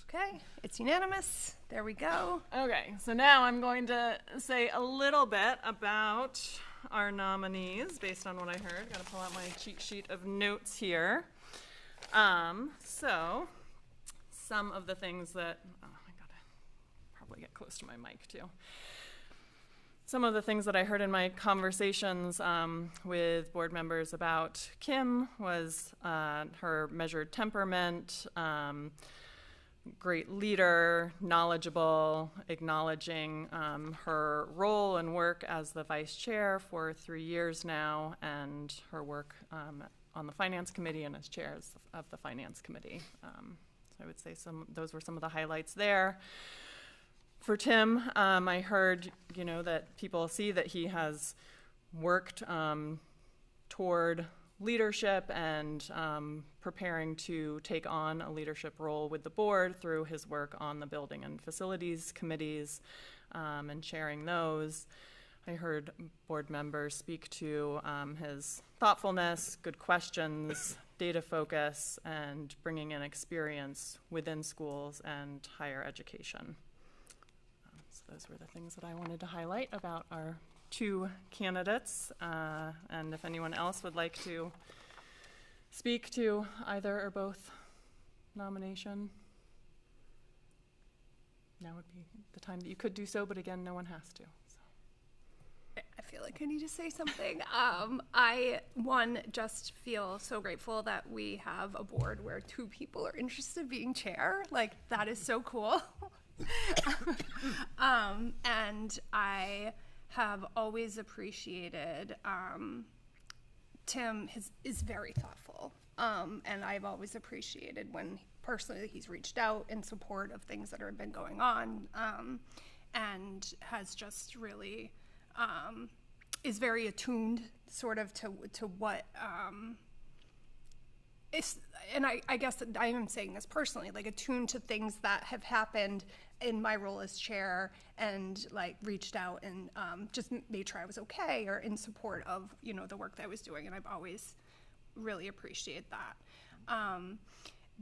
Okay, it's unanimous. There we go. Okay, so now I'm going to say a little bit about our nominees based on what I heard. Got to pull out my cheat sheet of notes here. So some of the things that, I gotta probably get close to my mic too. Some of the things that I heard in my conversations with board members about Kim was her measured temperament, great leader, knowledgeable, acknowledging her role and work as the vice chair for 3 years now, and her work on the finance committee and as chairs of the finance committee. So I would say those were some of the highlights there. For Tim, I heard, that people see that he has worked toward leadership and preparing to take on a leadership role with the board through his work on the building and facilities committees and chairing those. I heard board members speak to his thoughtfulness, good questions, data focus, and bringing in experience within schools and higher education. So those were the things that I wanted to highlight about our 2 candidates. And if anyone else would like to speak to either or both nomination, now would be the time that you could do so, but again, no one has to. I feel like I need to say something. I just feel so grateful that we have a board where 2 people are interested in being chair. Like, that is so cool. And I have always appreciated Tim is very thoughtful. And I've always appreciated when personally he's reached out in support of things that have been going on, and has just really is very attuned sort of to what and I guess that I am saying this personally, like attuned to things that have happened in my role as chair, and like reached out and just made sure I was okay or in support of the work that I was doing, and I've always really appreciated that.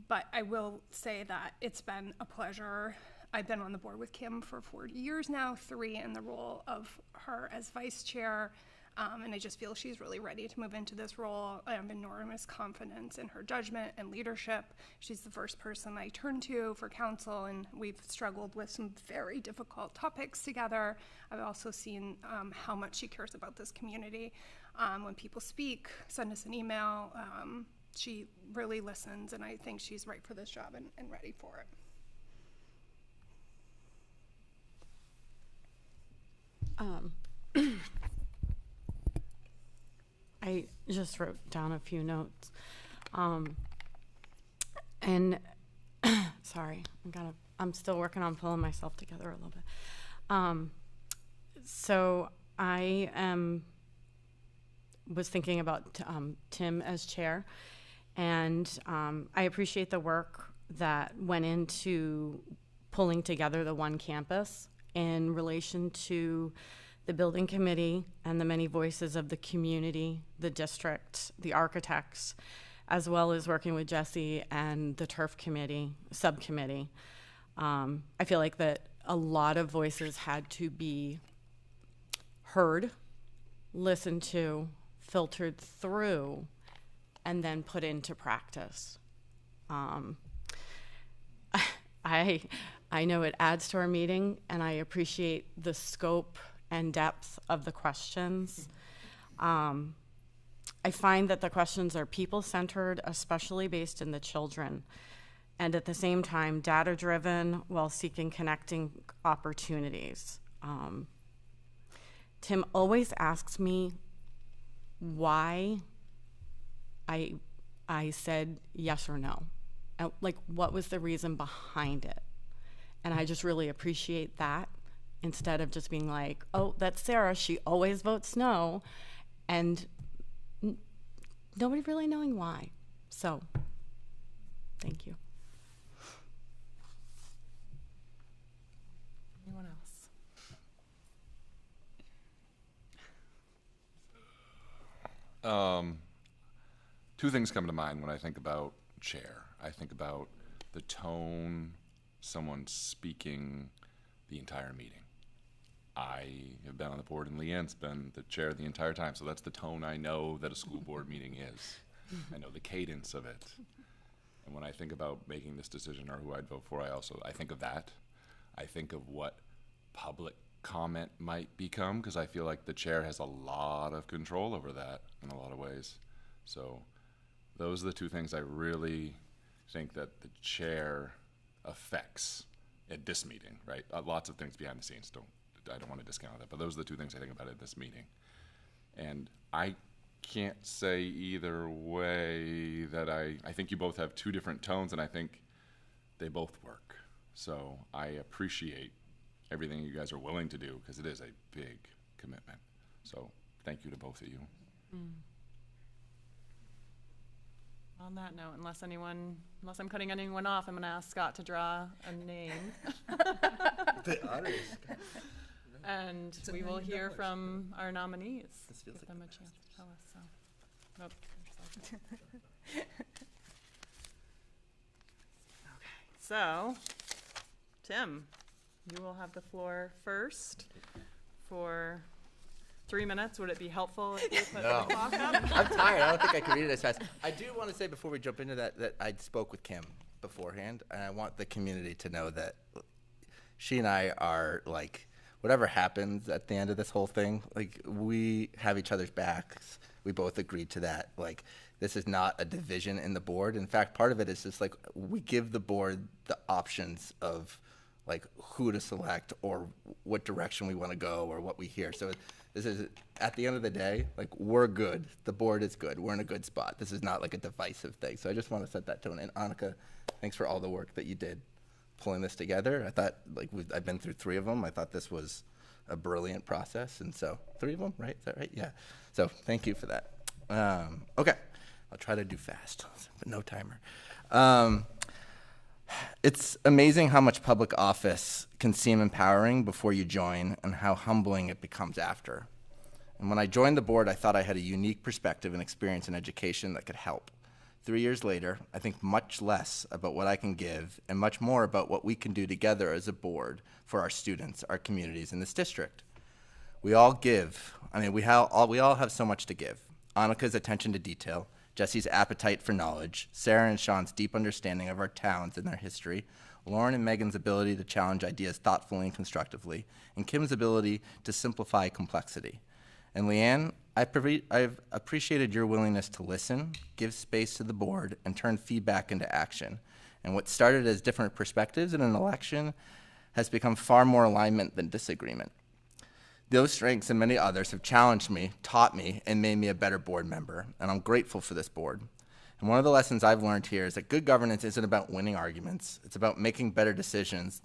But I will say that it's been a pleasure. I've been on the board with Kim for 4 years now, 3 in the role of her as vice chair. And I just feel she's really ready to move into this role. I have enormous confidence in her judgment and leadership. She's the first person I turn to for counsel, and we've struggled with some very difficult topics together. I've also seen how much she cares about this community. When people speak, send us an email. She really listens, and I think she's right for this job and ready for it. I just wrote down a few notes. And sorry, I gotta I'm still working on pulling myself together a little bit. So I was thinking about Tim as chair, and I appreciate the work that went into pulling together the one campus in relation to the building committee and the many voices of the community, the district, the architects, as well as working with Jesse and the turf committee, subcommittee. I feel like that a lot of voices had to be heard, listened to, filtered through, and then put into practice. I know it adds to our meeting, and I appreciate the scope and depth of the questions. I find that the questions are people-centered, especially based in the children, and at the same time, data-driven while seeking connecting opportunities. Tim always asks me why I said yes or no. Like, what was the reason behind it? And I just really appreciate that, instead of just being like, oh, that's Sarah, she always votes no, and nobody really knowing why. So, thank you. Anyone else? Two things come to mind when I think about chair. I think about the tone someone's speaking the entire meeting. I have been on the board, and Leanne's been the chair the entire time, so that's the tone I know that a school board meeting is. I know the cadence of it. And when I think about making this decision or who I'd vote for, I think of that. I think of what public comment might become, because I feel like the chair has a lot of control over that in a lot of ways. So those are the two things I really think that the chair affects at this meeting, right? Lots of things behind the scenes, I don't want to discount that, but those are the two things I think about at this meeting. And I can't say either way that I think you both have two different tones, and I think they both work. So I appreciate everything you guys are willing to do, because it is a big commitment. So thank you to both of you. On that note, unless I'm cutting anyone off, I'm going to ask Scott to draw a name. And we will hear from our nominees. This feels Give them a chance to tell us. So, nope. Okay. So, Tim, you will have the floor first for 3 minutes. Would it be helpful if you put the clock up? I'm tired. I don't think I can read it as fast. I do want to say before we jump into that I spoke with Kim beforehand, and I want the community to know that she and I are like, whatever happens at the end of this whole thing, like, we have each other's backs. We both agreed to that. Like, this is not a division in the board. In fact, part of it is just like, we give the board the options of like who to select or what direction we want to go or what we hear. So this is, at the end of the day, like, we're good. The board is good. We're in a good spot. This is not like a divisive thing. So I just want to set that tone. And Annika, thanks for all the work that you did pulling this together. I thought, like, I've been through 3 of them. I thought this was a brilliant process. And so 3 of them, right? Is that right? Yeah. So thank you for that. Okay. I'll try to do fast, but no timer. It's amazing how much public office can seem empowering before you join and how humbling it becomes after. And when I joined the board, I thought I had a unique perspective and experience in education that could help. 3 years later, I think much less about what I can give and much more about what we can do together as a board for our students, our communities, in this district. We all give. I mean, we all have so much to give. Annika's attention to detail, Jesse's appetite for knowledge, Sarah and Sean's deep understanding of our towns and their history, Lauren and Megan's ability to challenge ideas thoughtfully and constructively, and Kim's ability to simplify complexity. And Leanne, I've appreciated your willingness to listen, give space to the board, and turn feedback into action. And what started as different perspectives in an election has become far more alignment than disagreement. Those strengths and many others have challenged me, taught me, and made me a better board member, and I'm grateful for this board. And one of the lessons I've learned here is that good governance isn't about winning arguments. It's about making better decisions.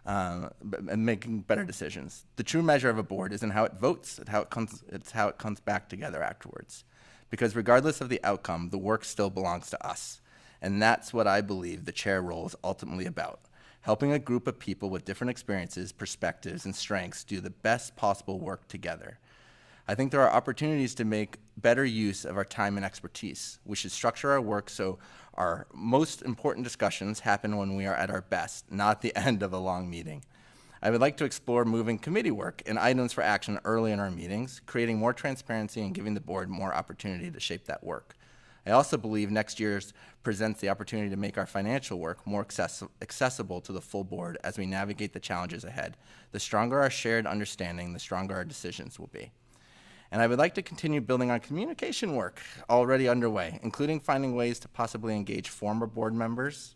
Making better decisions. The true measure of a board isn't how it votes, it's how it comes back together afterwards. Because regardless of the outcome, the work still belongs to us. And that's what I believe the chair role is ultimately about. Helping a group of people with different experiences, perspectives, and strengths do the best possible work together. I think there are opportunities to make better use of our time and expertise. We should structure our work so our most important discussions happen when we are at our best, not at the end of a long meeting. I would like to explore moving committee work and items for action early in our meetings, creating more transparency and giving the board more opportunity to shape that work. I also believe next year's presents the opportunity to make our financial work more accessible to the full board as we navigate the challenges ahead. The stronger our shared understanding, the stronger our decisions will be. And I would like to continue building on communication work already underway, including finding ways to possibly engage former board members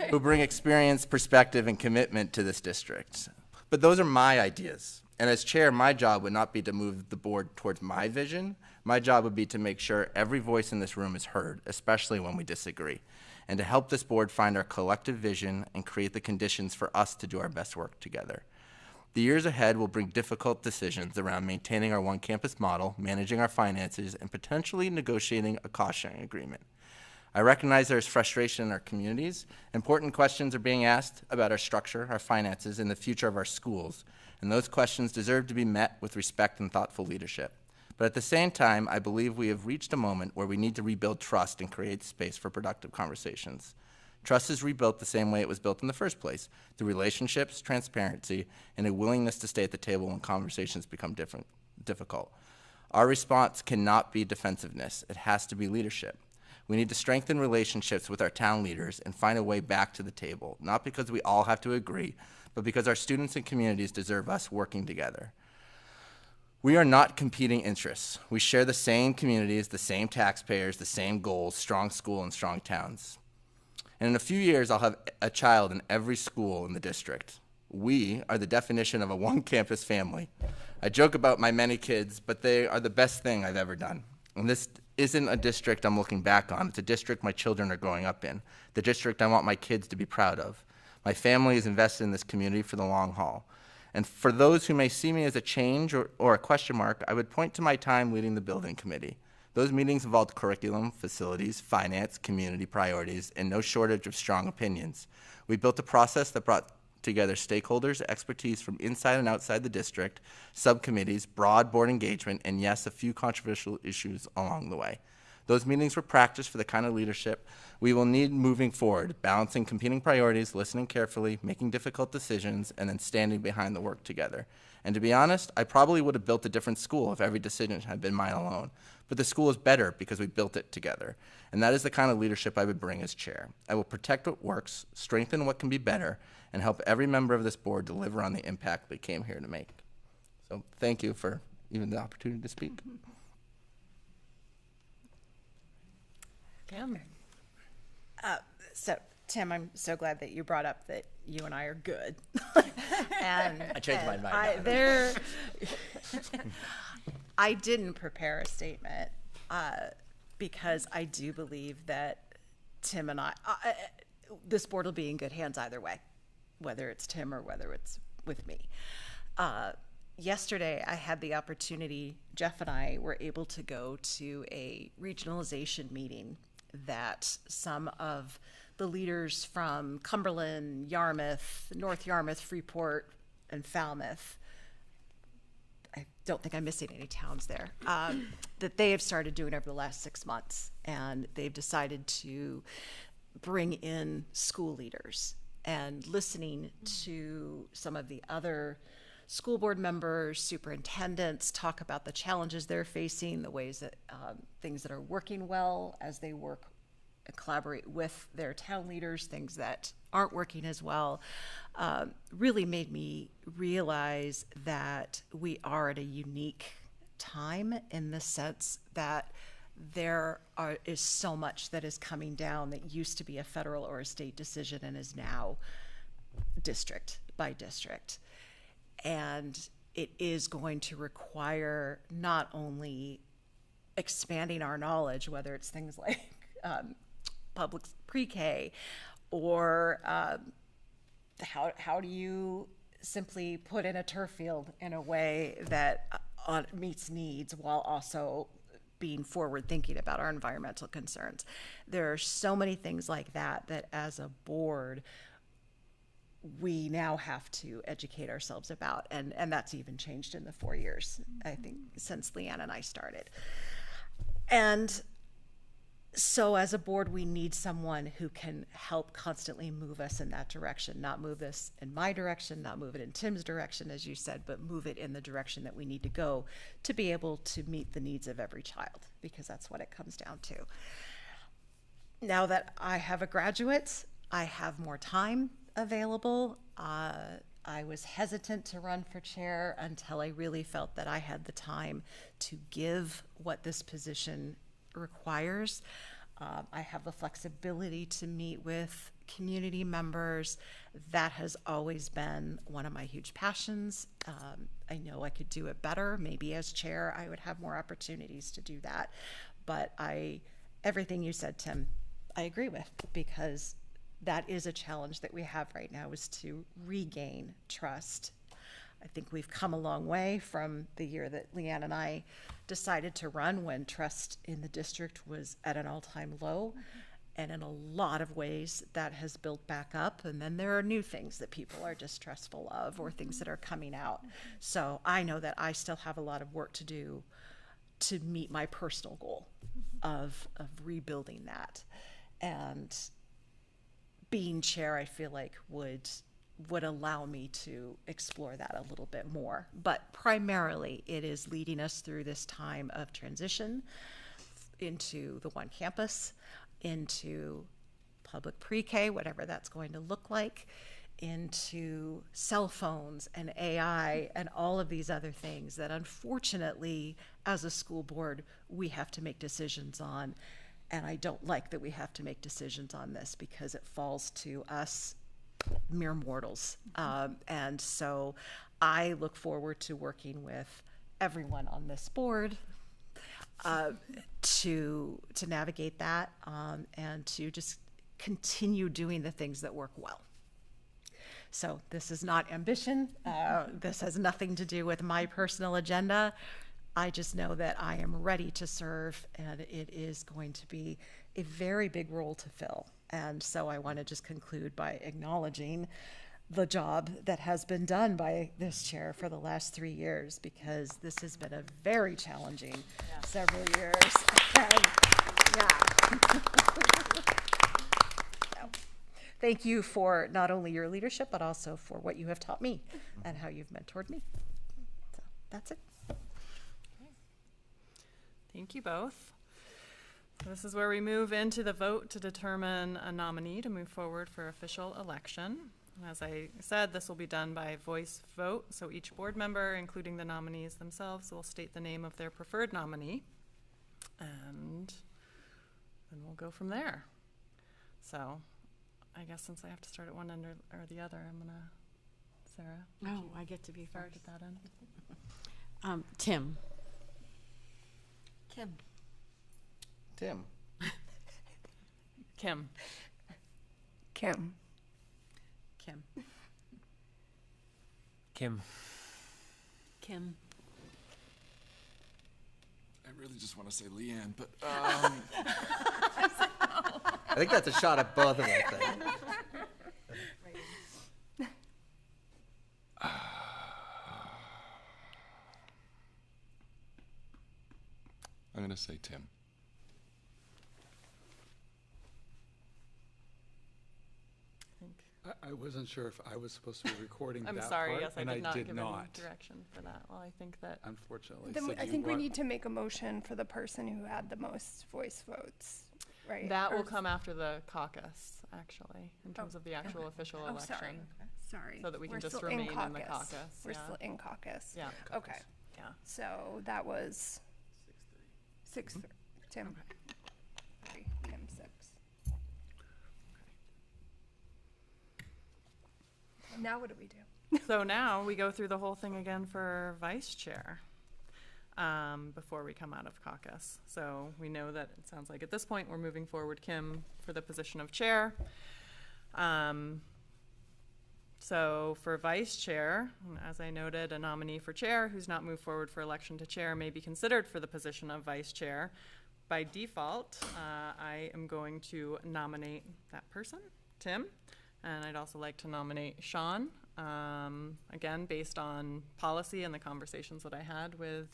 who bring experience, perspective, and commitment to this district. But those are my ideas. And as chair, my job would not be to move the board towards my vision. My job would be to make sure every voice in this room is heard, especially when we disagree, and to help this board find our collective vision and create the conditions for us to do our best work together. The years ahead will bring difficult decisions around maintaining our one campus model, managing our finances, and potentially negotiating a cost-sharing agreement. I recognize there's frustration in our communities. Important questions are being asked about our structure, our finances, and the future of our schools, and those questions deserve to be met with respect and thoughtful leadership. But at the same time, I believe we have reached a moment where we need to rebuild trust and create space for productive conversations. Trust is rebuilt the same way it was built in the first place, through relationships, transparency, and a willingness to stay at the table when conversations become difficult. Our response cannot be defensiveness. It has to be leadership. We need to strengthen relationships with our town leaders and find a way back to the table, not because we all have to agree, but because our students and communities deserve us working together. We are not competing interests. We share the same communities, the same taxpayers, the same goals, strong school and strong towns. And in a few years, I'll have a child in every school in the district. We are the definition of a one-campus family. I joke about my many kids, but they are the best thing I've ever done. And this isn't a district I'm looking back on. It's a district my children are growing up in, the district I want my kids to be proud of. My family is invested in this community for the long haul. And for those who may see me as a change or a question mark, I would point to my time leading the building committee. Those meetings involved curriculum, facilities, finance, community priorities, and no shortage of strong opinions. We built a process that brought together stakeholders, expertise from inside and outside the district, subcommittees, broad board engagement, and yes, a few controversial issues along the way. Those meetings were practice for the kind of leadership we will need moving forward, balancing competing priorities, listening carefully, making difficult decisions, and then standing behind the work together. And to be honest, I probably would have built a different school if every decision had been mine alone. But the school is better because we built it together. And that is the kind of leadership I would bring as chair. I will protect what works, strengthen what can be better, and help every member of this board deliver on the impact we came here to make. So thank you for even the opportunity to speak. Tim. So, Tim, I'm so glad that you brought up that you and I are good. And I changed my mind. I didn't prepare a statement because I do believe that Tim and this board will be in good hands either way, whether it's Tim or whether it's with me. Yesterday, I had the opportunity, Jeff and I were able to go to a regionalization meeting that some of the leaders from Cumberland, Yarmouth, North Yarmouth, Freeport, and Falmouth, I don't think I'm missing any towns there, that they have started doing over the last 6 months. And they've decided to bring in school leaders and listening to some of the other school board members, superintendents talk about the challenges they're facing, the ways that things that are working well as they work and collaborate with their town leaders, things that aren't working as well, really made me realize that we are at a unique time in the sense that there is so much that is coming down that used to be a federal or a state decision and is now district by district. And it is going to require not only expanding our knowledge, whether it's things like public pre-K or how do you simply put in a turf field in a way that meets needs while also being forward thinking about our environmental concerns. There are so many things like that as a board we now have to educate ourselves about, and that's even changed in the 4 years, I think, since Leanne and I started. And so as a board, we need someone who can help constantly move us in that direction, not move this in my direction, not move it in Tim's direction, as you said, but move it in the direction that we need to go to be able to meet the needs of every child, because that's what it comes down to. Now that I have a graduate, I have more time available. I was hesitant to run for chair until I really felt that I had the time to give what this position requires. I have the flexibility to meet with community members. That has always been one of my huge passions. I know I could do it better. Maybe as chair, I would have more opportunities to do that. But everything you said, Tim, I agree with, because that is a challenge that we have right now, is to regain trust. I think we've come a long way from the year that Leanne and I decided to run, when trust in the district was at an all-time low. And in a lot of ways that has built back up. And then there are new things that people are distrustful of, or things that are coming out. So I know that I still have a lot of work to do to meet my personal goal of rebuilding that. And being chair, I feel like would allow me to explore that a little bit more. But primarily, it is leading us through this time of transition into the one campus, into public pre-K, whatever that's going to look like, into cell phones and AI and all of these other things that, unfortunately, as a school board, we have to make decisions on. And I don't like that we have to make decisions on this, because it falls to us mere mortals. And so I look forward to working with everyone on this board to navigate that, and to just continue doing the things that work well. So this is not ambition. This has nothing to do with my personal agenda. I just know that I am ready to serve, and it is going to be a very big role to fill. And so I want to just conclude by acknowledging the job that has been done by this chair for the last 3 years, because this has been a very challenging several years. And, so, thank you for not only your leadership, but also for what you have taught me and how you've mentored me. So that's it. Thank you both. So this is where we move into the vote to determine a nominee to move forward for official election. As I said, this will be done by voice vote. So each board member, including the nominees themselves, will state the name of their preferred nominee. And then we'll go from there. So I guess since I have to start at one end or the other, I'm going to, Sarah. Oh, I get to be start first. at that end. Tim. Tim. Kim. Kim. Kim. Kim. Kim. I really just want to say Leanne, but I think that's a shot at both of us. I'm going to say Tim. I wasn't sure if I was supposed to be recording I'm that sorry, part, yes, I and did not did give not. any direction for that. Well, I think that Unfortunately. Then So I do think you we want- need to make a motion for the person who had the most voice votes, right? that Or will come after the caucus, actually, in terms of the actual official Oh, election. sorry. Sorry. So that we can We're just still remain in the caucus. We're yeah. still in caucus. Yeah. Okay. Yeah. So that was 6:30. Tim. Okay. 3, Kim 6. Now what do we do? So now we go through the whole thing again for vice chair. before we come out of caucus. So we know that it sounds like at this point we're moving forward Kim for the position of chair. So for vice chair, as I noted, a nominee for chair who's not moved forward for election to chair may be considered for the position of vice chair. By default, I am going to nominate that person, Tim, and I'd also like to nominate Sean, again, based on policy and the conversations that I had with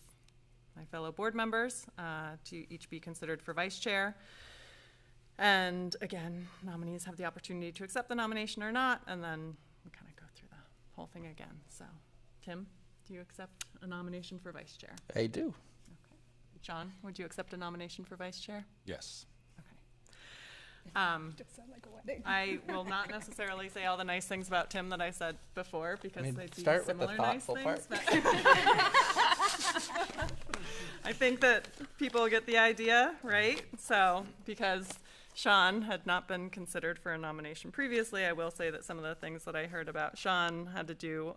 my fellow board members, to each be considered for vice chair. And again, nominees have the opportunity to accept the nomination or not, and then we kind of go through the whole thing again. So, Tim, do you accept a nomination for vice chair? I do. Okay. John, would you accept a nomination for vice chair? Yes. Just sound like a wedding. I will not necessarily say all the nice things about Tim that I said before, because they do start with the similar nice thoughtful things. part. But I think that people get the idea, right? So, because Sean had not been considered for a nomination previously, I will say that some of the things that I heard about Sean had to do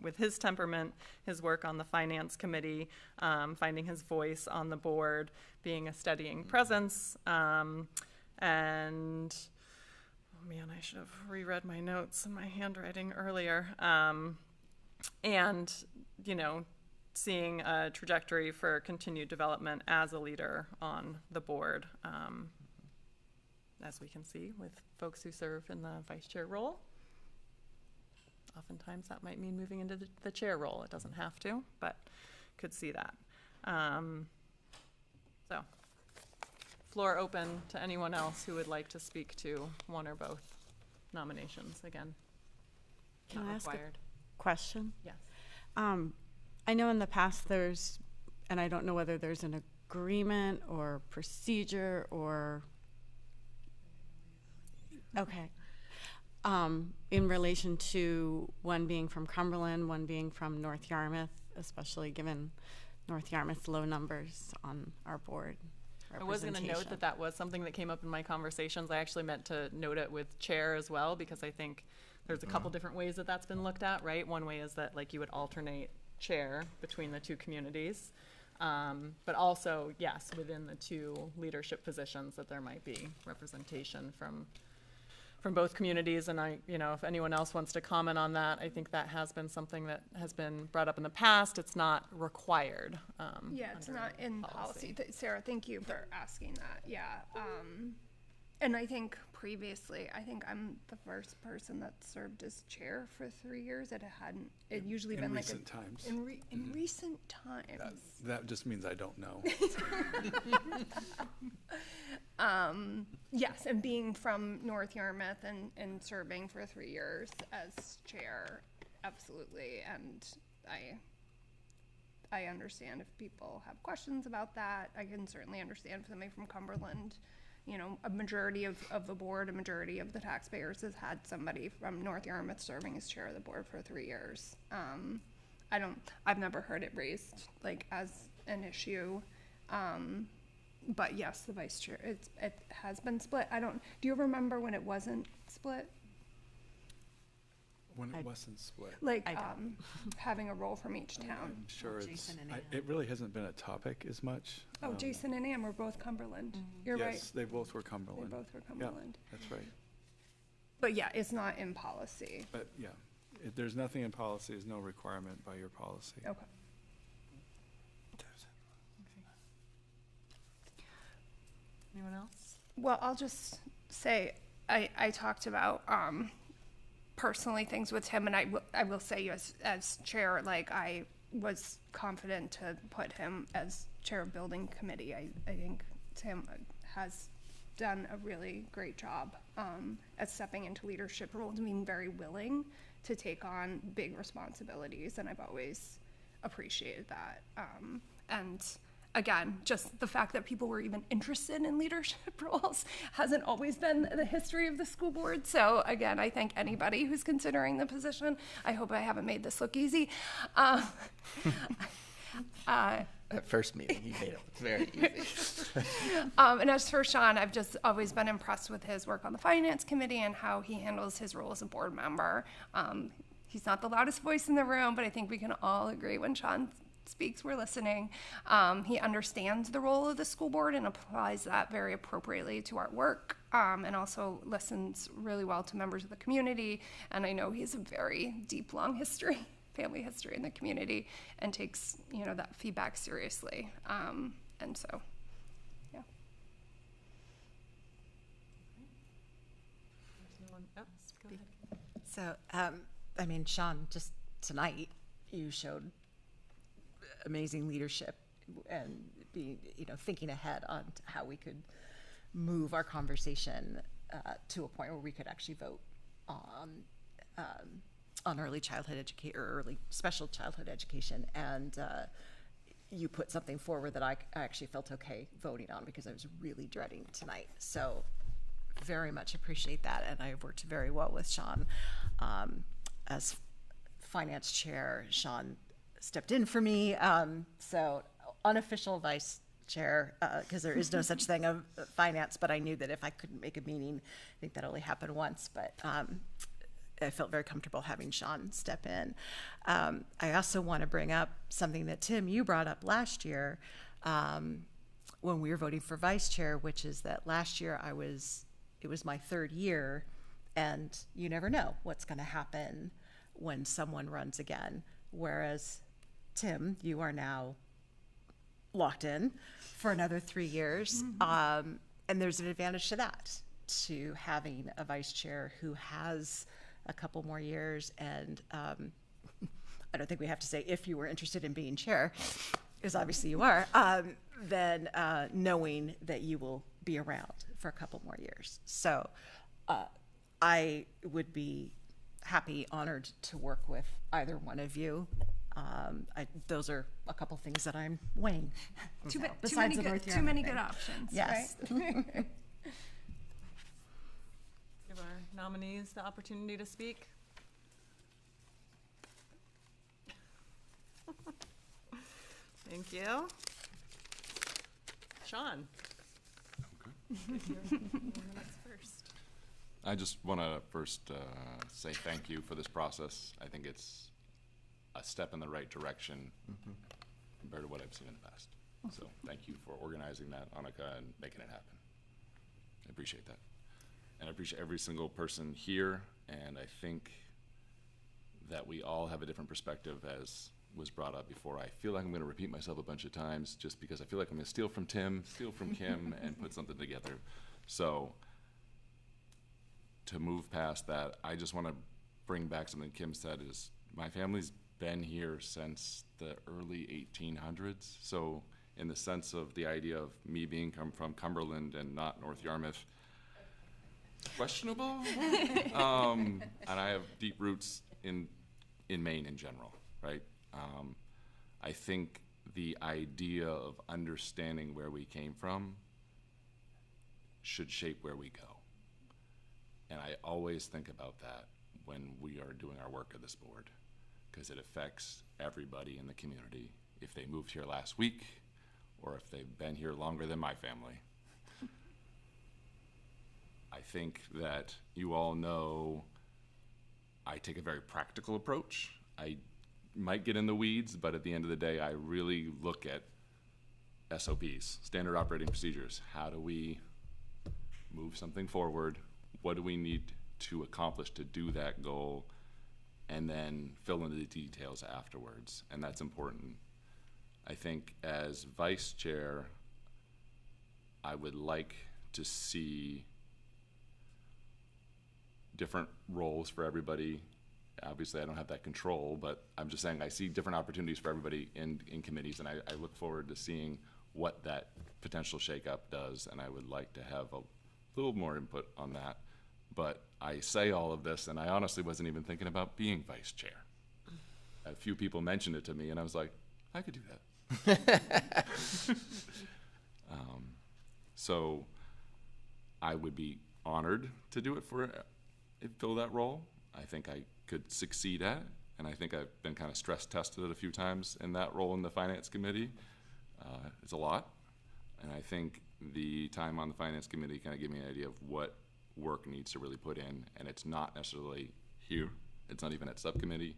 with his temperament, his work on the finance committee, finding his voice on the board, being a steadying presence, and oh man, I should have reread my notes and my handwriting earlier. And, you know, seeing a trajectory for continued development as a leader on the board, as we can see with folks who serve in the vice chair role. Oftentimes that might mean moving into the chair role. It doesn't have to, but could see that. So, floor open to anyone else who would like to speak to one or both nominations. Again, Can not I ask required. a question? Yes. I know in the past there's, and I don't know whether there's an agreement or procedure or, okay, in relation to one being from Cumberland, one being from North Yarmouth, especially given North Yarmouth's low numbers on our board. I was going to note that that was something that came up in my conversations. I actually meant to note it with chair as well, because I think there's a couple different ways that that's been looked at, right? One way is that like you would alternate chair between the two communities, but also, yes, within the two leadership positions that there might be representation from both communities. And I, you know, if anyone else wants to comment on that, I think that has been something that has been brought up in the past. It's not required. Yeah, it's not in policy. Sarah, thank you for asking that. Yeah. And I think previously, I think I'm the first person that served as chair for 3 years. It hadn't, it usually been like recent times. In recent times. That just means I don't know. Yes, and being from North Yarmouth and serving for 3 years as chair, absolutely. And I understand if people have questions about that. I can certainly understand for somebody from Cumberland. You know, a majority of the board, a majority of the taxpayers has had somebody from North Yarmouth serving as chair of the board for 3 years. I've never heard it raised like as an issue. But yes, the vice chair, it has been split. Do you remember when it wasn't split? When it wasn't split. Like having a role from each town. I'm sure it really hasn't been a topic as much. Oh, Jason and Ann were both Cumberland. You're right. Yes, they both were Cumberland. They both were Cumberland. Yeah, that's right. But yeah, it's not in policy. But yeah, there's nothing in policy, there's no requirement by your policy. Okay. Anyone else? Well, I'll just say I talked about personally things with him, and I will say as chair, like I was confident to put him as chair of building committee. I think Tim has done a really great job at stepping into leadership roles and being very willing to take on big responsibilities, and I've always appreciated that. And again, just the fact that people were even interested in leadership roles hasn't always been the history of the school board. So again, I thank anybody who's considering the position. I hope I haven't made this look easy. That first meeting, he made it look very easy. And as for Sean, I've just always been impressed with his work on the finance committee and how he handles his role as a board member. He's not the loudest voice in the room, but I think we can all agree when Sean speaks, we're listening. He understands the role of the school board and applies that very appropriately to our work, and also listens really well to members of the community. And I know he has a very deep, long family history in the community, and takes, that feedback seriously. And so, yeah. There's no one else. Go ahead. So, Sean, just tonight, you showed amazing leadership and thinking ahead on how we could move our conversation to a point where we could actually vote on early childhood education or early special childhood education. And you put something forward that I actually felt okay voting on, because I was really dreading tonight. So very much appreciate that. And I've worked very well with Sean. As finance chair, Sean stepped in for me. So unofficial vice chair, because there is no such thing of finance, but I knew that if I couldn't make a meeting, I think that only happened once, but I felt very comfortable having Sean step in. I also want to bring up something that, Tim, you brought up last year when we were voting for vice chair, which is that last year it was my third year, and you never know what's going to happen when someone runs again. Whereas, Tim, you are now locked in for another 3 years. Mm-hmm. And there's an advantage to that, to having a vice chair who has a couple more years. And I don't think we have to say if you were interested in being chair, because obviously you are, then knowing that you will be around for a couple more years. So I would be happy, honored to work with either one of you. Those are a couple things that I'm weighing. Too many good options. Yes. Right? Give our nominees the opportunity to speak. Thank you. Sean. Okay. First. I just want to first say thank you for this process. I think it's a step in the right direction compared to what I've seen in the past. So thank you for organizing that, Annika, and making it happen. I appreciate that. And I appreciate every single person here, and I think that we all have a different perspective, as was brought up before. I feel like I'm going to repeat myself a bunch of times just because I feel like I'm going to steal from Tim, steal from Kim, and put something together. So to move past that, I just want to bring back something Kim said, is my family's been here since the early 1800s. So in the sense of the idea of me being from Cumberland and not North Yarmouth, questionable. And I have deep roots in Maine in general, right? I think the idea of understanding where we came from should shape where we go. And I always think about that when we are doing our work at this board, because it affects everybody in the community. If they moved here last week, or if they've been here longer than my family. I think that you all know I take a very practical approach. I might get in the weeds, but at the end of the day, I really look at SOPs, standard operating procedures. How do we move something forward? What do we need to accomplish to do that goal? And then fill in the details afterwards, and that's important. I think as vice chair, I would like to see different roles for everybody. Obviously, I don't have that control, but I'm just saying I see different opportunities for everybody in committees, and I look forward to seeing what that potential shakeup does, and I would like to have a little more input on that. But I say all of this, and I honestly wasn't even thinking about being vice chair. A few people mentioned it to me, and I was like, I could do that. So I would be honored to do it fill that role. I think I could succeed at, and I think I've been kind of stress tested a few times in that role in the finance committee. It's a lot, and I think the time on the finance committee kind of gave me an idea of what work needs to really put in, and it's not necessarily here. It's not even at subcommittee,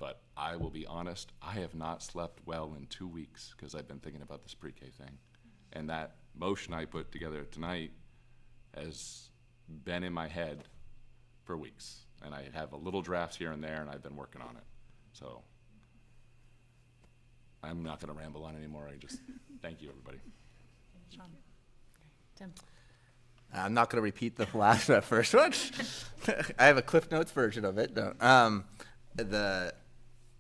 But I will be honest, I have not slept well in 2 weeks because I've been thinking about this pre-K thing. And that motion I put together tonight has been in my head for weeks. And I have a little drafts here and there, and I've been working on it. So I'm not going to ramble on anymore. I just thank you, everybody. Sean. Tim. I'm not going to repeat the first one. I have a Cliff Notes version of it. No.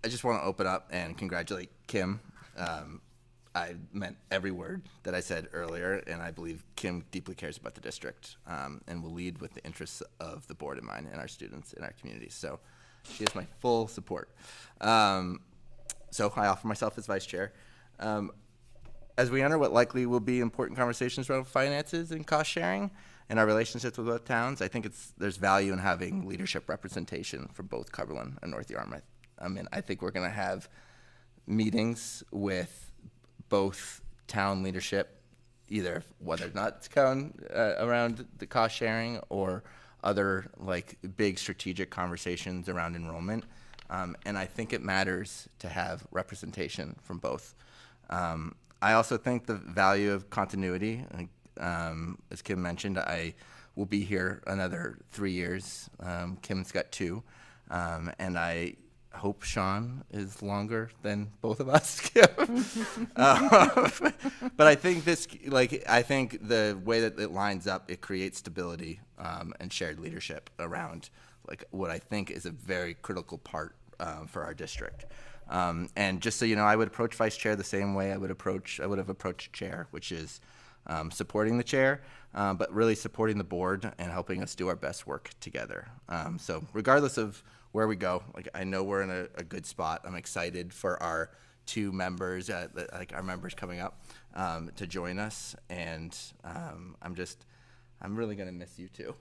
I just want to open up and congratulate Kim. I meant every word that I said earlier, and I believe Kim deeply cares about the district and will lead with the interests of the board in mind and our students in our community. So she has my full support. So I offer myself as vice chair. As we enter what likely will be important conversations around finances and cost sharing and our relationships with both towns, I think there's value in having leadership representation from both Cumberland and North Yarmouth. I mean, I think we're going to have meetings with both town leadership, either whether or not it's going around the cost sharing or other like big strategic conversations around enrollment. And I think it matters to have representation from both. I also think the value of continuity, as Kim mentioned, I will be here another 3 years. Kim's got 2. And I hope Sean is longer than both of us. But I think I think the way that it lines up, it creates stability and shared leadership around like what I think is a very critical part for our district. And just so you know, I would approach vice chair the same way I would have approached chair, which is supporting the chair, but really supporting the board and helping us do our best work together. So regardless of where we go, like I know we're in a good spot. I'm excited for our 2 members, like our members coming up to join us, and I'm really gonna miss you too,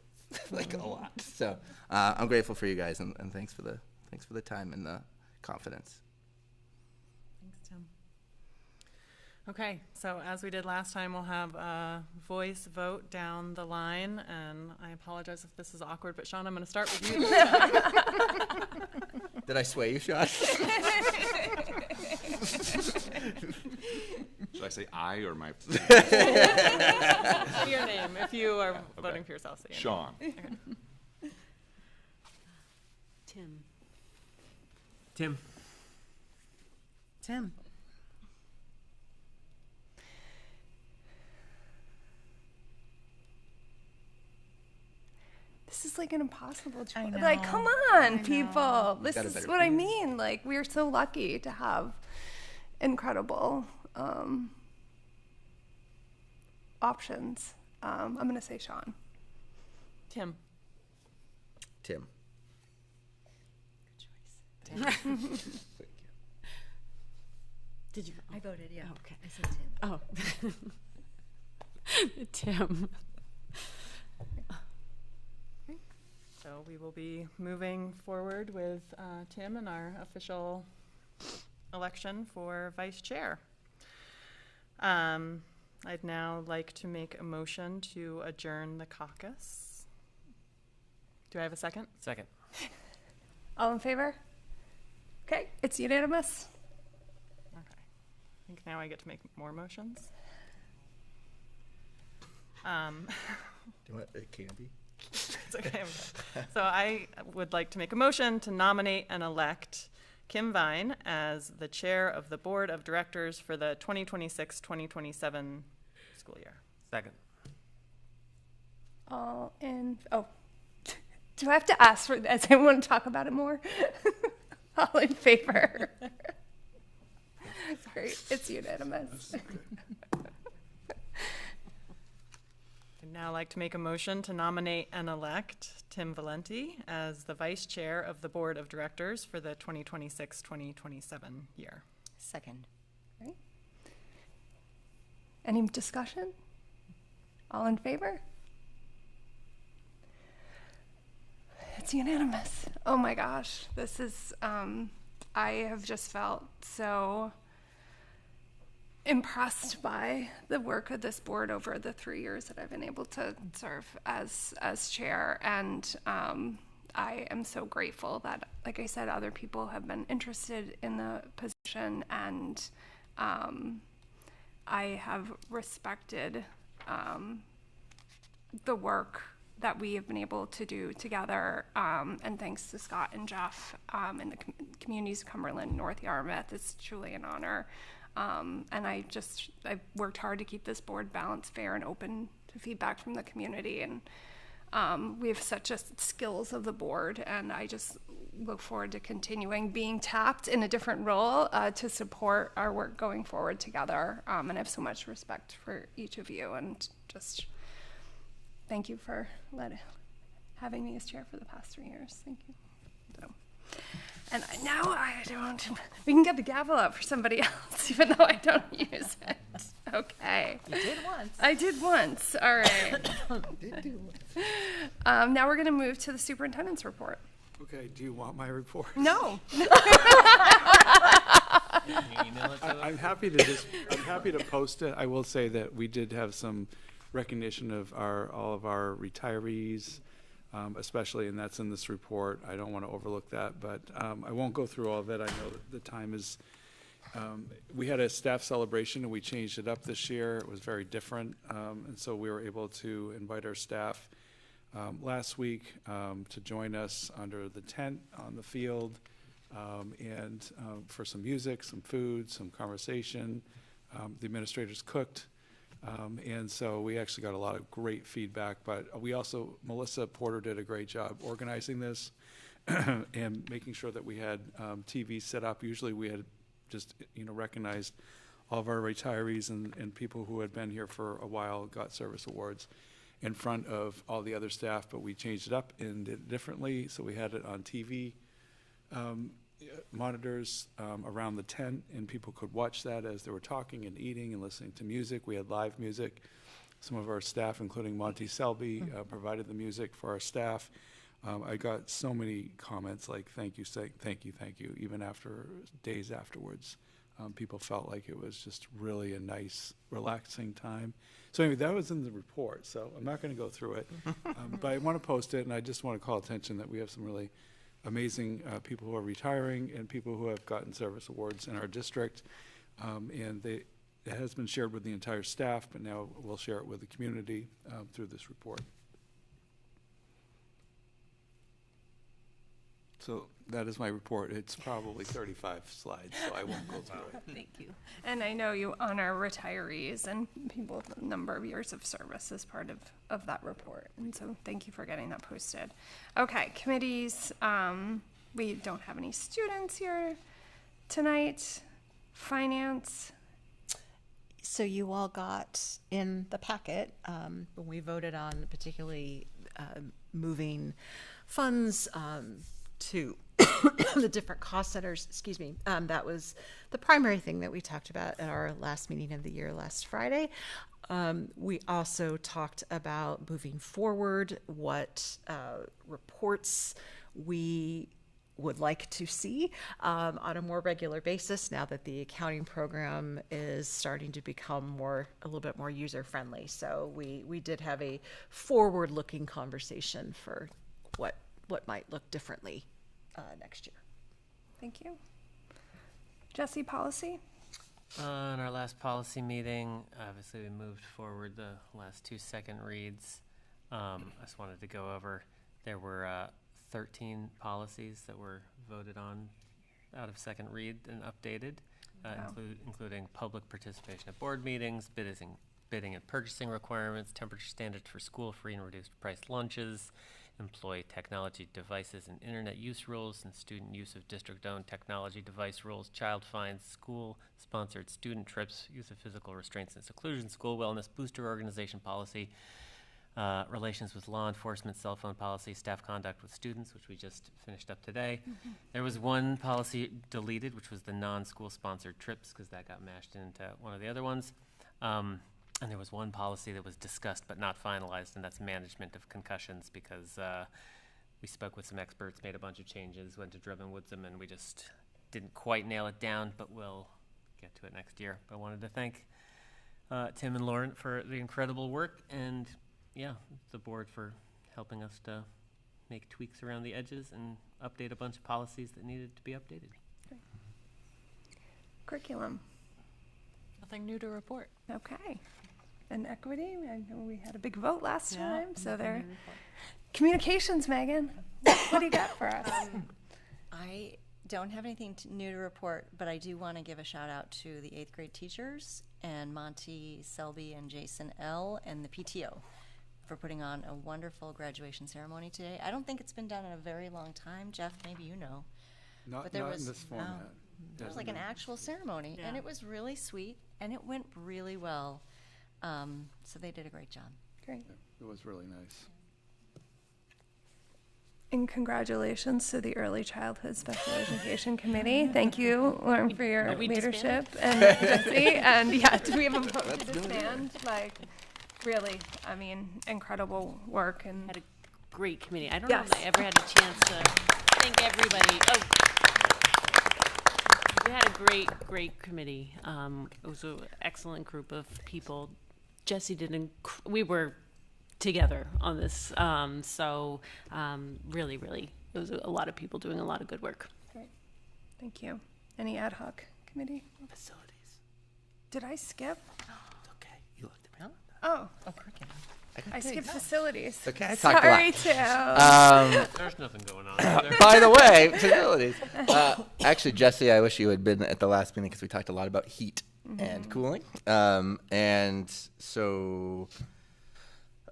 like a lot. So I'm grateful for you guys, and thanks for the time and the confidence. Thanks, Tim. Okay, so as we did last time, we'll have a voice vote down the line, and I apologize if this is awkward, but Sean, I'm going to start with you. Did I sway you, Sean? Should I say I or my? Say your name. If you are voting for yourself, say your Sean. name. Okay. Tim. Tim. Tim. This is like an impossible choice. I know. Like, come on, people. This Got a is better what I plan. mean. Like, we're so lucky to have incredible options. I'm going to say Sean. Tim. Tim. Good choice. Tim. Did you? I voted, yeah. Oh, okay. I said Tim. Oh. Tim. So we will be moving forward with Tim and our official election for vice chair. I'd now like to make a motion to adjourn the caucus. Do I have a second? Second. All in favor? Okay, it's unanimous. Okay. I think now I get to make more motions. Do you want a candy? It's okay. So I would like to make a motion to nominate and elect Kim Vine as the chair of the board of directors for the 2026-2027 school year. Second. All in, oh, do I have to ask for this? I want to talk about it more. All in favor? Sorry, it's unanimous. I'd now like to make a motion to nominate and elect Tim Valenti as the vice chair of the board of directors for the 2026-2027 year. Second. Okay. Any discussion? All in favor? It's unanimous. Oh my gosh, this is, I have just felt so impressed by the work of this board over the 3 years that I've been able to serve as chair, and I am so grateful that, like I said, other people have been interested in the position, and I have respected the work that we have been able to do together, and thanks to Scott and Jeff and the communities of Cumberland, North Yarmouth. It's truly an honor. And I've worked hard to keep this board balanced, fair, and open to feedback from the community. And we have such skills of the board, and I just look forward to continuing being tapped in a different role to support our work going forward together. And I have so much respect for each of you, and just thank you for having me as chair for the past 3 years. Thank you. So, and now we can get the gavel out for somebody else, even though I don't use it. Okay. You did once. I did once. All right. Did do once. Now we're going to move to the superintendent's report. Okay, do you want my report? No. I'm happy to post it. I will say that we did have some recognition of all of our retirees, especially, and that's in this report. I don't want to overlook that, but I won't go through all of it. I know that the time is, we had a staff celebration and we changed it up this year. It was very different, and so we were able to invite our staff last week to join us under the tent on the field, and for some music, some food, some conversation. The administrators cooked. And so we actually got a lot of great feedback, but we also, Melissa Porter did a great job organizing this and making sure that we had TV set up. Usually we had just, recognized all of our retirees and people who had been here for a while, got service awards in front of all the other staff, but we changed it up and did it differently. So we had it on TV monitors around the tent, and people could watch that as they were talking and eating and listening to music. We had live music. Some of our staff, including Monty Selby, provided the music for our staff. I got so many comments like, thank you, thank you, even after days afterwards. People felt like it was just really a nice, relaxing time. So anyway, that was in the report, so I'm not going to go through it. But I want to post it, and I just want to call attention that we have some really amazing people who are retiring and people who have gotten service awards in our district. And it has been shared with the entire staff, but now we'll share it with the community through this report. So that is my report. It's probably 35 slides, so I won't go through it. Thank you. And I know you honor retirees and people with a number of years of service as part of that report. And so thank you for getting that posted. Okay, committees. We don't have any students here tonight. Finance. So you all got in the packet when we voted on particularly moving funds to the different cost centers, that was the primary thing that we talked about at our last meeting of the year last Friday. We also talked about moving forward, what reports we would like to see on a more regular basis now that the accounting program is starting to become a little bit more user-friendly. So we did have a forward-looking conversation for what might look differently next year. Thank you. Jesse, policy? In our last policy meeting, obviously we moved forward the last 2 second reads. I just wanted to go over, there were 13 policies that were voted on out of second read and updated, including public participation at board meetings, bidding and purchasing requirements, temperature standards for school free and reduced price lunches, employee technology devices and internet use rules, and student use of district-owned technology device rules, child fines, school-sponsored student trips, use of physical restraints and seclusion, school wellness booster organization policy, relations with law enforcement, cell phone policy, staff conduct with students, which we just finished up today. There was one policy deleted, which was the non-school sponsored trips, because that got mashed into one of the other ones. And there was one policy that was discussed but not finalized, and that's management of concussions, because we spoke with some experts, made a bunch of changes, went to Drummond Woodsum, and we just didn't quite nail it down, but we'll get to it next year. But I wanted to thank Tim and Lauren for the incredible work, and the board for helping us to make tweaks around the edges and update a bunch of policies that needed to be updated. Curriculum. Nothing new to report. Okay. And equity, I know we had a big vote last time, so nothing there. new to report. Communications, Megan. What do you got for us? I don't have anything new to report, but I do want to give a shout out to the 8th grade teachers and Monty Selby and Jason L. and the PTO for putting on a wonderful graduation ceremony today. I don't think it's been done in a very long time. Jeff, maybe you know. Not in this format. It was like an actual ceremony, and it was really sweet, and it went really well. So they did a great job. Great. It was really nice. And congratulations to the Early Childhood Special Education Committee. Thank you, Lauren, for your leadership. And Jesse. And yeah, do we have a vote to disband? Like, really, I mean, incredible work. And Had a great committee. I don't know if I ever had a chance to thank everybody. We had a great committee. It was an excellent group of people. Jesse we were together on this. Really, it was a lot of people doing a lot of good work. Great. Thank you. Any ad hoc committee? Facilities. Did I skip? Okay, you looked at me. Oh. Curriculum. I skipped facilities. Okay, I talked Sorry, a lot. There's nothing going on. By the way, facilities. Actually, Jesse, I wish you had been at the last meeting because we talked a lot about heat and cooling. And so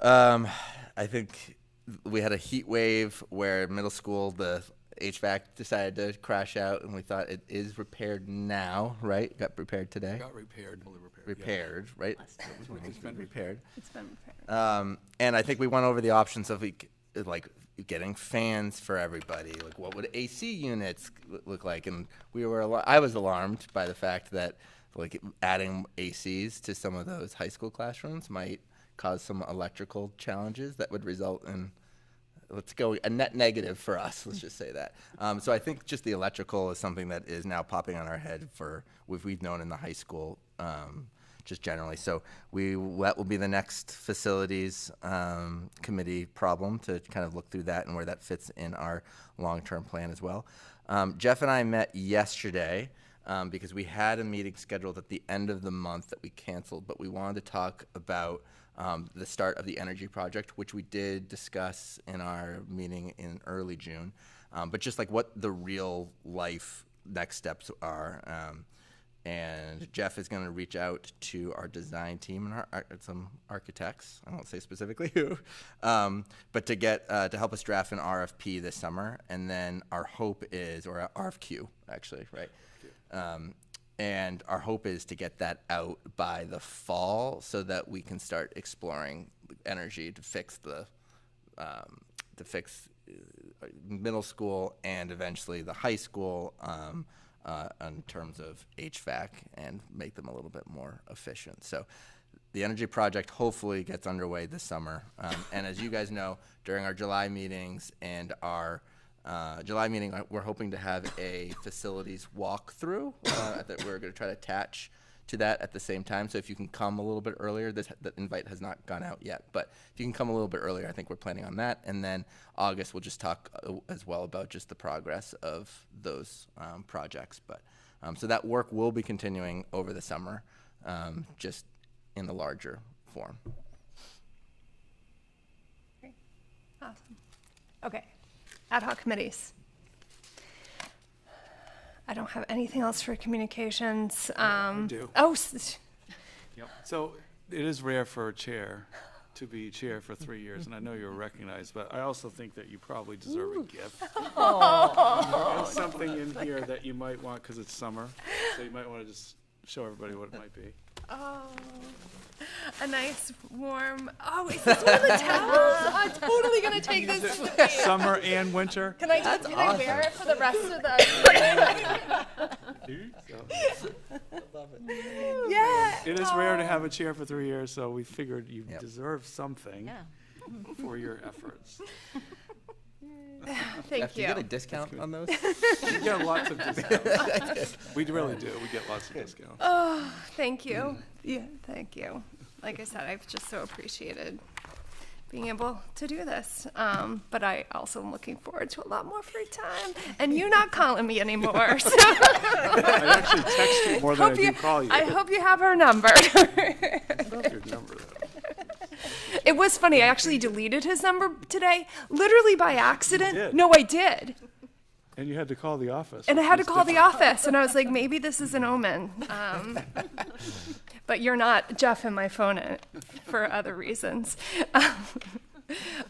I think we had a heat wave where middle school, the HVAC decided to crash out, and we thought it is repaired now, right? Got repaired today? Got repaired. Fully repaired. Repaired, right? It's been repaired. It's been repaired. And I think we went over the options of like getting fans for everybody. Like, what would AC units look like? And I was alarmed by the fact that like adding ACs to some of those high school classrooms might cause some electrical challenges that would result in, let's go, a net negative for us. Let's just say that. So I think just the electrical is something that is now popping on our head for we've known in the high school, just generally. So that will be the next facilities committee problem to kind of look through that and where that fits in our long-term plan as well. Jeff and I met yesterday because we had a meeting scheduled at the end of the month that we canceled, but we wanted to talk about the start of the energy project, which we did discuss in our meeting in early June, but just like what the real life next steps are. And Jeff is going to reach out to our design team and some architects. I won't say specifically who, but to get to help us draft an RFP this summer. And then our hope is, or RFQ actually, right? And our hope is to get that out by the fall so that we can start exploring energy to fix middle school and eventually the high school in terms of HVAC and make them a little bit more efficient. So the energy project hopefully gets underway this summer. And as you guys know, during our July meetings and our July meeting, we're hoping to have a facilities walkthrough that we're going to try to attach to that at the same time. So if you can come a little bit earlier, the invite has not gone out yet, but if you can come a little bit earlier, I think we're planning on that. And then August, we'll just talk as well about just the progress of those projects. But so that work will be continuing over the summer, just in the larger form. Great. Awesome. Okay. Ad hoc committees. I don't have anything else for communications. I do. Oh. Yep. So it is rare for a chair to be chair for 3 years, and I know you're recognized, but I also think that you probably deserve a gift. There's something in here that you might want because it's summer, so you might want to just show everybody what it might be. Oh, a nice warm. Oh, is this one of the towels? I'm totally gonna take this. With me. Summer and winter. Can I wear it for the rest of the? I love it. Yeah. It is rare to have a chair for 3 years, so we figured you deserve something for your efforts. Thank Jeff, do you get a discount on those? We get lots of discounts. We really do. We get lots of discounts. Oh, thank you. Yeah, thank you. Like I said, I've just so appreciated being able to do this. But I also am looking forward to a lot more free time and you not calling me anymore. So. I actually text you more than I do call you. I hope you have her number. I love your number, though. It was funny. I actually deleted his number today, literally by accident. You did. No, I did. And you had to call the office. And I had to call the office, and I was like, maybe this is an omen. But you're not Jeff in my phone for other reasons.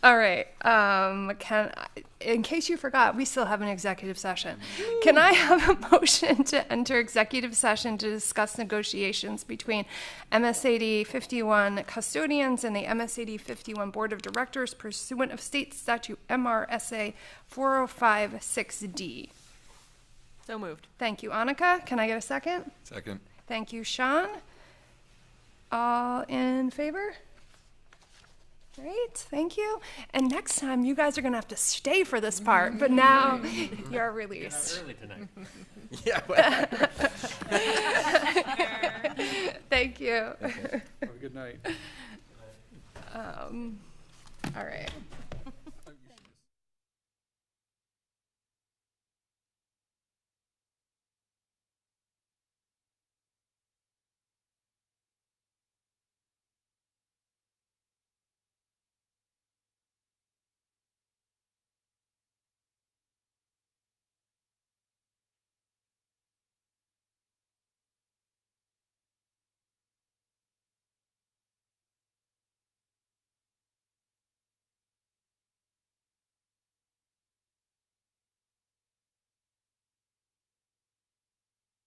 All right. In case you forgot, we still have an executive session. Can I have a motion to enter executive session to discuss negotiations between MSAD 51 custodians and the MSAD 51 Board of Directors pursuant of State Statute MRSA 4056D? So moved. Thank you, Annika. Can I get a second? Second. Thank you, Sean. All in favor? Great, thank you. And next time, you guys are going to have to stay for this part, but now you're released. Early tonight. Yeah. Well. Thank you. Have a good night. All right.